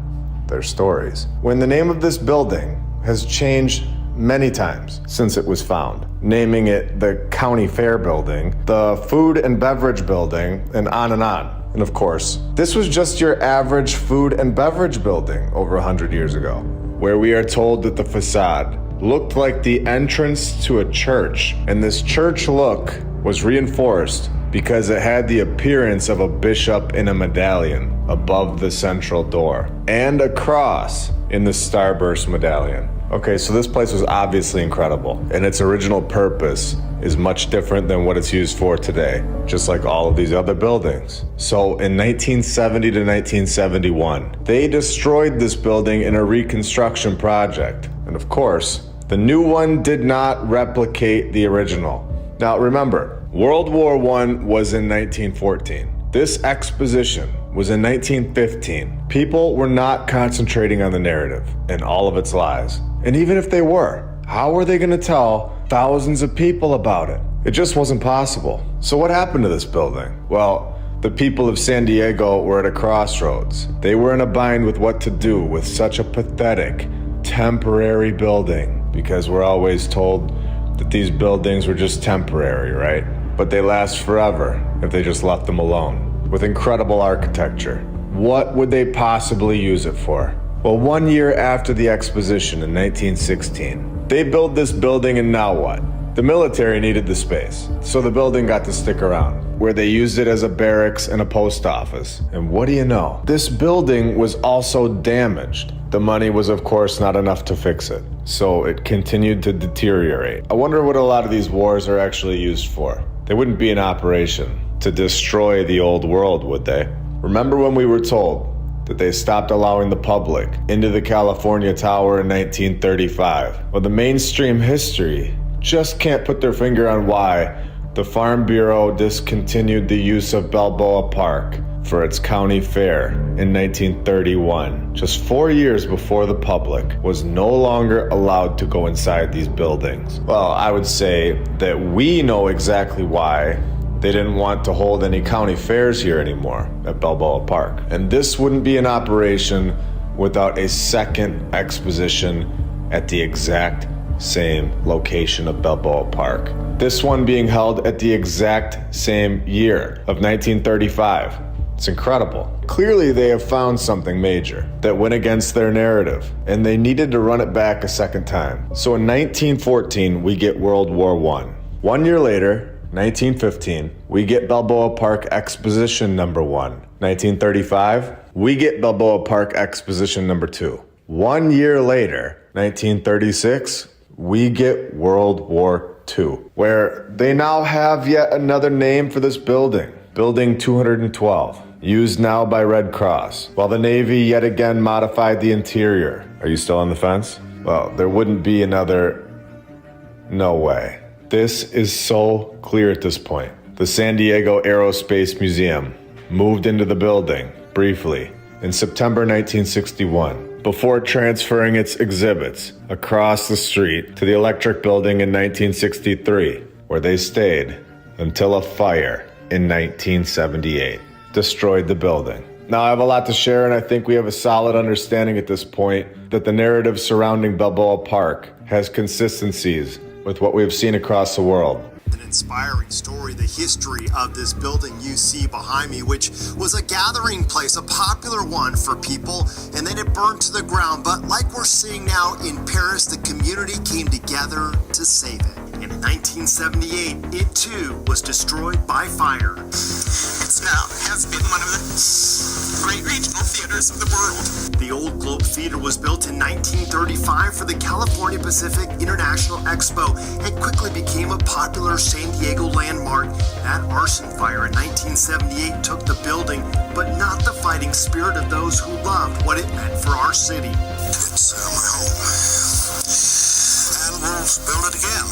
They're stories. When the name of this building has changed many times since it was found, naming it the County Fair Building, the Food and Beverage Building, and on and on. And of course, this was just your average food and beverage building over 100 years ago, where we are told that the facade looked like the entrance to a church, and this church look was reinforced because it had the appearance of a bishop in a medallion above the central door, and a cross in the starburst medallion. Okay, so this place was obviously incredible, and its original purpose is much different than what it's used for today, just like all of these other buildings. So in 1970 to 1971, they destroyed this building in a reconstruction project. And of course, the new one did not replicate the original. Now remember, World War I was in 1914. This exposition was in 1915. People were not concentrating on the narrative and all of its lies. And even if they were, how were they going to tell thousands of people about it? It just wasn't possible. So what happened to this building? Well, the people of San Diego were at a crossroads. They were in a bind with what to do with such a pathetic, temporary building, because we're always told that these buildings were just temporary, right? But they last forever if they just left them alone. With incredible architecture. What would they possibly use it for? Well, 1 year after the exposition in 1916, they built this building, and now what? The military needed the space, so the building got to stick around, where they used it as a barracks and a post office. And what do you know? This building was also damaged. The money was, of course, not enough to fix it, so it continued to deteriorate. I wonder what a lot of these wars are actually used for. They wouldn't be an operation to destroy the old world, would they? Remember when we were told that they stopped allowing the public into the California Tower in 1935? Well, the mainstream history just can't put their finger on why the Farm Bureau discontinued the use of Balboa Park for its county fair in 1931, just 4 years before the public was no longer allowed to go inside these buildings. Well, I would say that we know exactly why they didn't want to hold any county fairs here anymore at Balboa Park. And this wouldn't be an operation without a second exposition at the exact same location of Balboa Park. This one being held at the exact same year of 1935. It's incredible. Clearly they have found something major that went against their narrative, and they needed to run it back a second time. So in 1914, we get World War I. 1 year later, 1915, we get Balboa Park Exposition number 1. 1935, we get Balboa Park Exposition number 2. 1 year later, 1936, we get World War II, where they now have yet another name for this building, Building 212, used now by Red Cross, while the Navy yet again modified the interior. Are you still on the fence? well, there wouldn't be another. No way. This is so clear at this point. The San Diego Aerospace Museum moved into the building briefly in September 1961 before transferring its exhibits across the street to the Electric Building in 1963, where they stayed until a fire in 1978 destroyed the building. Now, I have a lot to share, and I think we have a solid understanding at this point that the narrative surrounding Balboa Park has consistencies with what we have seen across the world. An inspiring story, the history of this building you see behind me, which was a gathering place, a popular one for people, and then it burned to the ground. But like we're seeing now in Paris, the community came together to save it. And in 1978, it too was destroyed by fire. It's now has been one of the great regional theaters of the world. The Old Globe Theater was built in 1935 for the California Pacific International Expo and quickly became a popular San Diego landmark. That arson fire in 1978 took the building, but not the fighting spirit of those who loved what it meant for our city. It's my home. And we'll build it again.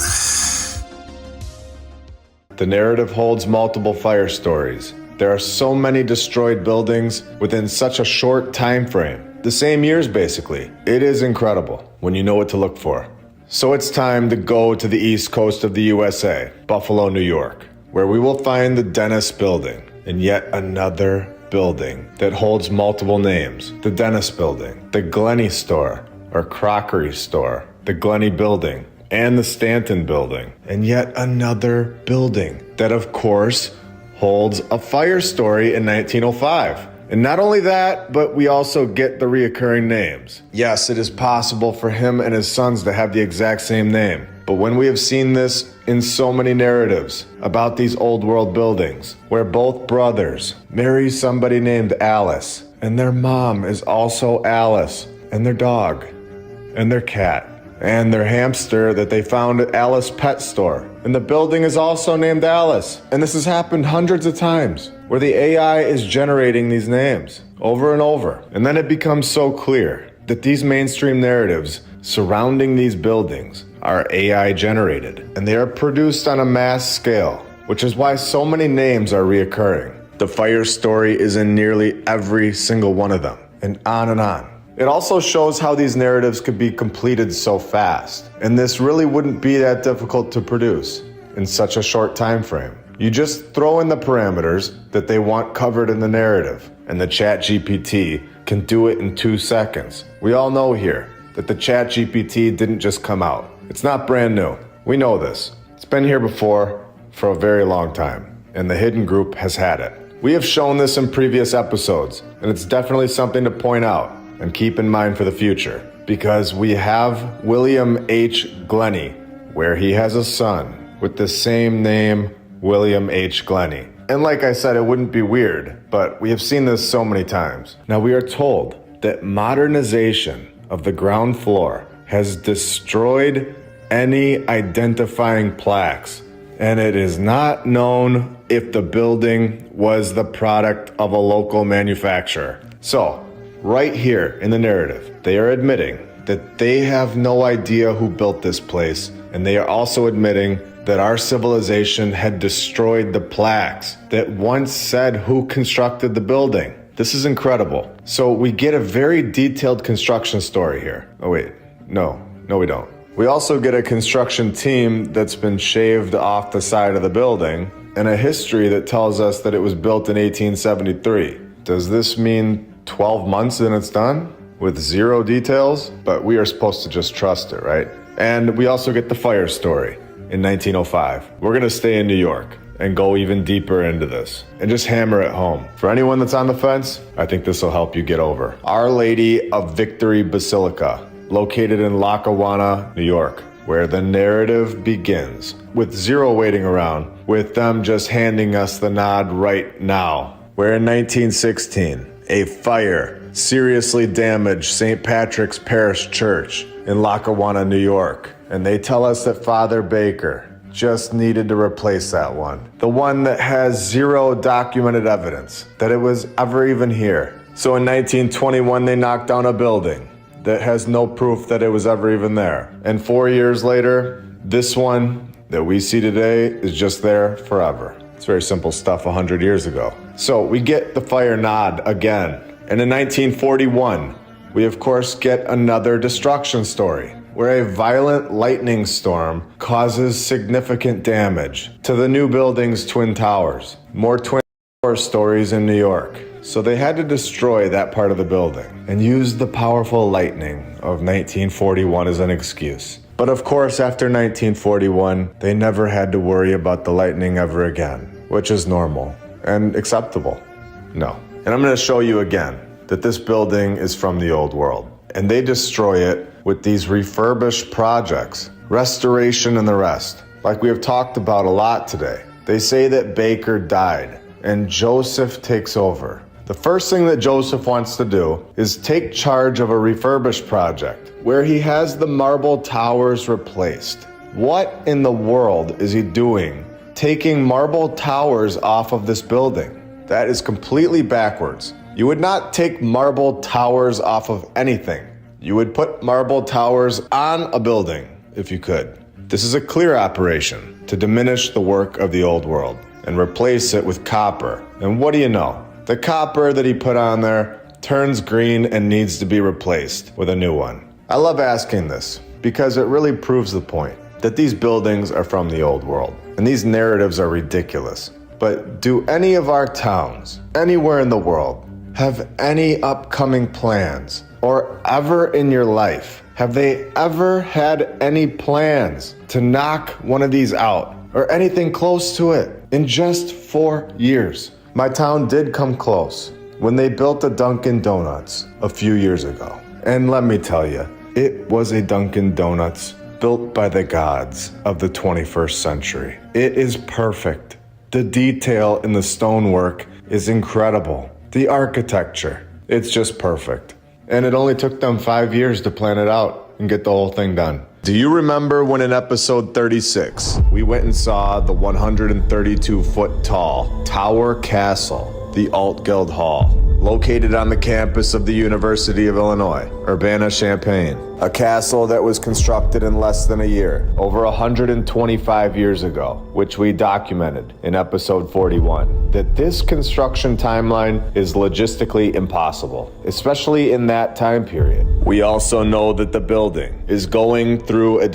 The narrative holds multiple fire stories. There are so many destroyed buildings within such a short time frame. The same years, basically. It is incredible when you know what to look for. So it's time to go to the east coast of the USA, Buffalo, New York, where we will find the Dennis Building, and yet another building that holds multiple names. The Dennis Building, the Glenny Store, or Crockery Store, the Glenny Building, and the Stanton Building, and yet another building that, of course, holds a fire story in 1905. And not only that, but we also get the reoccurring names. Yes, it is possible for him and his sons to have the exact same name. But when we have seen this in so many narratives about these old world buildings, where both brothers marry somebody named Alice, and their mom is also Alice, and their dog, and their cat, and their hamster that they found at Alice Pet Store. And the building is also named Alice. And this has happened hundreds of times, where the AI is generating these names over and over. And then it becomes so clear that these mainstream narratives surrounding these buildings are AI generated. And they are produced on a mass scale, which is why so many names are reoccurring. The fire story is in nearly every single one of them, and on and on. It also shows how these narratives could be completed so fast, and this really wouldn't be that difficult to produce in such a short time frame. You just throw in the parameters that they want covered in the narrative, and the ChatGPT can do it in 2 seconds. We all know here that the ChatGPT didn't just come out. It's not brand new. We know this. It's been here before for a very long time, and the Hidden Group has had it. We have shown this in previous episodes, and it's definitely something to point out and keep in mind for the future, because we have William H. Glenny, where he has a son with the same name, William H. Glenny. And like I said, it wouldn't be weird, but we have seen this so many times. Now, we are told that modernization of the ground floor has destroyed any identifying plaques, and it is not known if the building was the product of a local manufacturer. So, right here in the narrative, they are admitting that they have no idea who built this place, and they are also admitting that our civilization had destroyed the plaques that once said who constructed the building. This is incredible. So we get a very detailed construction story here. Oh wait, no, we don't. We also get a construction team that's been shaved off the side of the building, and a history that tells us that it was built in 1873. Does this mean 12 months and it's done? With 0 details? But we are supposed to just trust it, right? And we also get the fire story in 1905. We're gonna stay in New York and go even deeper into this and just hammer it home. For anyone that's on the fence, I think this will help you get over. Our Lady of Victory Basilica, located in Lackawanna, New York, where the narrative begins, with 0 waiting around, with them just handing us the nod right now. Where in 1916, a fire seriously damaged St. Patrick's Parish Church in Lackawanna, New York. And they tell us that Father Baker just needed to replace that one. The one that has 0 documented evidence that it was ever even here. So in 1921, they knocked down a building that has no proof that it was ever even there. And 4 years later, this one that we see today is just there forever. It's very simple stuff 100 years ago. So we get the fire nod again. And in 1941, we of course get another destruction story, where a violent lightning storm causes significant damage to the new building's Twin Towers. More Twin Tower stories in New York. So they had to destroy that part of the building and use the powerful lightning of 1941 as an excuse. But of course, after 1941, they never had to worry about the lightning ever again, which is normal and acceptable. No. And I'm going to show you again that this building is from the old world. And they destroy it with these refurbished projects, restoration and the rest, like we have talked about a lot today. They say that Baker died and Joseph takes over. The first thing that Joseph wants to do is take charge of a refurbished project where he has the marble towers replaced. What in the world is he doing taking marble towers off of this building? That is completely backwards. You would not take marble towers off of anything. You would put marble towers on a building if you could. This is a clear operation to diminish the work of the old world and replace it with copper. And what do you know? The copper that he put on there turns green and needs to be replaced with a new one. I love asking this because it really proves the point that these buildings are from the old world and these narratives are ridiculous. But do any of our towns, anywhere in the world, have any upcoming plans? Or ever in your life, have they ever had any plans to knock one of these out or anything close to it in just 4 years? My town did come close when they built a Dunkin' Donuts a few years ago. And let me tell you, it was a Dunkin' Donuts built by the gods of the 21st century. It is perfect. The detail in the stonework is incredible. The architecture, it's just perfect. And it only took them 5 years to plan it out and get the whole thing done. Do you remember when in episode 36, we went and saw the 132-foot tall Tower Castle, the Altgeld Hall, located on the campus of the University of Illinois, Urbana-Champaign, a castle that was constructed in less than a year, over 125 years ago, which we documented in episode 41, that this construction timeline is logistically impossible, especially in that time period. We also know that the building is going through a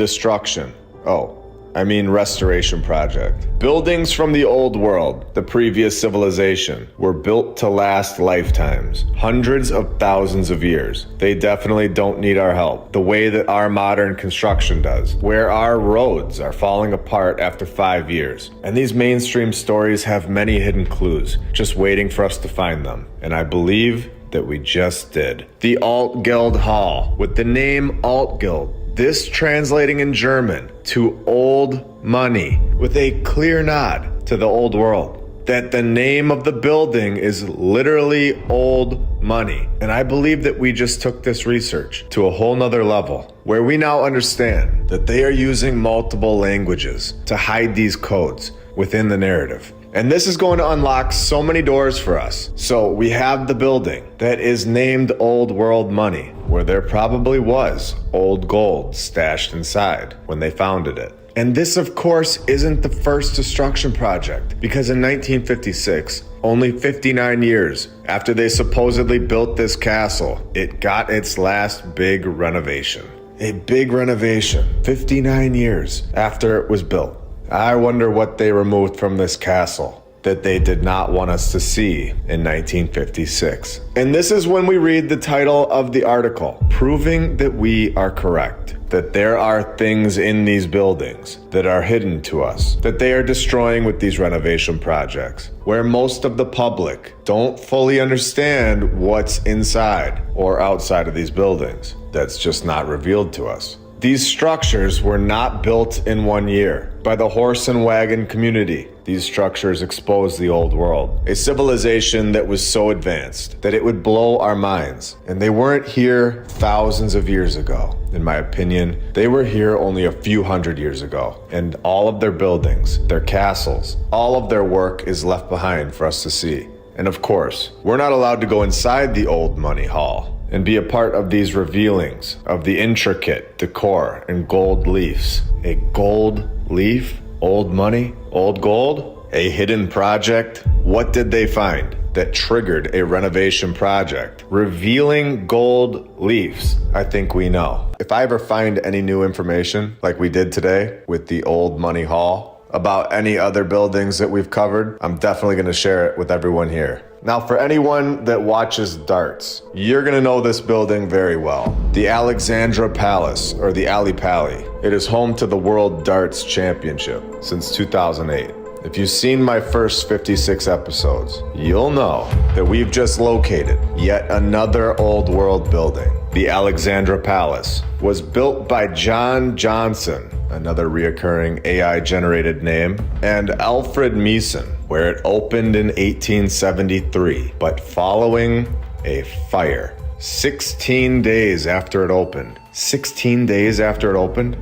restoration project. Buildings from the old world, the previous civilization, were built to last lifetimes, hundreds of thousands of years. They definitely don't need our help, the way that our modern construction does, where our roads are falling apart after 5 years. And these mainstream stories have many hidden clues, just waiting for us to find them. And I believe that we just did. The Altgeld Hall, with the name Altgeld, this translating in German to old money, with a clear nod to the old world, that the name of the building is literally old money. And I believe that we just took this research to a whole nother level, where we now understand that they are using multiple languages to hide these codes within the narrative. And this is going to unlock so many doors for us. So we have the building that is named Old World Money, where there probably was old gold stashed inside when they founded it. And this, of course, isn't the first destruction project, because in 1956, only 59 years after they supposedly built this castle, it got its last big renovation. A big renovation, 59 years after it was built. I wonder what they removed from this castle that they did not want us to see in 1956. And this is when we read the title of the article, proving that we are correct, that there are things in these buildings that are hidden to us, that they are destroying with these renovation projects, where most of the public don't fully understand what's inside or outside of these buildings. That's just not revealed to us. These structures were not built in 1 year by the horse and wagon community. These structures expose the old world, a civilization that was so advanced that it would blow our minds. And they weren't here thousands of years ago. In my opinion, they were here only a few hundred years ago. And all of their buildings, their castles, all of their work is left behind for us to see. And of course, we're not allowed to go inside the Old Money Hall and be a part of these revealings of the intricate decor and gold leafs. A gold leaf? Old money? Old gold? A hidden project? What did they find that triggered a renovation project? Revealing gold leafs. I think we know. If I ever find any new information, like we did today with the Old Money Hall, about any other buildings that we've covered, I'm definitely going to share it with everyone here. Now, for anyone that watches darts, you're going to know this building very well. The Alexandra Palace, or the Ali Pali. It is home to the World Darts Championship since 2008. If you've seen my first 56 episodes, you'll know that we've just located yet another old world building. The Alexandra Palace was built by John Johnson, another reoccurring AI-generated name, and Alfred Meeson, where it opened in 1873, but following a fire. 16 days after it opened. 16 days after it opened?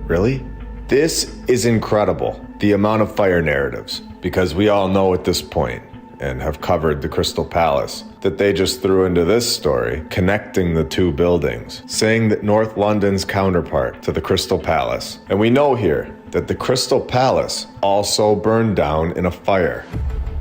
Really? This is incredible, the amount of fire narratives, because we all know at this point, and have covered the Crystal Palace, that they just threw into this story, connecting the two buildings, saying that North London's counterpart to the Crystal Palace. And we know here that the Crystal Palace also burned down in a fire.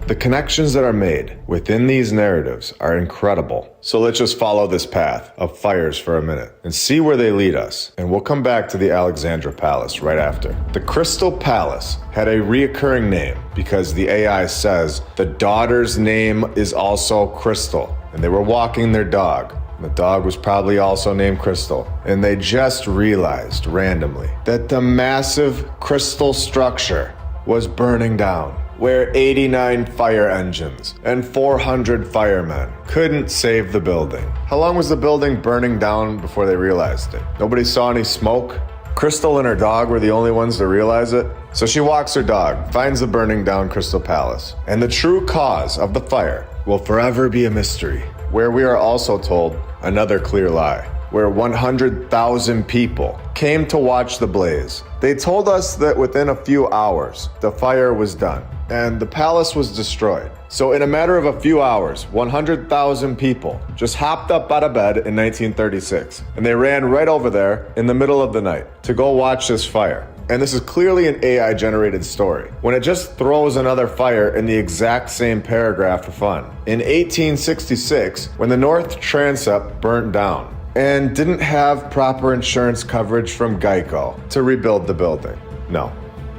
The connections that are made within these narratives are incredible. So let's just follow this path of fires for a minute and see where they lead us. And we'll come back to the Alexandra Palace right after. The Crystal Palace had a reoccurring name because the AI says the daughter's name is also Crystal. And they were walking their dog. The dog was probably also named Crystal. And they just realized randomly that the massive crystal structure was burning down, where 89 fire engines and 400 firemen couldn't save the building. How long was the building burning down before they realized it? Nobody saw any smoke? Crystal and her dog were the only ones to realize it. So she walks her dog, finds the burning down Crystal Palace. And the true cause of the fire will forever be a mystery, where we are also told another clear lie, where 100,000 people came to watch the blaze. They told us that within a few hours, the fire was done and the palace was destroyed. So in a matter of a few hours, 100,000 people just hopped up out of bed in 1936, and they ran right over there in the middle of the night to go watch this fire. And this is clearly an AI-generated story, when it just throws another fire in the exact same paragraph for fun. In 1866, when the North Transept burnt down and didn't have proper insurance coverage from Geico to rebuild the building. No.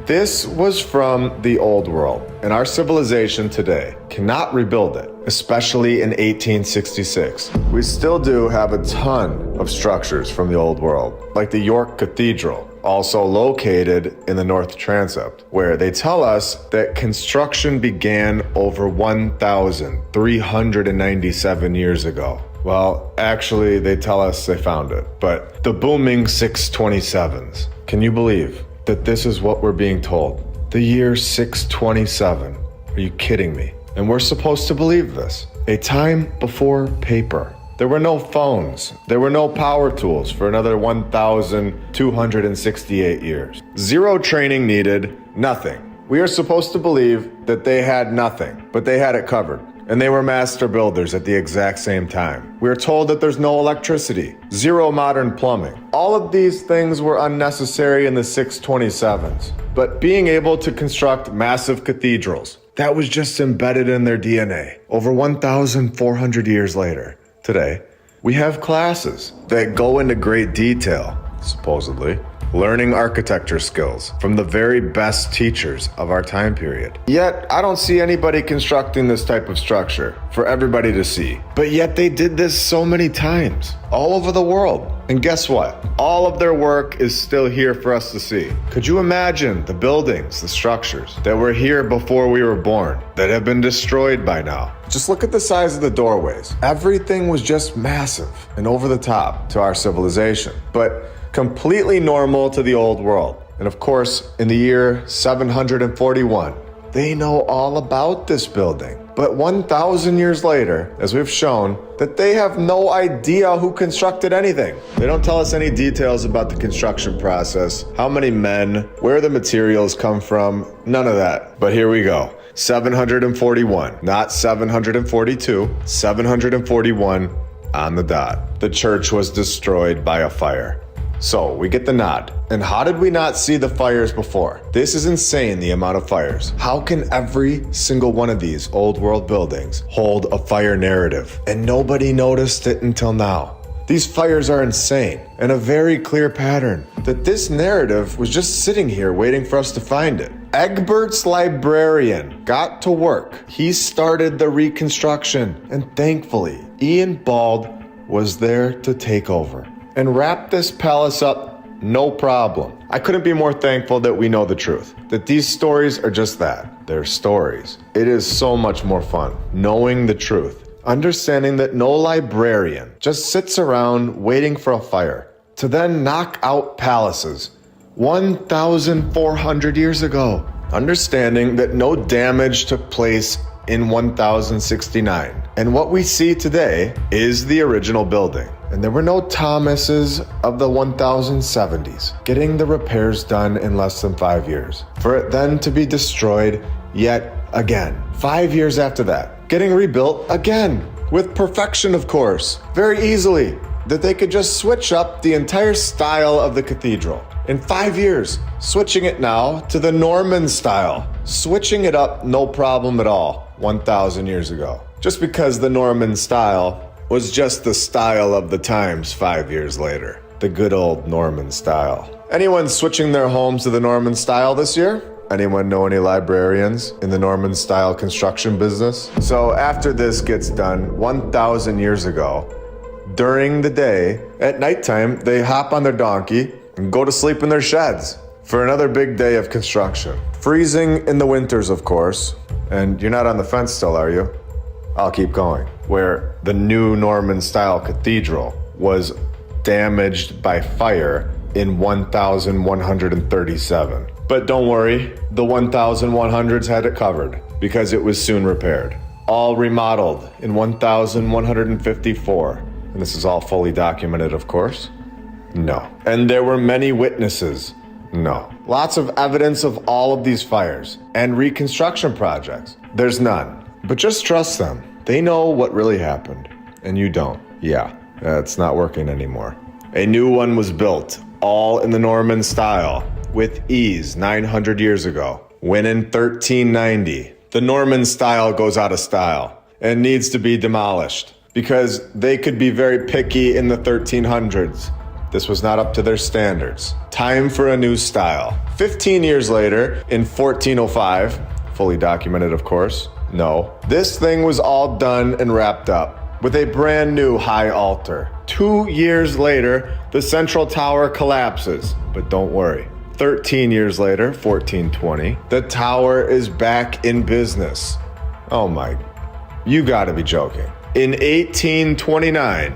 This was from the old world, and our civilization today cannot rebuild it, especially in 1866. We still do have a ton of structures from the old world, like the York Cathedral, also located in the North Transept, where they tell us that construction began over 1,397 years ago. Well, actually, they tell us they found it, but the booming 627s. Can you believe that this is what we're being told? The year 627. Are you kidding me? And we're supposed to believe this. A time before paper. There were no phones. There were no power tools for another 1,268 years. Zero training needed, nothing. We are supposed to believe that they had nothing, but they had it covered. And they were master builders at the exact same time. We are told that there's no electricity, zero modern plumbing. All of these things were unnecessary in the 627s. But being able to construct massive cathedrals, that was just embedded in their DNA. Over 1,400 years later, today, we have classes that go into great detail, supposedly, learning architecture skills from the very best teachers of our time period. Yet, I don't see anybody constructing this type of structure for everybody to see. But yet they did this so many times, all over the world. And guess what? All of their work is still here for us to see. Could you imagine the buildings, the structures that were here before we were born, that have been destroyed by now? Just look at the size of the doorways. Everything was just massive and over the top to our civilization. But completely normal to the old world. And of course, in the year 741, they know all about this building. But 1,000 years later, as we've shown, that they have no idea who constructed anything. They don't tell us any details about the construction process, how many men, where the materials come from, none of that. But here we go. 741, not 742, 741, on the dot. The church was destroyed by a fire. So, we get the nod. And how did we not see the fires before? This is insane, the amount of fires. How can every single one of these old world buildings hold a fire narrative? And nobody noticed it until now. These fires are insane, and a very clear pattern that this narrative was just sitting here waiting for us to find it. Egbert's librarian got to work. He started the reconstruction, and thankfully, Ian Bald was there to take over and wrap this palace up, no problem. I couldn't be more thankful that we know the truth, that these stories are just that, they're stories. It is so much more fun knowing the truth, understanding that no librarian just sits around waiting for a fire to then knock out palaces 1,400 years ago. Understanding that no damage took place in 1069. And what we see today is the original building. And there were no Thomases of the 1070s getting the repairs done in less than 5 years, for it then to be destroyed yet again. 5 years after that, getting rebuilt again, with perfection of course, very easily, that they could just switch up the entire style of the cathedral. In 5 years, switching it now to the Norman style. Switching it up, no problem at all, 1,000 years ago. Just because the Norman style was just the style of the times 5 years later. The good old Norman style. Anyone switching their homes to the Norman style this year? Anyone know any librarians in the Norman style construction business? So after this gets done 1,000 years ago, during the day, at nighttime, they hop on their donkey and go to sleep in their sheds for another big day of construction. Freezing in the winters, of course. And you're not on the fence still, are you? I'll keep going. Where the new Norman style cathedral was damaged by fire in 1137. But don't worry, the 1100s had it covered because it was soon repaired. All remodeled in 1154. And this is all fully documented, of course. No. And there were many witnesses. No. Lots of evidence of all of these fires and reconstruction projects. There's none. But just trust them. They know what really happened. And you don't. Yeah, it's not working anymore. A new one was built, all in the Norman style, with ease 900 years ago. When in 1390, the Norman style goes out of style and needs to be demolished because they could be very picky in the 1300s. This was not up to their standards. Time for a new style. 15 years later, in 1405, fully documented of course, no, this thing was all done and wrapped up with a brand new high altar. 2 years later, the central tower collapses. But don't worry, 13 years later, 1420, the tower is back in business. Oh my, you gotta be joking. In 1829,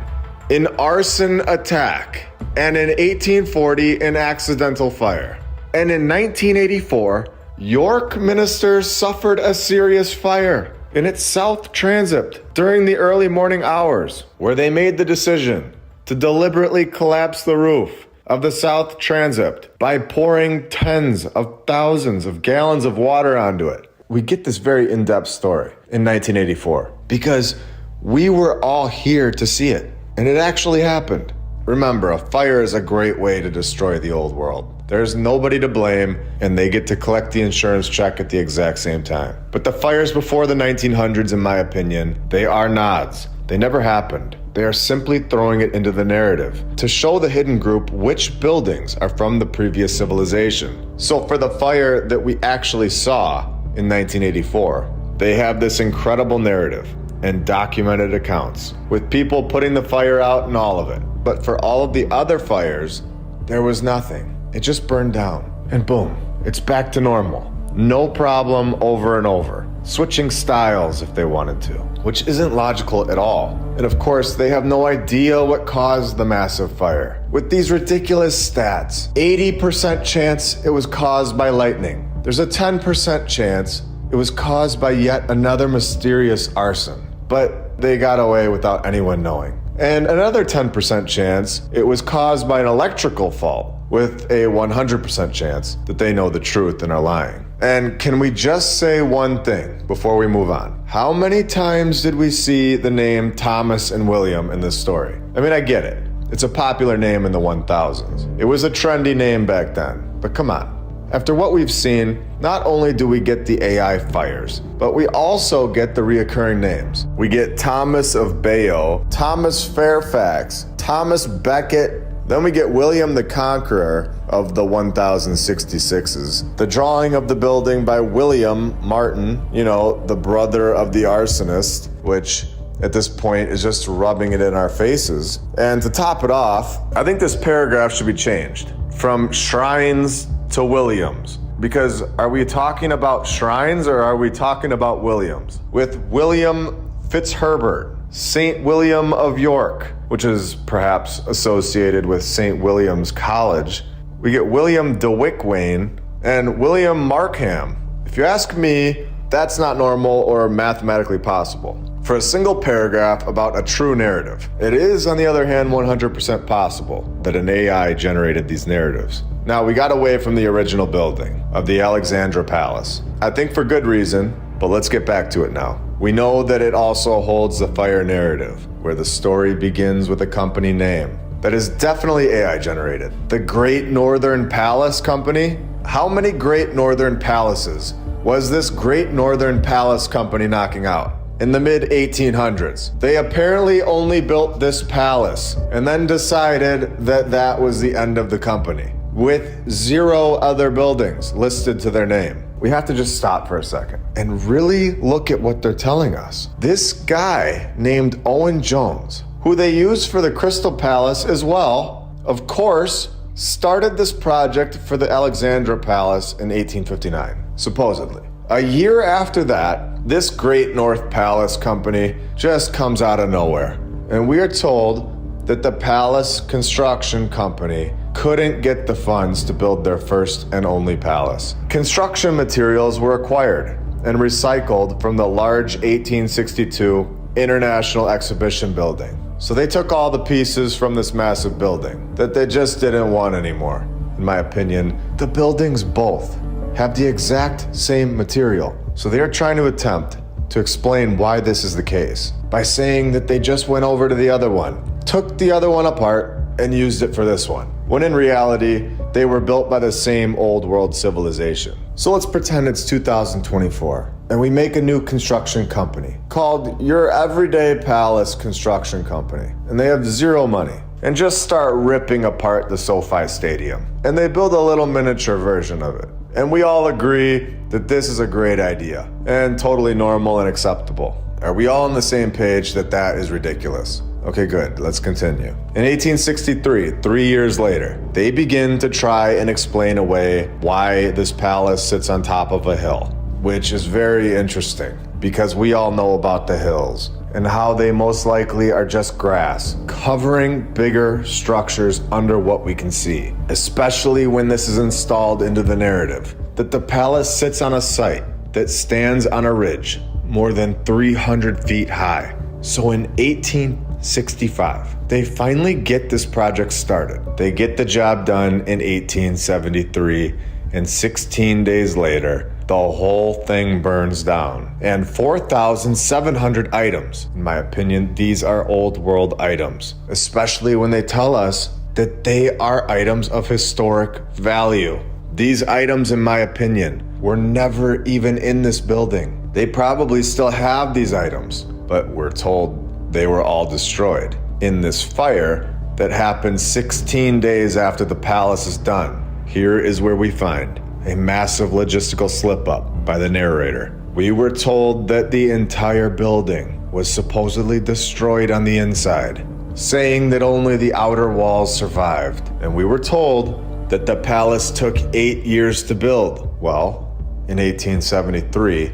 an arson attack, and in 1840, an accidental fire. And in 1984, York Minster suffered a serious fire in its south transept during the early morning hours, where they made the decision to deliberately collapse the roof of the south transept by pouring tens of thousands of gallons of water onto it. We get this very in-depth story in 1984 because we were all here to see it, and it actually happened. Remember, a fire is a great way to destroy the old world. There's nobody to blame, and they get to collect the insurance check at the exact same time. But the fires before the 1900s, in my opinion, they are nods. They never happened. They are simply throwing it into the narrative to show the hidden group which buildings are from the previous civilization. So for the fire that we actually saw in 1984, they have this incredible narrative and documented accounts with people putting the fire out and all of it. But for all of the other fires, there was nothing. It just burned down, and boom, it's back to normal. No problem over and over. Switching styles if they wanted to, which isn't logical at all. And of course, they have no idea what caused the massive fire. With these ridiculous stats, 80% chance it was caused by lightning. There's a 10% chance it was caused by yet another mysterious arson. But they got away without anyone knowing. And another 10% chance it was caused by an electrical fault, with a 100% chance that they know the truth and are lying. And can we just say one thing before we move on? How many times did we see the name Thomas and William in this story? I mean, I get it. It's a popular name in the 1000s. It was a trendy name back then, but come on. After what we've seen, not only do we get the AI fires, but we also get the reoccurring names. We get Thomas of Bayeux, Thomas Fairfax, Thomas Becket, then we get William the Conqueror of the 1066s. The drawing of the building by William Martin, the brother of the arsonist, which at this point is just rubbing it in our faces. And to top it off, I think this paragraph should be changed from shrines to Williams. Because are we talking about shrines or are we talking about Williams? With William Fitzherbert, St. William of York, which is perhaps associated with St. William's College, we get William de Wickwayne and William Markham. If you ask me, that's not normal or mathematically possible for a single paragraph about a true narrative. It is, on the other hand, 100% possible that an AI generated these narratives. Now, we got away from the original building of the Alexandra Palace. I think for good reason, but let's get back to it now. We know that it also holds the fire narrative, where the story begins with a company name that is definitely AI generated. The Great Northern Palace Company? How many Great Northern Palaces was this Great Northern Palace Company knocking out? In the mid-1800s. They apparently only built this palace and then decided that that was the end of the company, with 0 other buildings listed to their name. We have to just stop for a second and really look at what they're telling us. This guy named Owen Jones, who they used for the Crystal Palace as well, of course, started this project for the Alexandra Palace in 1859, supposedly. A year after that, this Great North Palace Company just comes out of nowhere. And we are told that the Palace Construction Company couldn't get the funds to build their first and only palace. Construction materials were acquired and recycled from the large 1862 International Exhibition Building. So they took all the pieces from this massive building that they just didn't want anymore. In my opinion, the buildings both have the exact same material. So they are trying to attempt to explain why this is the case by saying that they just went over to the other one, took the other one apart, and used it for this one, when in reality, they were built by the same old world civilization. So let's pretend it's 2024, and we make a new construction company called Your Everyday Palace Construction Company, and they have 0 money, and just start ripping apart the SoFi Stadium. And they build a little miniature version of it. And we all agree that this is a great idea and totally normal and acceptable. Are we all on the same page that that is ridiculous? Okay, good. Let's continue. In 1863, 3 years later, they begin to try and explain away why this palace sits on top of a hill, which is very interesting because we all know about the hills and how they most likely are just grass, covering bigger structures under what we can see, especially when this is installed into the narrative, that the palace sits on a site that stands on a ridge more than 300 feet high. So in 1865, they finally get this project started. They get the job done in 1873, and 16 days later, the whole thing burns down. And 4,700 items. In my opinion, these are old world items, especially when they tell us that they are items of historic value. These items, in my opinion, were never even in this building. They probably still have these items, but we're told they were all destroyed in this fire that happened 16 days after the palace is done. Here is where we find a massive logistical slip-up by the narrator. We were told that the entire building was supposedly destroyed on the inside, saying that only the outer walls survived. And we were told that the palace took 8 years to build. Well, in 1873,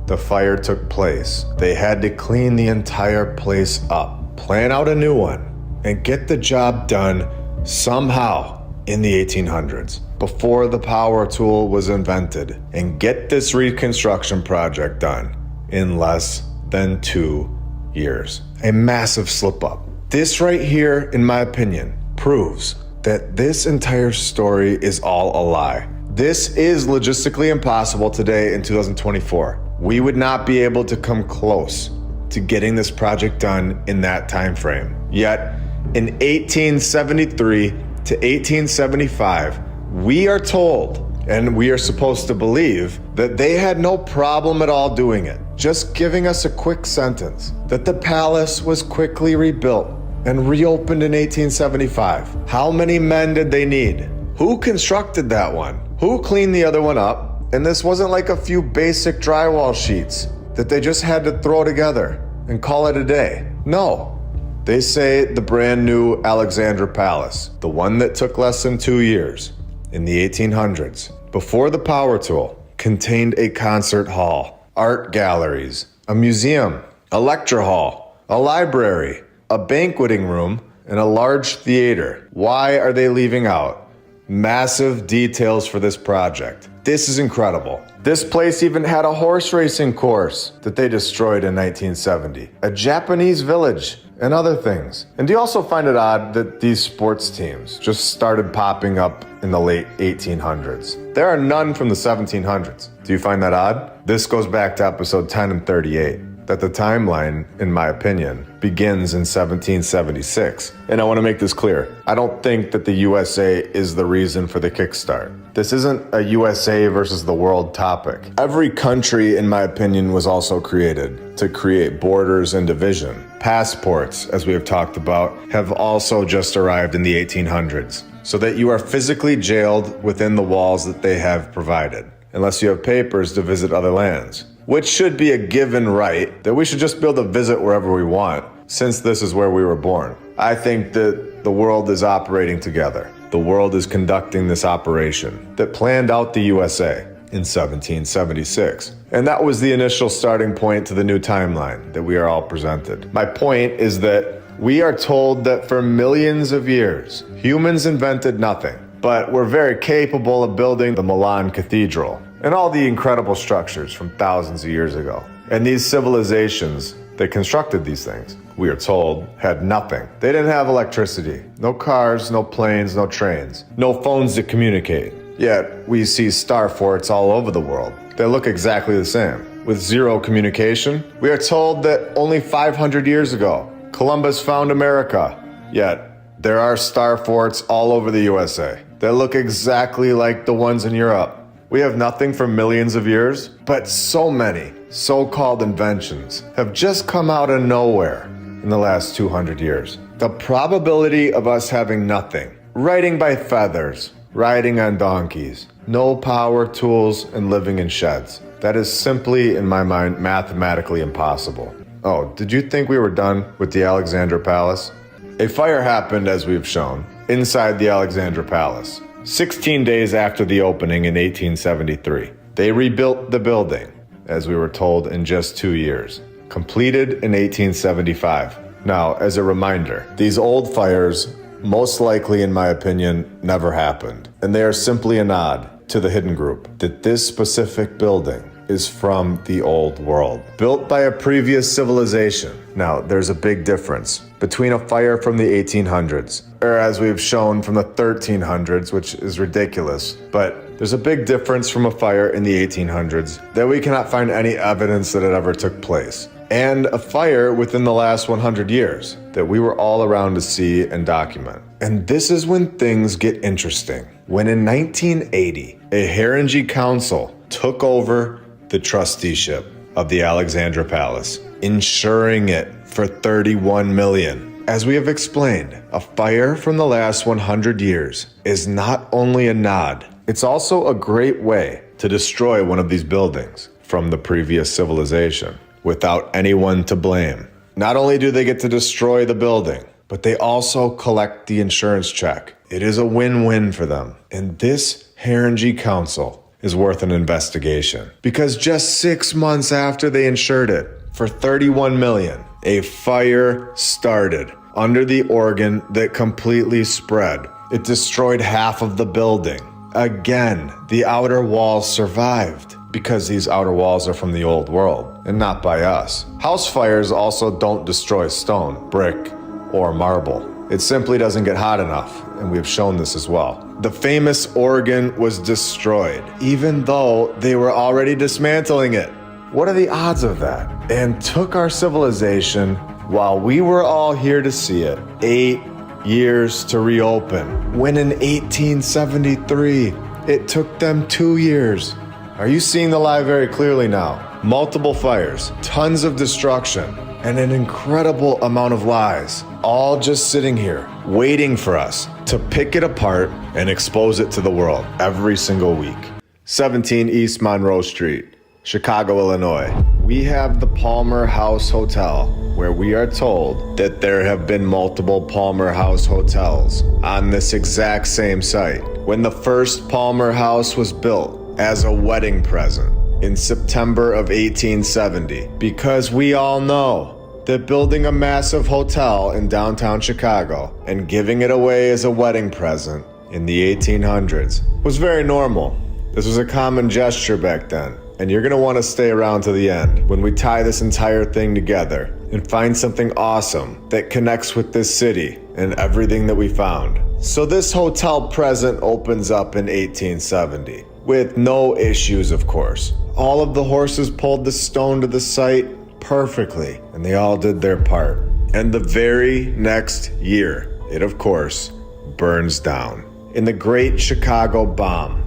the fire took place. They had to clean the entire place up, plan out a new one, and get the job done somehow in the 1800s, before the power tool was invented, and get this reconstruction project done in less than 2 years. A massive slip up. This right here, in my opinion, proves that this entire story is all a lie. This is logistically impossible today in 2024. We would not be able to come close to getting this project done in that time frame. Yet, in 1873 to 1875, we are told, and we are supposed to believe, that they had no problem at all doing it. Just giving us a quick sentence that the palace was quickly rebuilt and reopened in 1875. How many men did they need? Who constructed that one? Who cleaned the other one up? And this wasn't like a few basic drywall sheets that they just had to throw together and call it a day. No. They say the brand new Alexandra Palace, the one that took less than 2 years in the 1800s, before the power tool, contained a concert hall, art galleries, a museum, a lecture hall, a library, a banqueting room, and a large theater. Why are they leaving out massive details for this project? This is incredible. This place even had a horse racing course that they destroyed in 1970, a Japanese village, and other things. And do you also find it odd that these sports teams just started popping up in the late 1800s? There are none from the 1700s. Do you find that odd? This goes back to episode 10 and 38. That the timeline, in my opinion, begins in 1776. And I want to make this clear. I don't think that the USA is the reason for the kickstart. This isn't a USA versus the world topic. Every country, in my opinion, was also created to create borders and division. Passports, as we have talked about, have also just arrived in the 1800s, so that you are physically jailed within the walls that they have provided, unless you have papers to visit other lands. Which should be a given right, that we should just be able to visit wherever we want, since this is where we were born. I think that the world is operating together. The world is conducting this operation that planned out the USA in 1776. And that was the initial starting point to the new timeline that we are all presented. My point is that we are told that for millions of years, humans invented nothing, but were very capable of building the Milan Cathedral and all the incredible structures from thousands of years ago. And these civilizations that constructed these things, we are told, had nothing. They didn't have electricity, no cars, no planes, no trains, no phones to communicate. Yet we see star forts all over the world. They look exactly the same. With zero communication, we are told that only 500 years ago, Columbus found America. Yet there are star forts all over the USA that look exactly like the ones in Europe. We have nothing for millions of years, but so many so-called inventions have just come out of nowhere in the last 200 years. The probability of us having nothing, riding by feathers, riding on donkeys, no power tools, and living in sheds, that is simply, in my mind, mathematically impossible. Oh, did you think we were done with the Alexandra Palace? A fire happened, as we've shown, inside the Alexandra Palace. 16 days after the opening in 1873, they rebuilt the building, as we were told, in just 2 years, completed in 1875. Now, as a reminder, these old fires, most likely in my opinion, never happened, and they are simply a nod to the hidden group that this specific building is from the old world, built by a previous civilization. Now, there's a big difference between a fire from the 1800s, or as we've shown from the 1300s, which is ridiculous, but there's a big difference from a fire in the 1800s that we cannot find any evidence that it ever took place, and a fire within the last 100 years that we were all around to see and document. And this is when things get interesting. When in 1980, a Haringey Council took over the trusteeship of the Alexandra Palace, insuring it for $31 million. As we have explained, a fire from the last 100 years is not only a nod, it's also a great way to destroy one of these buildings from the previous civilization without anyone to blame. Not only do they get to destroy the building, but they also collect the insurance check. It is a win-win for them. And this Haringey Council is worth an investigation, because just 6 months after they insured it for $31 million, a fire started under the organ that completely spread. It destroyed half of the building. Again, the outer walls survived because these outer walls are from the old world and not by us. House fires also don't destroy stone, brick, or marble. It simply doesn't get hot enough, and we've shown this as well. The famous organ was destroyed, even though they were already dismantling it. What are the odds of that? And took our civilization, while we were all here to see it, 8 years to reopen. When in 1873, it took them 2 years. Are you seeing the lie very clearly now? Multiple fires, tons of destruction, and an incredible amount of lies, all just sitting here, waiting for us to pick it apart and expose it to the world every single week. 17 East Monroe Street, Chicago, Illinois. We have the Palmer House Hotel, where we are told that there have been multiple Palmer House hotels on this exact same site. When the first Palmer House was built as a wedding present in September of 1870, because we all know that building a massive hotel in downtown Chicago and giving it away as a wedding present in the 1800s was very normal. This was a common gesture back then, and you're gonna wanna stay around to the end when we tie this entire thing together and find something awesome that connects with this city and everything that we found. So this hotel present opens up in 1870 with no issues, of course. All of the horses pulled the stone to the site perfectly, and they all did their part. And the very next year, it of course burns down in the Great Chicago Bomb.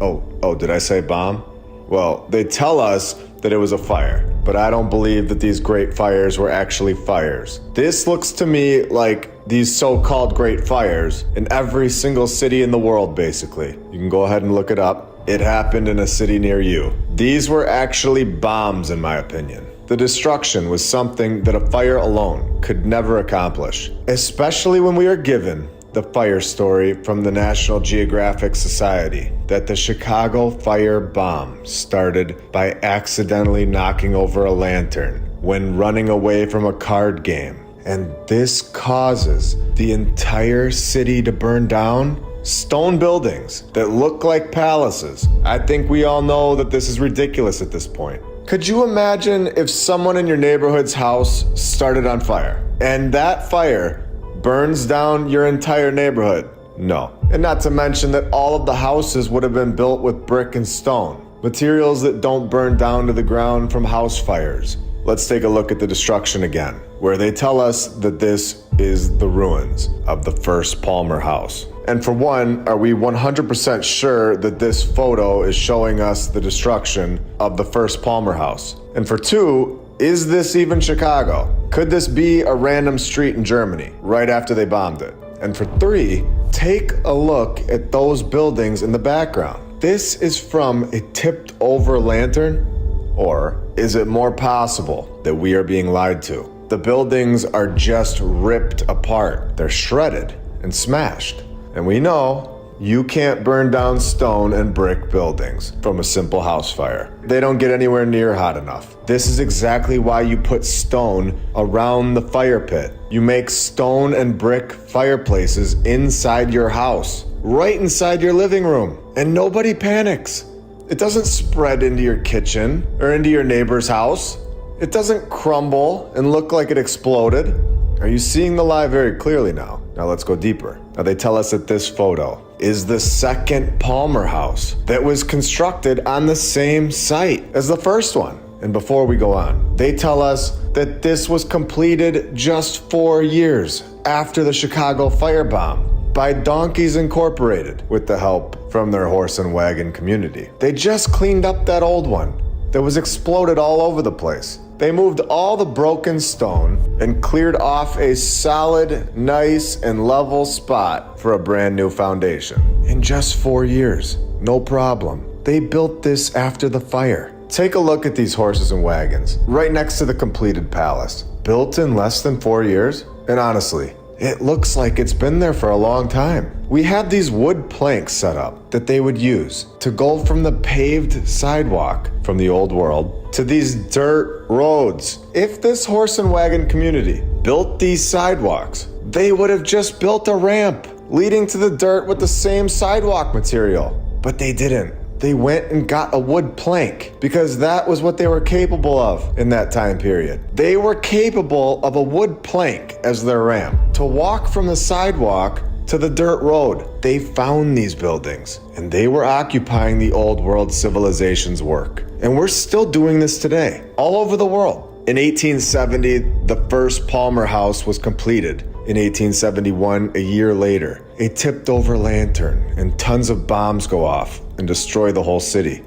Oh, did I say bomb? Well, they tell us that it was a fire, but I don't believe that these great fires were actually fires. This looks to me like these so-called great fires in every single city in the world, basically. You can go ahead and look it up. It happened in a city near you. These were actually bombs, in my opinion. The destruction was something that a fire alone could never accomplish, especially when we are given the fire story from the National Geographic Society that the Chicago fire bomb started by accidentally knocking over a lantern when running away from a card game. And this causes the entire city to burn down. Stone buildings that look like palaces. I think we all know that this is ridiculous at this point. Could you imagine if someone in your neighborhood's house started on fire and that fire burns down your entire neighborhood? No. And not to mention that all of the houses would have been built with brick and stone, materials that don't burn down to the ground from house fires. Let's take a look at the destruction again, where they tell us that this is the ruins of the first Palmer House. And for one, are we 100% sure that this photo is showing us the destruction of the first Palmer House? And for two, is this even Chicago? Could this be a random street in Germany right after they bombed it? And for three, take a look at those buildings in the background. This is from a tipped over lantern? Or is it more possible that we are being lied to? The buildings are just ripped apart. They're shredded and smashed. And we know you can't burn down stone and brick buildings from a simple house fire. They don't get anywhere near hot enough. This is exactly why you put stone around the fire pit. You make stone and brick fireplaces inside your house, right inside your living room, and nobody panics. It doesn't spread into your kitchen or into your neighbor's house. It doesn't crumble and look like it exploded. Are you seeing the lie very clearly now? Now let's go deeper. Now they tell us that this photo is the second Palmer House that was constructed on the same site as the first one. And before we go on, they tell us that this was completed just 4 years after the Chicago firebomb by Donkeys Incorporated with the help from their horse and wagon community. They just cleaned up that old one that was exploded all over the place. They moved all the broken stone and cleared off a solid, nice, and level spot for a brand new foundation. In just 4 years, no problem. They built this after the fire. Take a look at these horses and wagons, right next to the completed palace. Built in less than 4 years? And honestly, it looks like it's been there for a long time. We had these wood planks set up that they would use to go from the paved sidewalk from the old world to these dirt roads. If this horse and wagon community built these sidewalks, they would have just built a ramp leading to the dirt with the same sidewalk material. But they didn't. They went and got a wood plank because that was what they were capable of in that time period. They were capable of a wood plank as their ramp to walk from the sidewalk to the dirt road. They found these buildings and they were occupying the old world civilization's work. And we're still doing this today, all over the world. In 1870, the first Palmer House was completed. In 1871, a year later, a tipped over lantern and tons of bombs go off and destroy the whole city.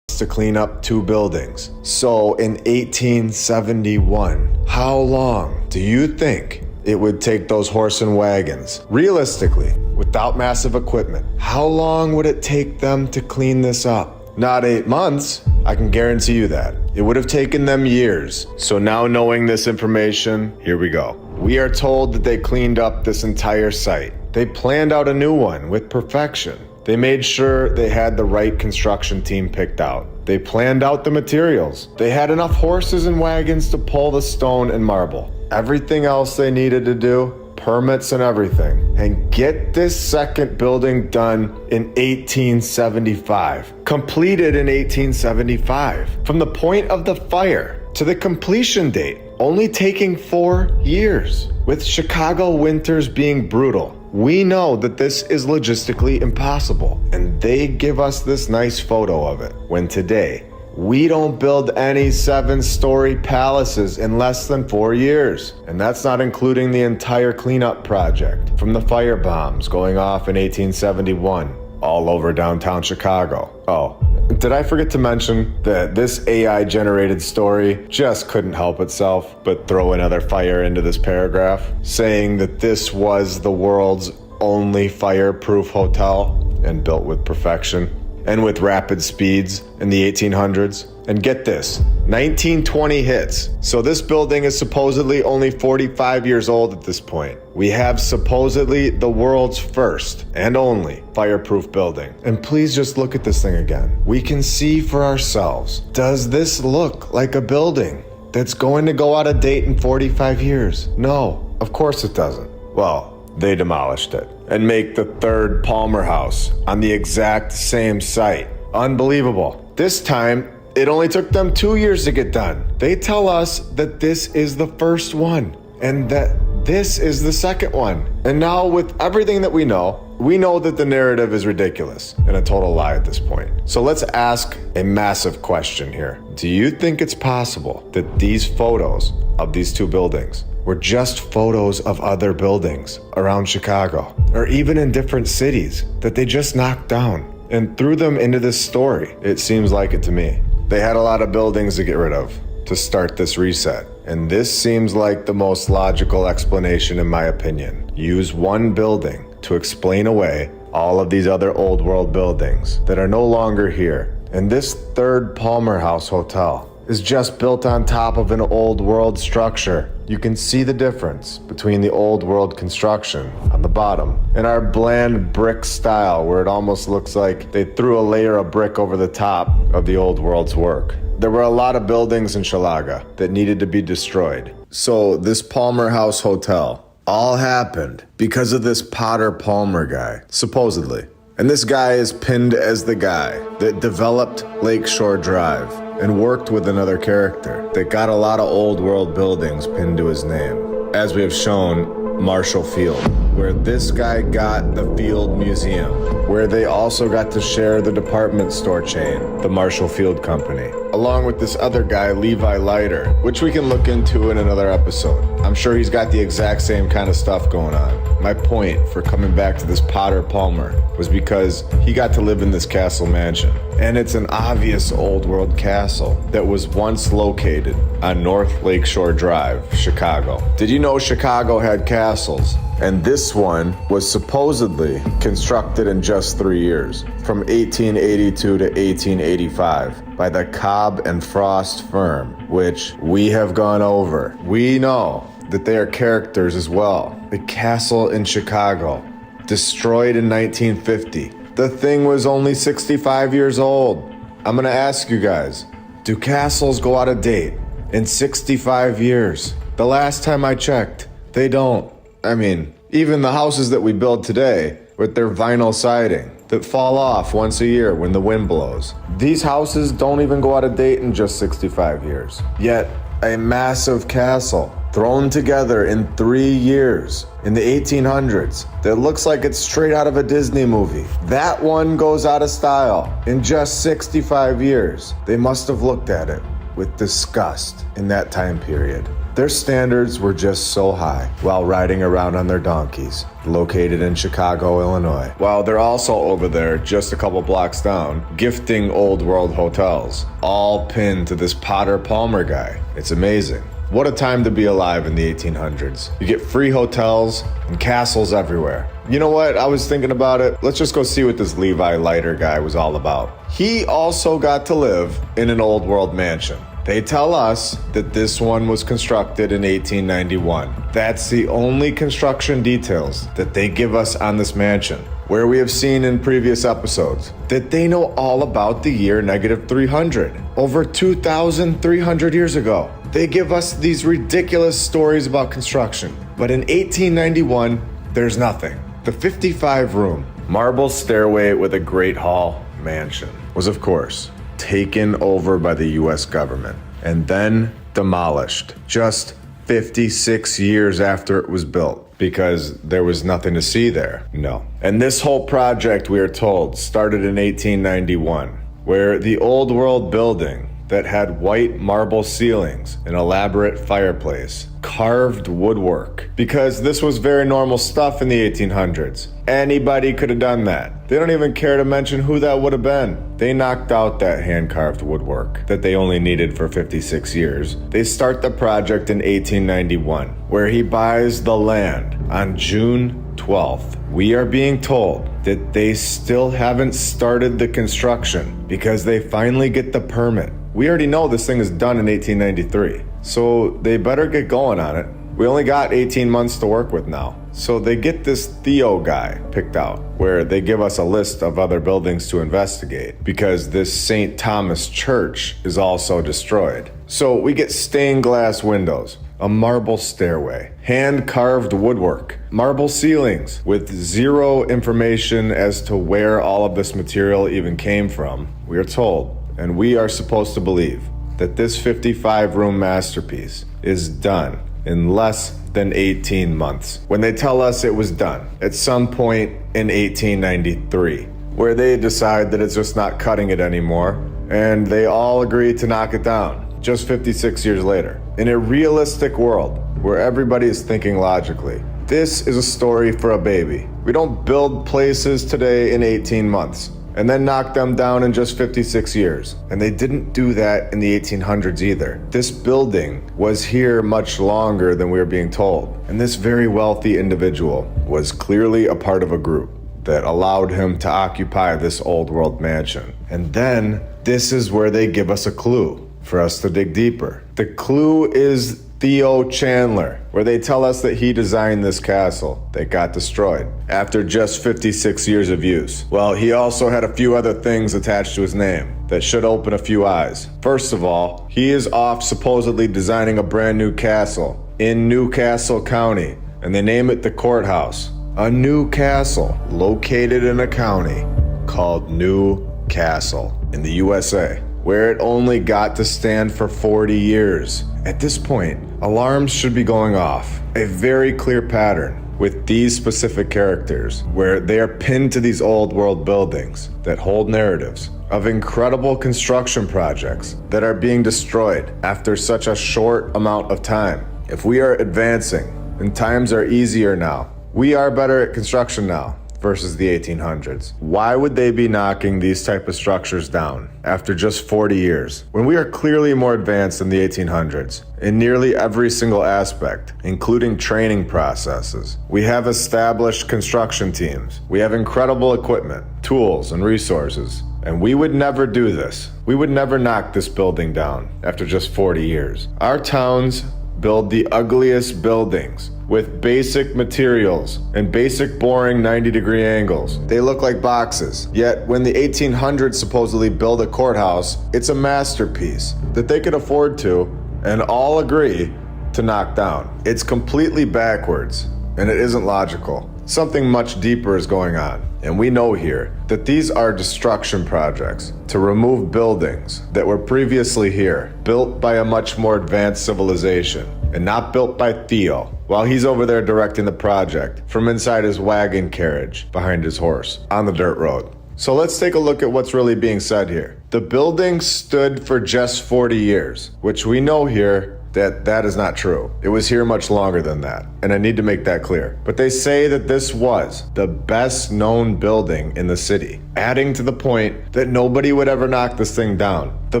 To clean up 2 buildings. So in 1871, how long do you think it would take those horse and wagons, realistically, without massive equipment? How long would it take them to clean this up? Not 8 months, I can guarantee you that. It would have taken them years. So now knowing this information, here we go. We are told that they cleaned up this entire site. They planned out a new one with perfection. They made sure they had the right construction team picked out. They planned out the materials. They had enough horses and wagons to pull the stone and marble. Everything else they needed to do, permits and everything. And get this second building done in 1875. Completed in 1875. From the point of the fire to the completion date, only taking 4 years. With Chicago winters being brutal, we know that this is logistically impossible, and they give us this nice photo of it. When today, we don't build any 7-story palaces in less than 4 years. And that's not including the entire cleanup project from the fire bombs going off in 1871 all over downtown Chicago. Oh, did I forget to mention that this AI-generated story just couldn't help itself but throw another fire into this paragraph, saying that this was the world's only fireproof hotel and built with perfection and with rapid speeds in the 1800s. And get this, 1920 hits. So this building is supposedly only 45 years old at this point. We have supposedly the world's first and only fireproof building. And please just look at this thing again. We can see for ourselves. Does this look like a building that's going to go out of date in 45 years? No, of course it doesn't. Well, they demolished it and make the third Palmer House on the exact same site. Unbelievable. This time, it only took them 2 years to get done. They tell us that this is the first one and that this is the second one. And now with everything that we know that the narrative is ridiculous and a total lie at this point. So let's ask a massive question here. Do you think it's possible that these photos of these 2 buildings were just photos of other buildings around Chicago or even in different cities that they just knocked down and threw them into this story? It seems like it to me. They had a lot of buildings to get rid of to start this reset. And this seems like the most logical explanation in my opinion. Use one building to explain away all of these other old world buildings that are no longer here. And this third Palmer House hotel is just built on top of an old world structure. You can see the difference between the old world construction on the bottom and our bland brick style where it almost looks like they threw a layer of brick over the top of the old world's work. There were a lot of buildings in Chilaga that needed to be destroyed. So this Palmer House hotel all happened because of this Potter Palmer guy, supposedly. And this guy is pinned as the guy that developed Lakeshore Drive and worked with another character that got a lot of old world buildings pinned to his name. As we have shown, Marshall Field, where this guy got the Field Museum, where they also got to share the department store chain, the Marshall Field Company, along with this other guy, Levi Leiter, which we can look into in another episode. I'm sure he's got the exact same kind of stuff going on. My point for coming back to this Potter Palmer was because he got to live in this castle mansion. And it's an obvious old world castle that was once located on North Lakeshore Drive, Chicago. Did you know Chicago had castles? And this one was supposedly constructed in just 3 years, from 1882 to 1885, by the Cobb and Frost firm, which we have gone over. We know that they are characters as well. The castle in Chicago, destroyed in 1950. the thing was only 65 years old. I'm gonna ask you guys, do castles go out of date in 65 years? The last time I checked, they don't. I mean, even the houses that we build today with their vinyl siding that fall off once a year when the wind blows. These houses don't even go out of date in just 65 years. Yet, a massive castle thrown together in 3 years in the 1800s that looks like it's straight out of a Disney movie. That one goes out of style in just 65 years. They must have looked at it with disgust in that time period. Their standards were just so high while riding around on their donkeys, located in Chicago, Illinois. While they're also over there, just a couple blocks down, gifting old world hotels, all pinned to this Potter Palmer guy. It's amazing. What a time to be alive in the 1800s. You get free hotels and castles everywhere. You know what? I was thinking about it. Let's just go see what this Levi Leiter guy was all about. He also got to live in an old world mansion. They tell us that this one was constructed in 1891. That's the only construction details that they give us on this mansion, where we have seen in previous episodes that they know all about the year -300, over 2,300 years ago. They give us these ridiculous stories about construction, but in 1891, there's nothing. The 55-room marble stairway with a great hall mansion was, of course, taken over by the US government and then demolished just 56 years after it was built because there was nothing to see there. No. And this whole project, we are told, started in 1891, where the old world building that had white marble ceilings, an elaborate fireplace, carved woodwork, because this was very normal stuff in the 1800s. Anybody could have done that. They don't even care to mention who that would have been. They knocked out that hand-carved woodwork that they only needed for 56 years. They start the project in 1891, where he buys the land on June 12th. We are being told that they still haven't started the construction because they finally get the permit. We already know this thing is done in 1893, so they better get going on it. We only got 18 months to work with now. So they get this Theo guy picked out, where they give us a list of other buildings to investigate, because this St. Thomas Church is also destroyed. So we get stained glass windows, a marble stairway, hand-carved woodwork, marble ceilings with zero information as to where all of this material even came from. We are told, and we are supposed to believe, that this 55-room masterpiece is done in less than 18 months. When they tell us it was done at some point in 1893, where they decide that it's just not cutting it anymore, and they all agree to knock it down just 56 years later. In a realistic world where everybody is thinking logically, this is a story for a baby. We don't build places today in 18 months and then knock them down in just 56 years. And they didn't do that in the 1800s either. This building was here much longer than we were being told. And this very wealthy individual was clearly a part of a group that allowed him to occupy this old world mansion. And then this is where they give us a clue for us to dig deeper. The clue is Theo Chandler, where they tell us that he designed this castle that got destroyed after just 56 years of use. Well, he also had a few other things attached to his name that should open a few eyes. First of all, he is off supposedly designing a brand new castle in Newcastle County, and they name it the Courthouse. A new castle located in a county called Newcastle in the USA, where it only got to stand for 40 years. At this point, alarms should be going off. A very clear pattern with these specific characters, where they are pinned to these old world buildings that hold narratives of incredible construction projects that are being destroyed after such a short amount of time. If we are advancing and times are easier now, we are better at construction now versus the 1800s. Why would they be knocking these type of structures down after just 40 years when we are clearly more advanced than the 1800s in nearly every single aspect, including training processes? We have established construction teams. We have incredible equipment, tools, and resources. And we would never do this. We would never knock this building down after just 40 years. Our towns build the ugliest buildings with basic materials and basic boring 90-degree angles. They look like boxes. Yet when the 1800s supposedly built a courthouse, it's a masterpiece that they could afford to and all agree to knock down. It's completely backwards and it isn't logical. Something much deeper is going on. And we know here that these are destruction projects to remove buildings that were previously here, built by a much more advanced civilization, and not built by Theo, while he's over there directing the project from inside his wagon carriage behind his horse on the dirt road. So let's take a look at what's really being said here. The building stood for just 40 years, which we know here that is not true. It was here much longer than that, and I need to make that clear. But they say that this was the best known building in the city, adding to the point that nobody would ever knock this thing down. The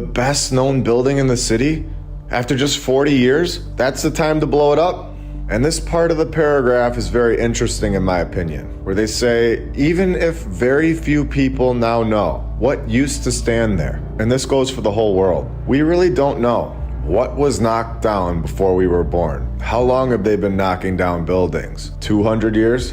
best known building in the city? After just 40 years? That's the time to blow it up? And this part of the paragraph is very interesting in my opinion, where they say, even if very few people now know what used to stand there, and this goes for the whole world, we really don't know what was knocked down before we were born. How long have they been knocking down buildings? 200 years?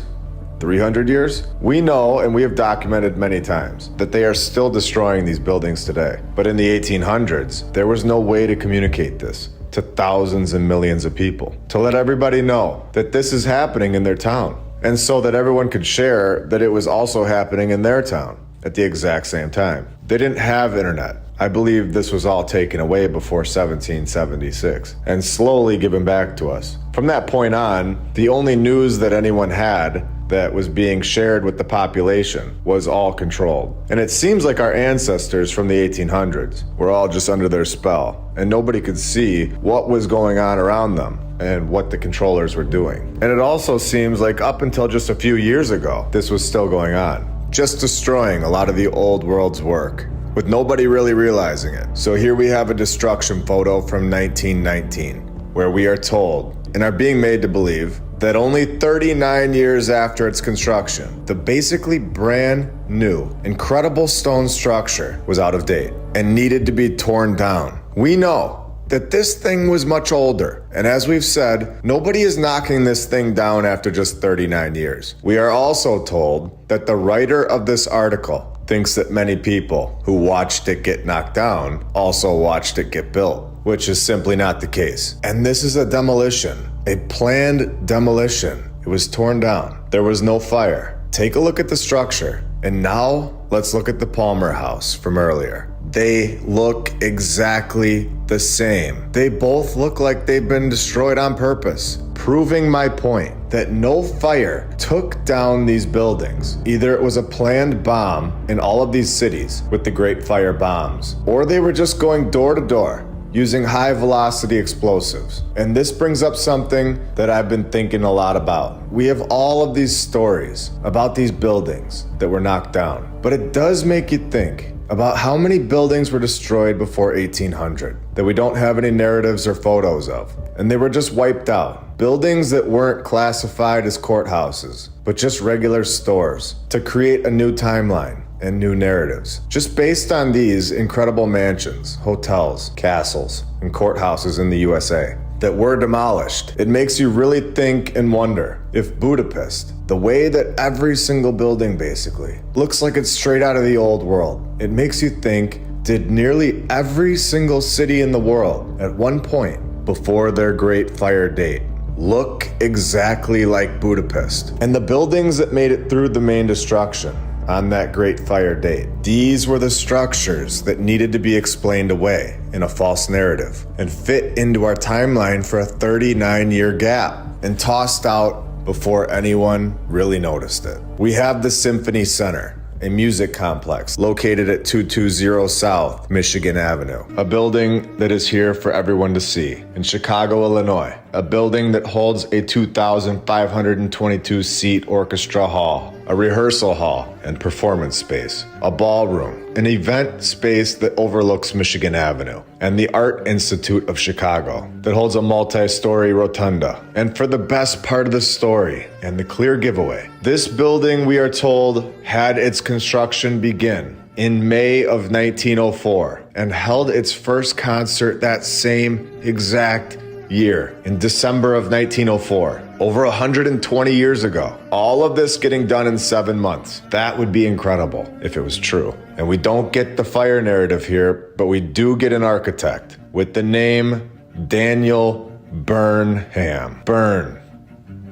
300 years? We know, and we have documented many times, that they are still destroying these buildings today. But in the 1800s, there was no way to communicate this to thousands and millions of people, to let everybody know that this is happening in their town, and so that everyone could share that it was also happening in their town at the exact same time. They didn't have internet. I believe this was all taken away before 1776 and slowly given back to us. From that point on, the only news that anyone had that was being shared with the population was all controlled. And it seems like our ancestors from the 1800s were all just under their spell, and nobody could see what was going on around them and what the controllers were doing. And it also seems like up until just a few years ago, this was still going on, just destroying a lot of the old world's work, with nobody really realizing it. So here we have a destruction photo from 1919, where we are told, and are being made to believe, that only 39 years after its construction, the basically brand new, incredible stone structure was out of date and needed to be torn down. We know that this thing was much older, and as we've said, nobody is knocking this thing down after just 39 years. We are also told that the writer of this article thinks that many people who watched it get knocked down also watched it get built, which is simply not the case. And this is a demolition, a planned demolition. It was torn down. There was no fire. Take a look at the structure. And now let's look at the Palmer House from earlier. They look exactly the same. They both look like they've been destroyed on purpose, proving my point that no fire took down these buildings. Either it was a planned bomb in all of these cities with the Great Fire bombs, or they were just going door to door using high velocity explosives. And this brings up something that I've been thinking a lot about. We have all of these stories about these buildings that were knocked down, but it does make you think about how many buildings were destroyed before 1800 that we don't have any narratives or photos of, and they were just wiped out. Buildings that weren't classified as courthouses, but just regular stores, to create a new timeline and new narratives. Just based on these incredible mansions, hotels, castles, and courthouses in the USA that were demolished, it makes you really think and wonder if Budapest, the way that every single building basically looks like it's straight out of the old world, it makes you think, did nearly every single city in the world at one point before their Great Fire date look exactly like Budapest? And the buildings that made it through the main destruction on that Great Fire date, these were the structures that needed to be explained away in a false narrative and fit into our timeline for a 39-year gap and tossed out before anyone really noticed it. We have the Symphony Center, a music complex located at 220 South Michigan Avenue, a building that is here for everyone to see. In Chicago, Illinois, a building that holds a 2,522-seat orchestra hall, a rehearsal hall and performance space, a ballroom, an event space that overlooks Michigan Avenue, and the Art Institute of Chicago that holds a multi-story rotunda. And for the best part of the story and the clear giveaway, this building, we are told, had its construction begin in May of 1904 and held its first concert that same exact year in December of 1904, over 120 years ago. All of this getting done in 7 months. That would be incredible if it was true. And we don't get the fire narrative here, but we do get an architect with the name Daniel Burnham. Burn.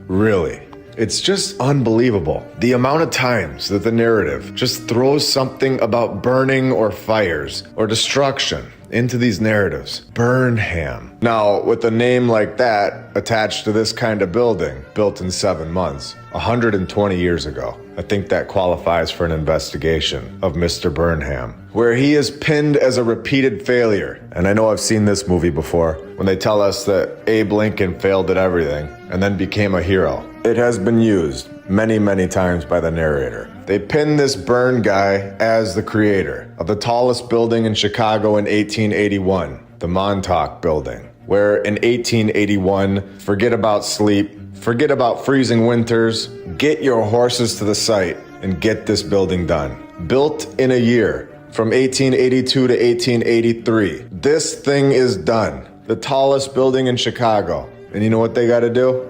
Really. It's just unbelievable. The amount of times that the narrative just throws something about burning or fires or destruction into these narratives. Burnham. Now, with a name like that attached to this kind of building, built in 7 months, 120 years ago, I think that qualifies for an investigation of Mr. Burnham, where he is pinned as a repeated failure. And I know I've seen this movie before, when they tell us that Abe Lincoln failed at everything and then became a hero. It has been used many, many times by the narrator. They pin this Byrne guy as the creator of the tallest building in Chicago in 1881, the Montauk Building, where in 1881, forget about sleep, forget about freezing winters, get your horses to the site and get this building done. Built in a year, from 1882 to 1883. This thing is done. The tallest building in Chicago. And you know what they gotta do?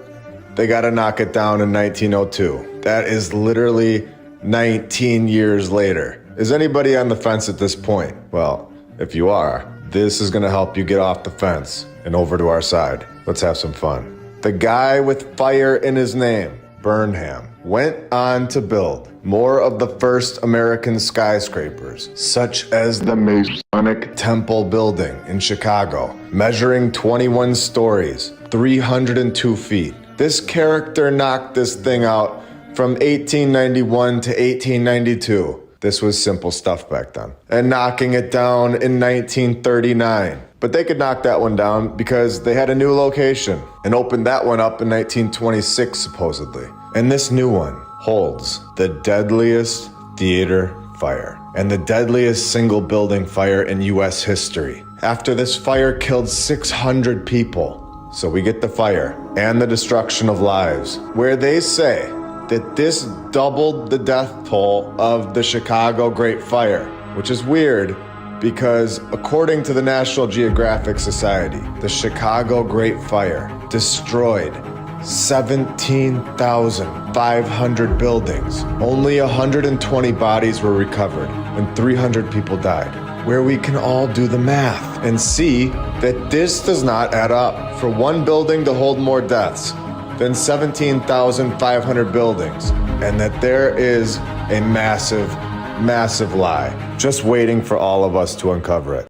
They gotta knock it down in 1902. That is literally 19 years later. Is anybody on the fence at this point? Well, if you are, this is gonna help you get off the fence and over to our side. Let's have some fun. The guy with fire in his name, Burnham, went on to build more of the first American skyscrapers, such as the Masonic Temple Building in Chicago, measuring 21 stories, 302 feet. This character knocked this thing out from 1891 to 1892. This was simple stuff back then. And knocking it down in 1939. But they could knock that one down because they had a new location and opened that one up in 1926, supposedly. And this new one holds the deadliest theater fire and the deadliest single building fire in U.S. history. After this fire killed 600 people. So we get the fire and the destruction of lives, where they say that this doubled the death toll of the Chicago Great Fire, which is weird because according to the National Geographic Society, the Chicago Great Fire destroyed 17,500 buildings. Only 120 bodies were recovered and 300 people died. Where we can all do the math and see that this does not add up for one building to hold more deaths than 17,500 buildings, and that there is a massive, massive lie just waiting for all of us to uncover it.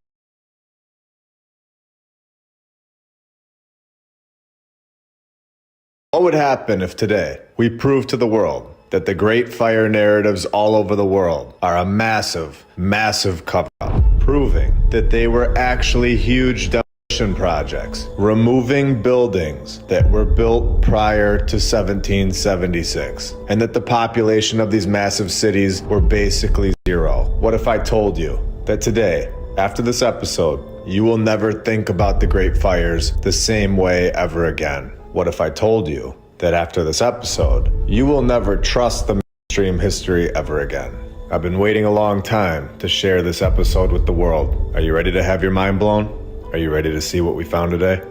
What would happen if today we proved to the world that the Great Fire narratives all over the world are a massive, massive cover-up, proving that they were actually huge demolition projects, removing buildings that were built prior to 1776, and that the population of these massive cities were basically zero? What if I told you that today, after this episode, you will never think about the Great Fires the same way ever again? What if I told you that after this episode, you will never trust the mainstream history ever again? I've been waiting a long time to share this episode with the world. Are you ready to have your mind blown? Are you ready to see what we found today?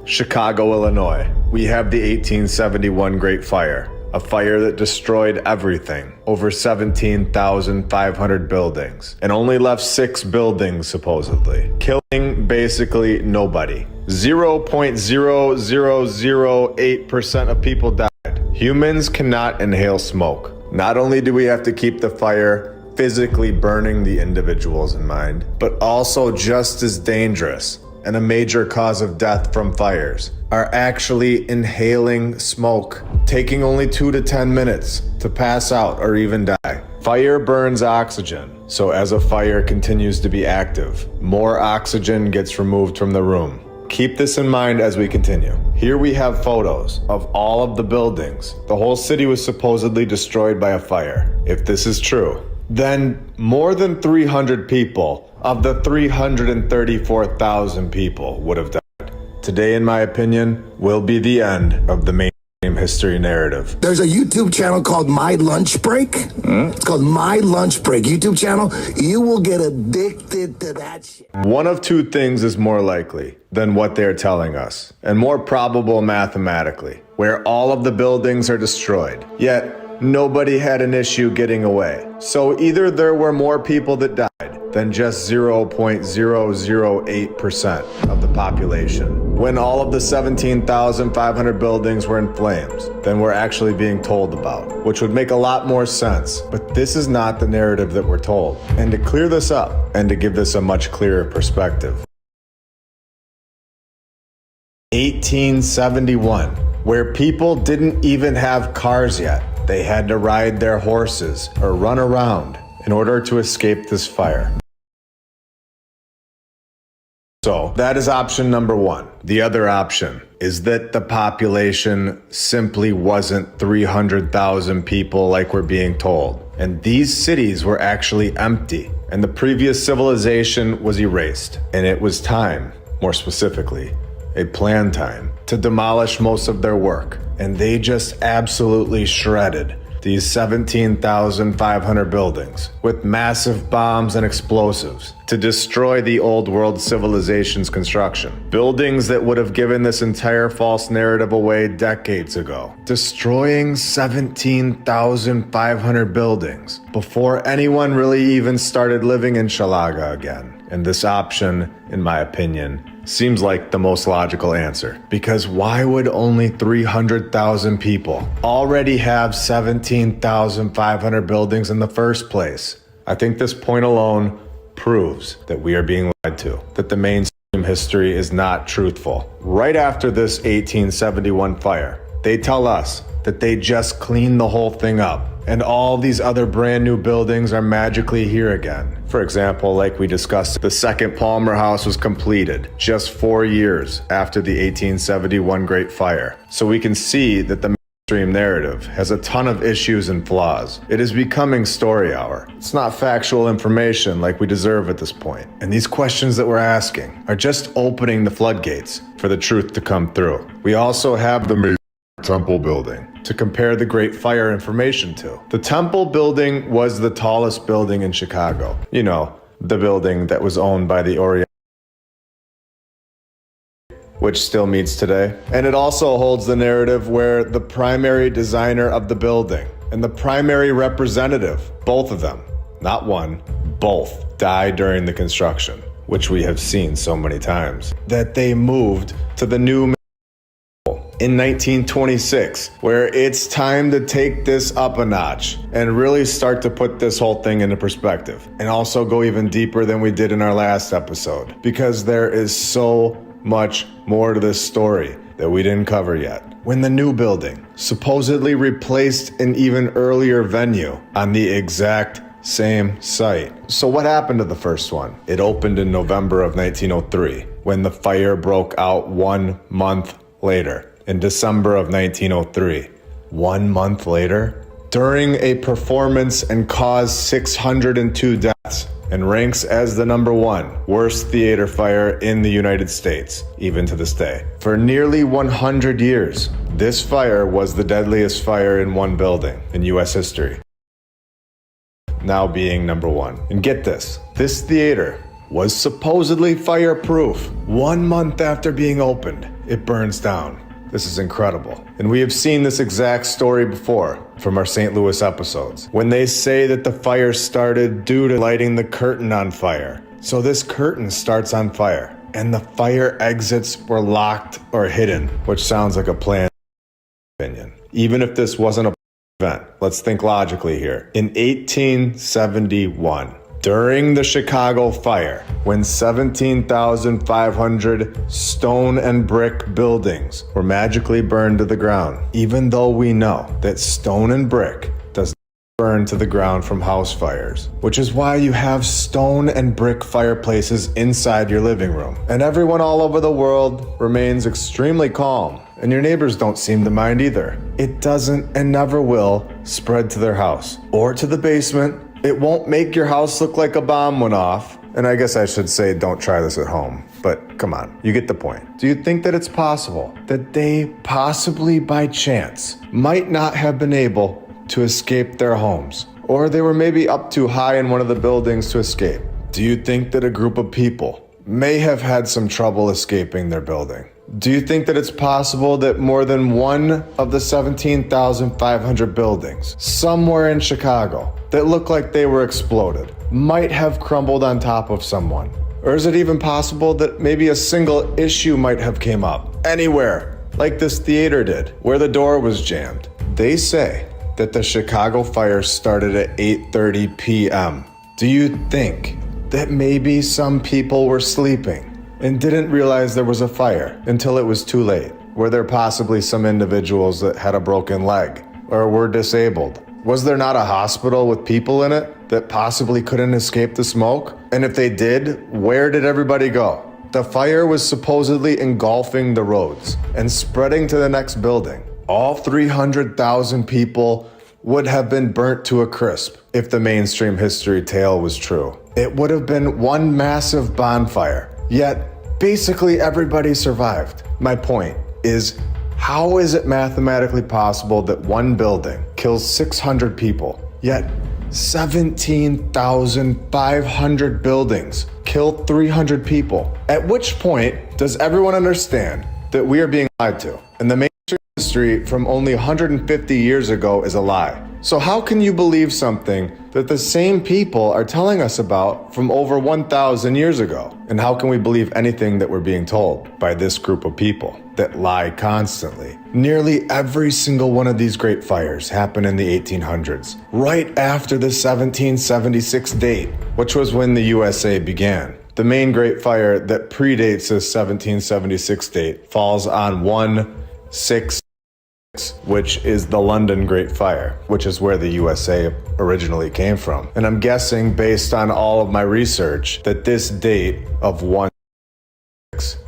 Chicago, Illinois. We have the 1871 Great Fire, a fire that destroyed everything, over 17,500 buildings, and only left 6 buildings supposedly, killing basically nobody. 0.0008% of people died. Humans cannot inhale smoke. Not only do we have to keep the fire physically burning the individuals in mind, but also just as dangerous and a major cause of death from fires are actually inhaling smoke, taking only 2 to 10 minutes to pass out or even die. Fire burns oxygen, so as a fire continues to be active, more oxygen gets removed from the room. Keep this in mind as we continue. Here we have photos of all of the buildings. The whole city was supposedly destroyed by a fire. If this is true, then more than 300 people of the 334,000 people would have died. Today, in my opinion, will be the end of the main history narrative. There's a YouTube channel called My Lunch Break. It's called My Lunch Break YouTube channel. You will get addicted to that shit. One of two things is more likely than what they're telling us, and more probable mathematically, where all of the buildings are destroyed, yet nobody had an issue getting away. So either there were more people that died than just 0.008% of the population, when all of the 17,500 buildings were in flames, than we're actually being told about, which would make a lot more sense. But this is not the narrative that we're told. And to clear this up, and to give this a much clearer perspective, 1871, where people didn't even have cars yet. They had to ride their horses or run around in order to escape this fire. So that is option number one. The other option is that the population simply wasn't 300,000 people like we're being told. And these cities were actually empty, and the previous civilization was erased. And it was time, more specifically, a planned time, to demolish most of their work. And they just absolutely shredded these 17,500 buildings with massive bombs and explosives to destroy the old world civilization's construction. Buildings that would have given this entire false narrative away decades ago. Destroying 17,500 buildings before anyone really even started living in Shalaga again. And this option, in my opinion, seems like the most logical answer. Because why would only 300,000 people already have 17,500 buildings in the first place? I think this point alone proves that we are being lied to, that the mainstream history is not truthful. Right after this 1871 fire, they tell us that they just cleaned the whole thing up, and all these other brand new buildings are magically here again. For example, like we discussed, the second Palmer House was completed just 4 years after the 1871 Great Fire. So we can see that the mainstream narrative has a ton of issues and flaws. It is becoming story hour. It's not factual information like we deserve at this point. And these questions that we're asking are just opening the floodgates for the truth to come through. We also have the Temple building to compare the Great Fire information to. The Temple building was the tallest building in Chicago. You know, the building that was owned by the Orient, which still meets today. And it also holds the narrative where the primary designer of the building and the primary representative, both of them, not one, both, died during the construction, which we have seen so many times, that they moved to the new in 1926, where it's time to take this up a notch and really start to put this whole thing into perspective, and also go even deeper than we did in our last episode, because there is so much more to this story that we didn't cover yet. When the new building supposedly replaced an even earlier venue on the exact same site. So what happened to the first one? It opened in November of 1903, when the fire broke out 1 month later. In December of 1903, 1 month later, during a performance, and caused 602 deaths, and ranks as the #1 worst theater fire in the United States, even to this day. For nearly 100 years, this fire was the deadliest fire in one building in US history, now being #1. And get this theater was supposedly fireproof. 1 month after being opened, it burns down. This is incredible. And we have seen this exact story before from our St. Louis episodes, when they say that the fire started due to lighting the curtain on fire. So this curtain starts on fire, and the fire exits were locked or hidden, which sounds like a plan, opinion. Even if this wasn't a event, let's think logically here. In 1871, during the Chicago fire, when 17,500 stone and brick buildings were magically burned to the ground, even though we know that stone and brick does not burn to the ground from house fires, which is why you have stone and brick fireplaces inside your living room. And everyone all over the world remains extremely calm, and your neighbors don't seem to mind either. It doesn't and never will spread to their house or to the basement. It won't make your house look like a bomb went off. And I guess I should say don't try this at home. but come on, you get the point. Do you think that it's possible that they possibly by chance might not have been able to escape their homes? Or they were maybe up too high in one of the buildings to escape? Do you think that a group of people may have had some trouble escaping their building? Do you think that it's possible that more than one of the 17,500 buildings somewhere in Chicago that look like they were exploded might have crumbled on top of someone? Or is it even possible that maybe a single issue might have came up anywhere, like this theater did, where the door was jammed? They say that the Chicago fire started at 8:30 p.m. Do you think that maybe some people were sleeping and didn't realize there was a fire until it was too late? Were there possibly some individuals that had a broken leg or were disabled? Was there not a hospital with people in it that possibly couldn't escape the smoke? And if they did, where did everybody go? The fire was supposedly engulfing the roads and spreading to the next building. All 300,000 people would have been burnt to a crisp if the mainstream history tale was true. It would have been one massive bonfire, yet basically everybody survived. My point is, how is it mathematically possible that one building kills 600 people, yet 17,500 buildings kill 300 people? At which point does everyone understand that we are being lied to? And the mainstream history from only 150 years ago is a lie. So how can you believe something that the same people are telling us about from over 1,000 years ago? And how can we believe anything that we're being told by this group of people that lie constantly? Nearly every single one of these great fires happened in the 1800s, right after the 1776 date, which was when the USA began. The main great fire that predates this 1776 date falls on 1/6, which is the London Great Fire, which is where the USA originally came from. And I'm guessing, based on all of my research, that this date of 1/6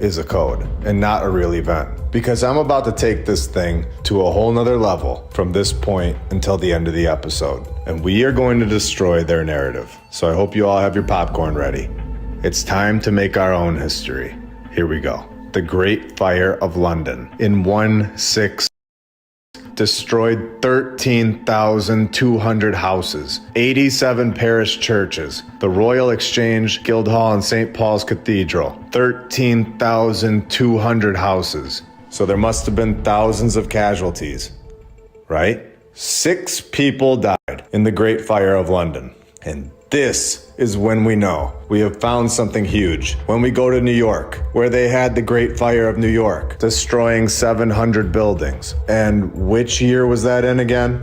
is a code and not a real event. Because I'm about to take this thing to a whole nother level from this point until the end of the episode. And we are going to destroy their narrative. So I hope you all have your popcorn ready. It's time to make our own history. Here we go. The Great Fire of London in 1/6 destroyed 13,200 houses, 87 parish churches, the Royal Exchange, Guildhall, and St. Paul's Cathedral. 13,200 houses. So there must have been thousands of casualties, right? 6 people died in the Great Fire of London. And this is when we know we have found something huge. When we go to New York, where they had the Great Fire of New York, destroying 700 buildings. And which year was that in again?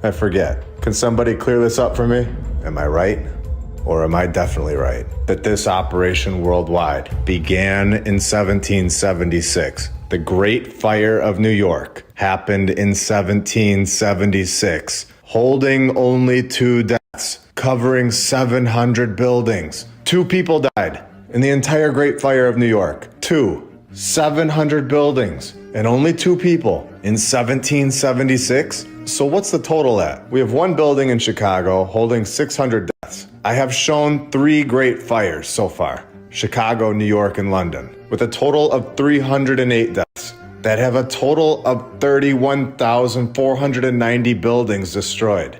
I forget. Can somebody clear this up for me? Am I right? Or am I definitely right? That this operation worldwide began in 1776. The Great Fire of New York happened in 1776, holding only 2 deaths, covering 700 buildings. 2 people died in the entire Great Fire of New York. 700 buildings, and only 2 people in 1776? So what's the total at? We have 1 building in Chicago holding 600 deaths. I have shown 3 great fires so far: Chicago, New York, and London, with a total of 308 deaths that have a total of 31,490 buildings destroyed.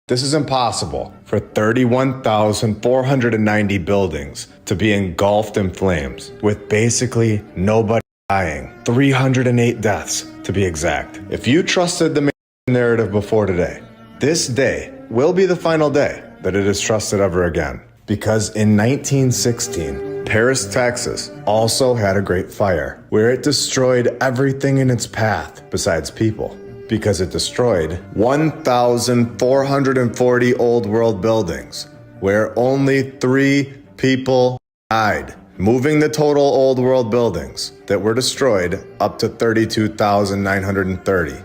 This is impossible for 31,490 buildings to be engulfed in flames, with basically nobody dying. 308 deaths, to be exact. If you trusted the narrative before today, this day will be the final day that it is trusted ever again. Because in 1916, Paris, Texas also had a great fire where it destroyed everything in its path besides people. Because it destroyed 1,440 old world buildings where only 3 people died, moving the total old world buildings that were destroyed up to 32,930.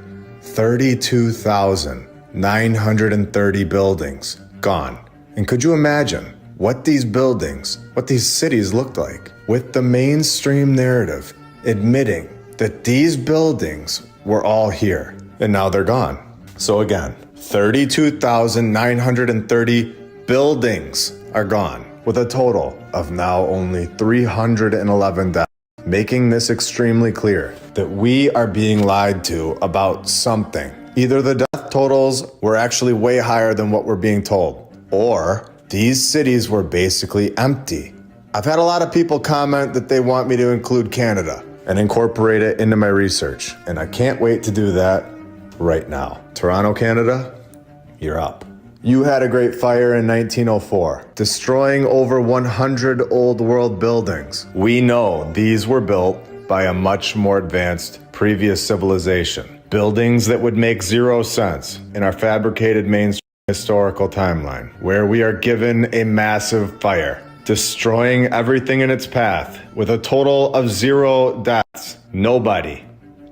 32,930 buildings gone. And could you imagine what these buildings, what these cities looked like, with the mainstream narrative admitting that these buildings were all here? And now they're gone. So again, 32,930 buildings are gone. with a total of now only 311 deaths, making this extremely clear that we are being lied to about something. Either the death totals were actually way higher than what we're being told, or these cities were basically empty. I've had a lot of people comment that they want me to include Canada and incorporate it into my research, and I can't wait to do that right now. Toronto, Canada, you're up. You had a great fire in 1904, destroying over 100 old world buildings. We know these were built by a much more advanced previous civilization. Buildings that would make zero sense in our fabricated mainstream historical timeline, where we are given a massive fire, destroying everything in its path with a total of 0 deaths. Nobody,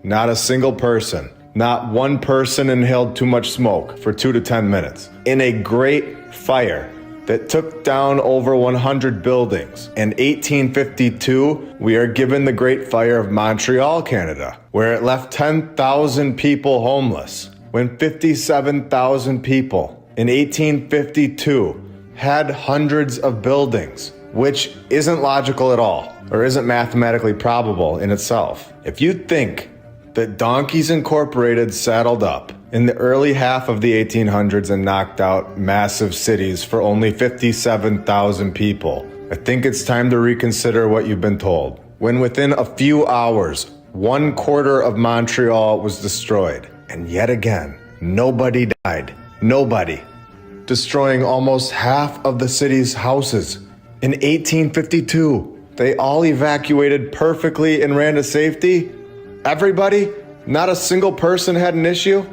not a single person, not one person inhaled too much smoke for 2 to 10 minutes. In a great fire that took down over 100 buildings. In 1852, we are given the Great Fire of Montreal, Canada, where it left 10,000 people homeless, when 57,000 people in 1852 had hundreds of buildings, which isn't logical at all, or isn't mathematically probable in itself. If you think that Donkeys Incorporated saddled up in the early half of the 1800s and knocked out massive cities for only 57,000 people, I think it's time to reconsider what you've been told. When within a few hours, 1/4 of Montreal was destroyed, and yet again, nobody died. Nobody. Destroying almost half of the city's houses. In 1852, they all evacuated perfectly and ran to safety. Everybody? Not a single person had an issue?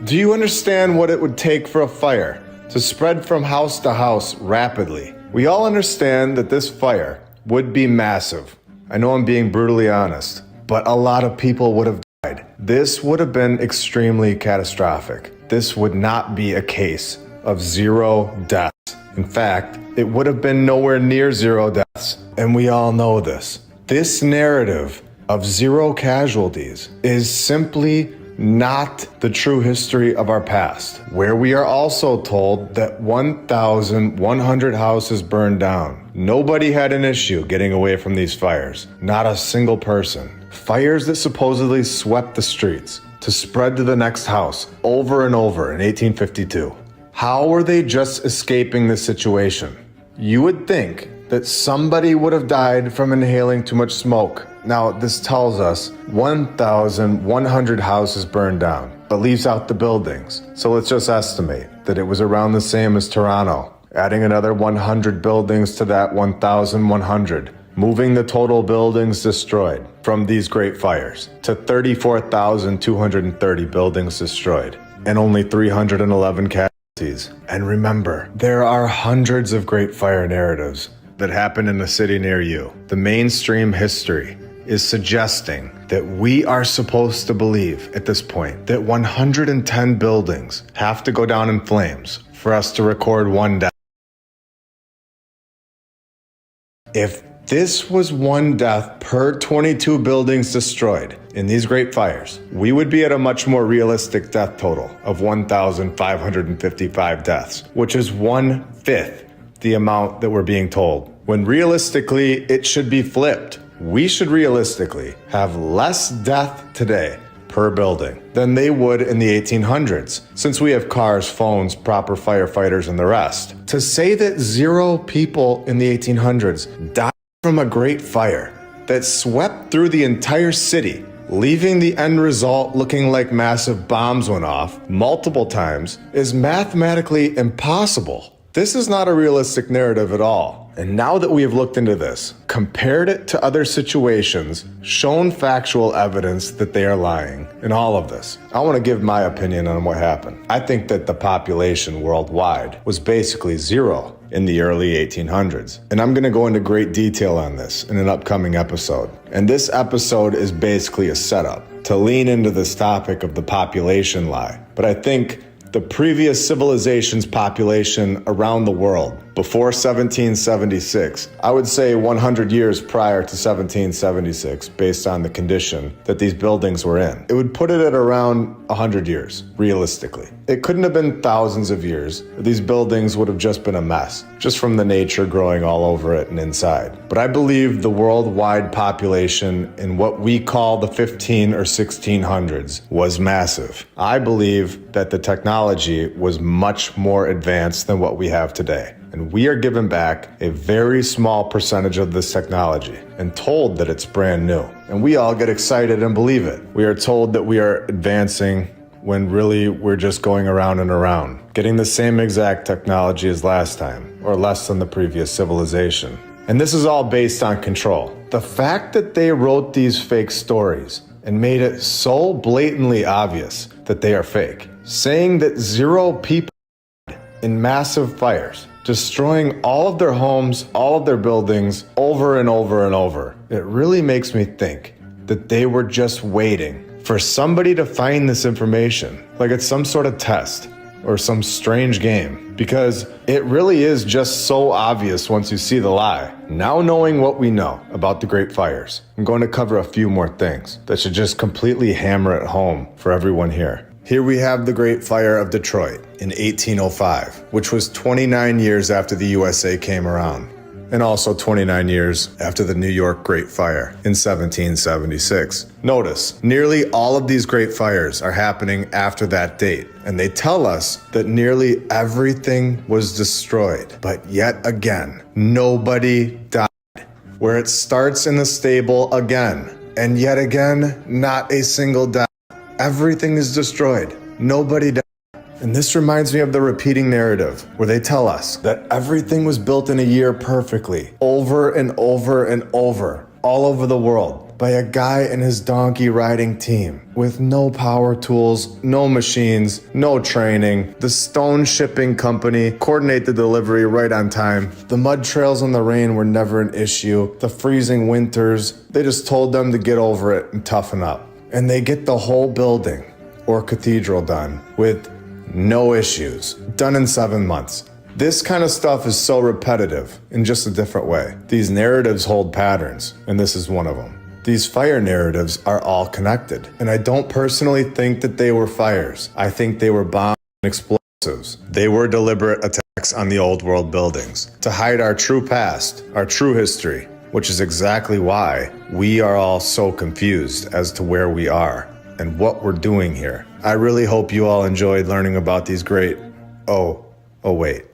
Do you understand what it would take for a fire to spread from house to house rapidly? We all understand that this fire would be massive. I know I'm being brutally honest, but a lot of people would have died. This would have been extremely catastrophic. This would not be a case of 0 deaths. In fact, it would have been nowhere near 0 deaths, and we all know this. This narrative of 0 casualties is simply not the true history of our past, where we are also told that 1,100 houses burned down. Nobody had an issue getting away from these fires, not a single person. Fires that supposedly swept the streets to spread to the next house over and over in 1852. How were they just escaping this situation? You would think that somebody would have died from inhaling too much smoke. Now, this tells us 1,100 houses burned down, but leaves out the buildings. So let's just estimate that it was around the same as Toronto, adding another 100 buildings to that 1,100, moving the total buildings destroyed from these great fires to 34,230 buildings destroyed, and only 311 casualties. And remember, there are hundreds of great fire narratives that happen in a city near you. The mainstream history is suggesting that we are supposed to believe at this point that 110 buildings have to go down in flames for us to record 1 death. If this was 1 death per 22 buildings destroyed in these great fires, we would be at a much more realistic death total of 1,555 deaths, which is 1/5 the amount that we're being told. When realistically, it should be flipped. We should realistically have less death today per building than they would in the 1800s, since we have cars, phones, proper firefighters, and the rest. To say that 0 people in the 1800s died from a great fire that swept through the entire city, leaving the end result looking like massive bombs went off multiple times, is mathematically impossible. This is not a realistic narrative at all. And now that we have looked into this, compared it to other situations, shown factual evidence that they are lying in all of this, I want to give my opinion on what happened. I think that the population worldwide was basically 0 in the early 1800s. And I'm going to go into great detail on this in an upcoming episode. And this episode is basically a setup to lean into this topic of the population lie. But I think the previous civilization's population around the world before 1776. I would say 100 years prior to 1776, based on the condition that these buildings were in. It would put it at around 100 years, realistically. It couldn't have been thousands of years. These buildings would have just been a mess, just from the nature growing all over it and inside. But I believe the worldwide population in what we call the 15 or 1600s was massive. I believe that the technology was much more advanced than what we have today. And we are given back a very small percentage of this technology and told that it's brand new. And we all get excited and believe it. We are told that we are advancing when really we're just going around and around, getting the same exact technology as last time, or less than the previous civilization. And this is all based on control. The fact that they wrote these fake stories and made it so blatantly obvious that they are fake, saying that 0 people in massive fires, destroying all of their homes, all of their buildings, over and over and over. It really makes me think that they were just waiting for somebody to find this information, like it's some sort of test or some strange game, because it really is just so obvious once you see the lie. Now knowing what we know about the Great Fires, I'm going to cover a few more things that should just completely hammer it home for everyone here. Here we have the Great Fire of Detroit in 1805, which was 29 years after the USA came around, and also 29 years after the New York Great Fire in 1776. Notice, nearly all of these great fires are happening after that date, and they tell us that nearly everything was destroyed. But yet again, nobody died. Where it starts in the stable again, and yet again, not a single death. Everything is destroyed. Nobody died. And this reminds me of the repeating narrative where they tell us that everything was built in a year perfectly, over and over and over, all over the world, by a guy and his donkey riding team with no power tools, no machines, no training. The stone shipping company coordinate the delivery right on time. The mud trails and the rain were never an issue. The freezing winters, they just told them to get over it and toughen up. And they get the whole building or cathedral done with no issues, done in 7 months. This kind of stuff is so repetitive in just a different way. These narratives hold patterns, and this is one of them. These fire narratives are all connected, and I don't personally think that they were fires. I think they were bombs and explosives. They were deliberate attacks on the old world buildings to hide our true past, our true history, which is exactly why we are all so confused as to where we are and what we're doing here. I really hope you all enjoyed learning about these great... Oh wait,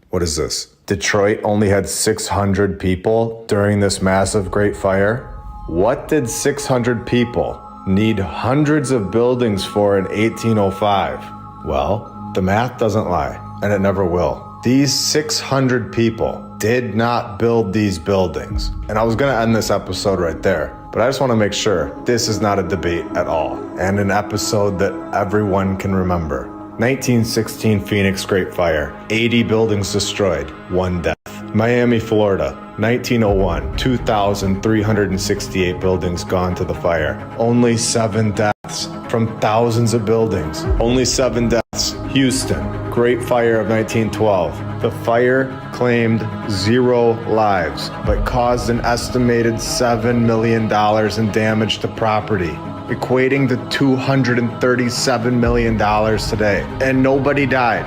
what is this? Detroit only had 600 people during this massive Great Fire? What did 600 people need hundreds of buildings for in 1805? Well, the math doesn't lie, and it never will. These 600 people did not build these buildings. And I was gonna end this episode right there, but I just wanna make sure this is not a debate at all, and an episode that everyone can remember. 1916 Phoenix Great Fire, 80 buildings destroyed, 1 death. Miami, Florida, 1901, 2,368 buildings gone to the fire. Only 7 deaths from thousands of buildings. Only 7 deaths. Houston, Great Fire of 1912. The fire claimed 0 lives, but caused an estimated $7 million in damage to property, equating to $237 million today. And nobody died.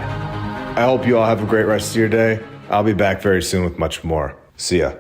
I hope you all have a great rest of your day. I'll be back very soon with much more. See ya.